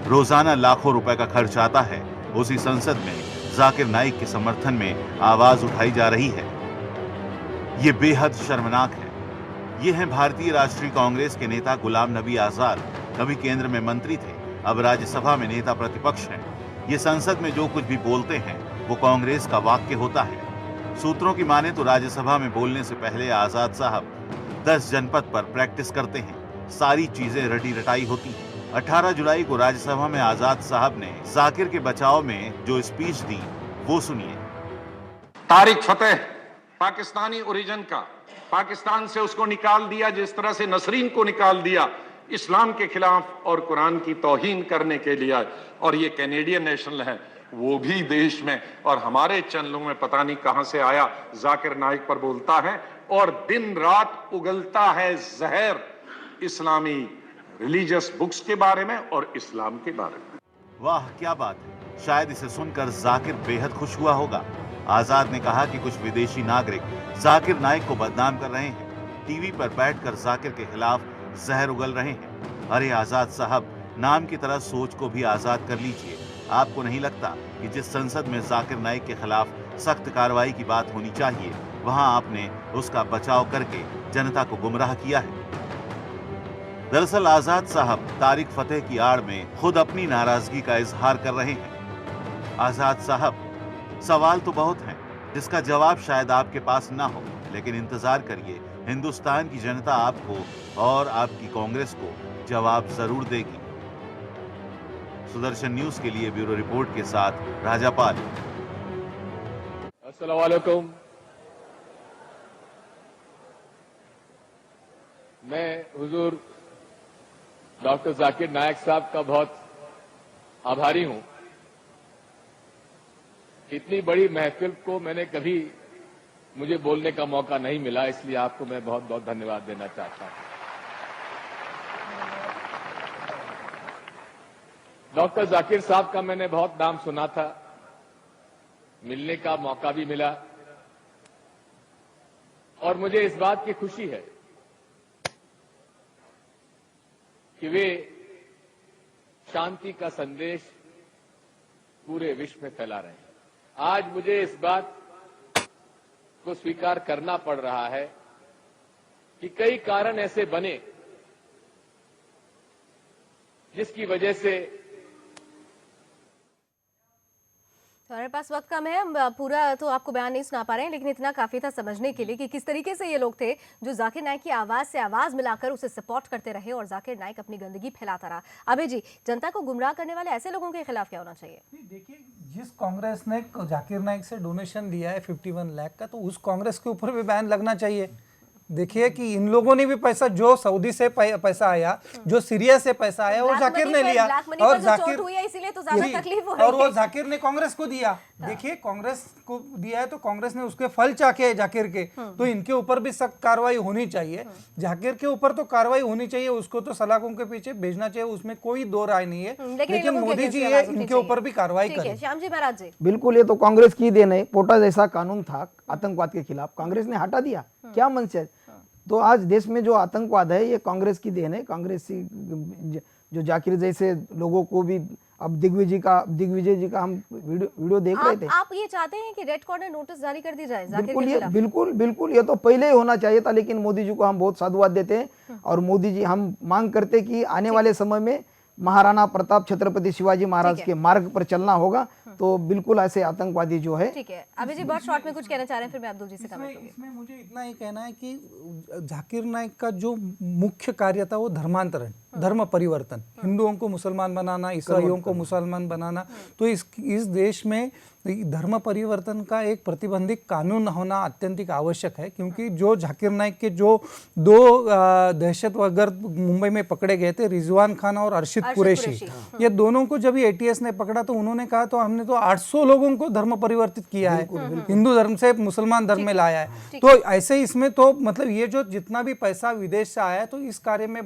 रोजाना लाखों रुपए का खर्च आता है, उसी संसद में जाकिर नाइक के समर्थन में आवाज उठाई जा रही है। ये बेहद शर्मनाक है। ये हैं भारतीय राष्ट्रीय कांग्रेस के नेता गुलाम नबी आजाद। कभी केंद्र में मंत्री थे, अब राज्यसभा में नेता प्रतिपक्ष हैं। ये संसद में जो कुछ भी बोलते हैं वो कांग्रेस का वाक्य होता है। सूत्रों की माने तो राज्यसभा में बोलने से पहले आजाद साहब 10 जनपद पर प्रैक्टिस करते हैं। सारी चीजें रटी रटाई होती हैं। 18 जुलाई को राज्यसभा में आजाद साहब ने जाकिर के बचाव में जो स्पीच दी वो सुनिए। तारिक फतेह पाकिस्तानी ओरिजिन का, पाकिस्तान से उसको निकाल दिया जिस तरह से नसरीन को निकाल दिया इस्लाम के खिलाफ और कुरान की तौहीन करने के लिए। और ये कैनेडियन नेशनल है, वो भी देश में और हमारे चैनलों में पता नहीं कहां से आया, जाकिर नाइक पर बोलता है और दिन रात उगलता है जहर इस्लामी रिलीजियस बुक्स के बारे में और इस्लाम के बारे में। वाह क्या बात है। शायद इसे सुनकर जाकिर बेहद खुश हुआ होगा। आजाद ने कहा कि कुछ विदेशी नागरिक जाकिर नाइक को बदनाम कर रहे हैं, टीवी पर बैठकर जाकिर के खिलाफ जहर उगल रहे हैं। अरे आजाद साहब, नाम की तरह सोच को भी आजाद कर लीजिए। आपको नहीं लगता कि जिस संसद में जाकिर नाइक के खिलाफ सख्त कार्रवाई की बात होनी चाहिए, वहां आपने उसका बचाव करके जनता को गुमराह किया है? दरअसल आजाद साहब तारिक फतेह की आड़ में खुद अपनी नाराजगी का इजहार कर रहे हैं। आजाद साहब, सवाल तो बहुत हैं जिसका जवाब शायद आपके पास ना हो, लेकिन इंतजार करिए, हिंदुस्तान की जनता आपको और आपकी कांग्रेस को जवाब जरूर देगी। सुदर्शन न्यूज के लिए ब्यूरो रिपोर्ट के साथ राजापाल। अस्सलाम वालेकुम। मैं हुजूर डॉक्टर जाकिर नाइक साहब का बहुत आभारी हूं। इतनी बड़ी महफिल को मैंने कभी मुझे बोलने का मौका नहीं मिला, इसलिए आपको मैं बहुत बहुत धन्यवाद देना चाहता हूं। डॉक्टर जाकिर साहब का मैंने बहुत नाम सुना था, मिलने का मौका भी मिला और मुझे इस बात की खुशी है कि वे शांति का संदेश पूरे विश्व में फैला रहे हैं। आज मुझे इस बात को स्वीकार करना पड़ रहा है कि कई कारण ऐसे बने जिसकी वजह से हमारे पास वक्त कम है, हम पूरा तो आपको बयान नहीं सुना पा रहे हैं, लेकिन इतना काफी था समझने के लिए कि किस तरीके से ये लोग थे जो जाकिर नाइक की आवाज से आवाज मिलाकर उसे सपोर्ट करते रहे और जाकिर नाइक अपनी गंदगी फैलाता रहा। अबे जी, जनता को गुमराह करने वाले ऐसे लोगों के खिलाफ क्या होना चाहिए? देखिए, जिस कांग्रेस ने जाकिर नाइक से डोनेशन लिया है 51 लाख का, तो उस कांग्रेस के ऊपर भी बैन लगना चाहिए। देखिए कि इन लोगों ने भी पैसा, जो सऊदी से पैसा आया, जो सीरिया से पैसा आया, वो जाकिर ने लिया और जाकिर इसीलिए तो ज्यादा तकलीफ हो रही है और वो जाकिर ने कांग्रेस को दिया। देखिए, कांग्रेस को दिया है तो कांग्रेस ने उसके फल चाखे हैं जाकिर के, तो इनके ऊपर भी सख्त कार्रवाई होनी चाहिए। जाकिर के ऊपर तो कार्रवाई होनी चाहिए, उसको तो सलाखों के पीछे भेजना चाहिए, उसमें कोई दो राय नहीं है, लेकिन मोदी जी ये इनके ऊपर भी कार्रवाई करें। श्याम जी महाराज जी, बिल्कुल, ये तो कांग्रेस की देन है। पोटा जैसा कानून था आतंकवाद के खिलाफ, कांग्रेस ने हटा दिया, क्या मंशा? तो आज देश में जो आतंकवाद है ये कांग्रेस की देन है। कांग्रेस जो जाकिर जैसे लोगों को भी, अब दिग्विजय जी का हम वीडियो देख रहे थे। आप ये चाहते हैं कि रेड कॉर्नर नोटिस जारी कर दी जाए जाकिर बिल्कुल, के खिलाफ? बिल्कुल ये तो पहले ही होना चाहिए था, लेकिन मोदी जी को हम बहुत साधुवाद देते हैं और मोदी जी, हम मांग करते कि आने वाले समय में महाराणा प्रताप छत्रपति शिवाजी महाराज के मार्ग पर चलना होगा, तो बिल्कुल ऐसे आतंकवादी जो है। ठीक है, अभी जी बहुत शॉर्ट में कुछ कहना चाह रहे हैं, फिर मैं अब्दुल जी से कमेंट करूंगी। इसमें मुझे इतना ही कहना है कि जाकिर नाइक का जो मुख्य कार्य था वो धर्मांतरण, धर्म परिवर्तन, हिंदुओं को मुसलमान बनाना, ईसाइयों को मुसलमान बनाना। तो इस देश में धर्म परिवर्तन का एक प्रतिबंधित कानून होना अत्यंत आवश्यक है, क्योंकि जो जाकिर नाइक के जो दो दहशतगर्द मुंबई में पकड़े गए थे, रिजवान खान और अर्शिद कुरैशी, ये दोनों को जब एटीएस ने पकड़ा तो उन्होंने कहा तो हमने तो 800 लोगों को धर्म परिवर्तित किया है, हिंदू धर्म से मुसलमान धर्म में लाया है। तो ऐसे इसमें तो मतलब ये जो जितना भी पैसा विदेश से आया है तो इस कार्य में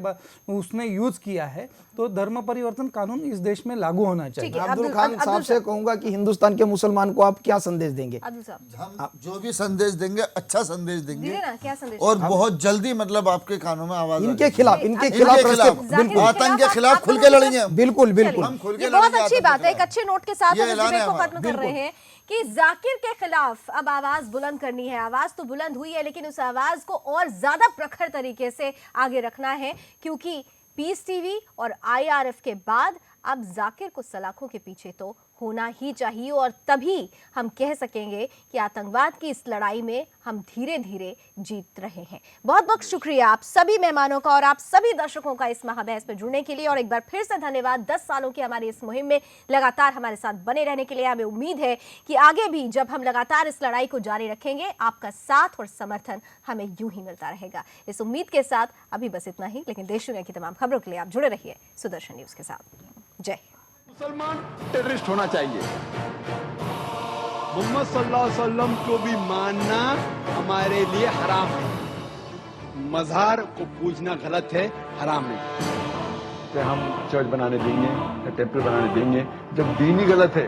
उसने यूज किया है, तो धर्म परिवर्तन कानून इस देश में लागू होना चाहिए। अब्दुल खान साहब से कहूंगा कि हिंदुस्तान के मुसलमान को आप क्या संदेश देंगे? हम जो भी संदेश देंगे अच्छा संदेश देंगे क्या संदेश? और बहुत जल्दी मतलब आपके कानों में आवाज इनके खिलाफ आतंक के खिलाफ खुल के लड़ेंगे। बिल्कुल हम खुल के बहुत अच्छी बात है, एक अच्छे नोट के साथ हम इस डिबेट को खत्म कर रहे हैं कि जाकिर के खिलाफ अब आवाज बुलंद करनी है। आवाज तो बुलंद हुई है, लेकिन उस आवाज को और ज्यादा प्रखर तरीके से आगे रखना है, क्योंकि पीस टीवी और आईआरएफ के बाद अब जाकिर को सलाखों के पीछे तो होना ही चाहिए, और तभी हम कह सकेंगे कि आतंकवाद की इस लड़ाई में हम धीरे धीरे जीत रहे हैं। बहुत बहुत शुक्रिया आप सभी मेहमानों का और आप सभी दर्शकों का इस महाबहस में जुड़ने के लिए, और एक बार फिर से धन्यवाद 10 सालों की हमारी इस मुहिम में लगातार हमारे साथ बने रहने के लिए। हमें उम्मीद है कि आगे भी जब हम लगातार इस लड़ाई को जारी रखेंगे, आपका साथ और समर्थन हमें यूं ही मिलता रहेगा। इस उम्मीद के साथ अभी बस इतना ही, लेकिन देश दुनिया की तमाम खबरों के लिए आप जुड़े रहिए सुदर्शन न्यूज के साथ। जय। मुसलमान टेररिस्ट होना चाहिए। मोहम्मद सल्लल्लाहु अलैहि वसल्लम को भी मानना हमारे लिए हराम है। मज़ार को पूजना गलत है, हराम है। हम चर्च बनाने देंगे या टेम्पल बनाने देंगे जब दीन ही गलत है?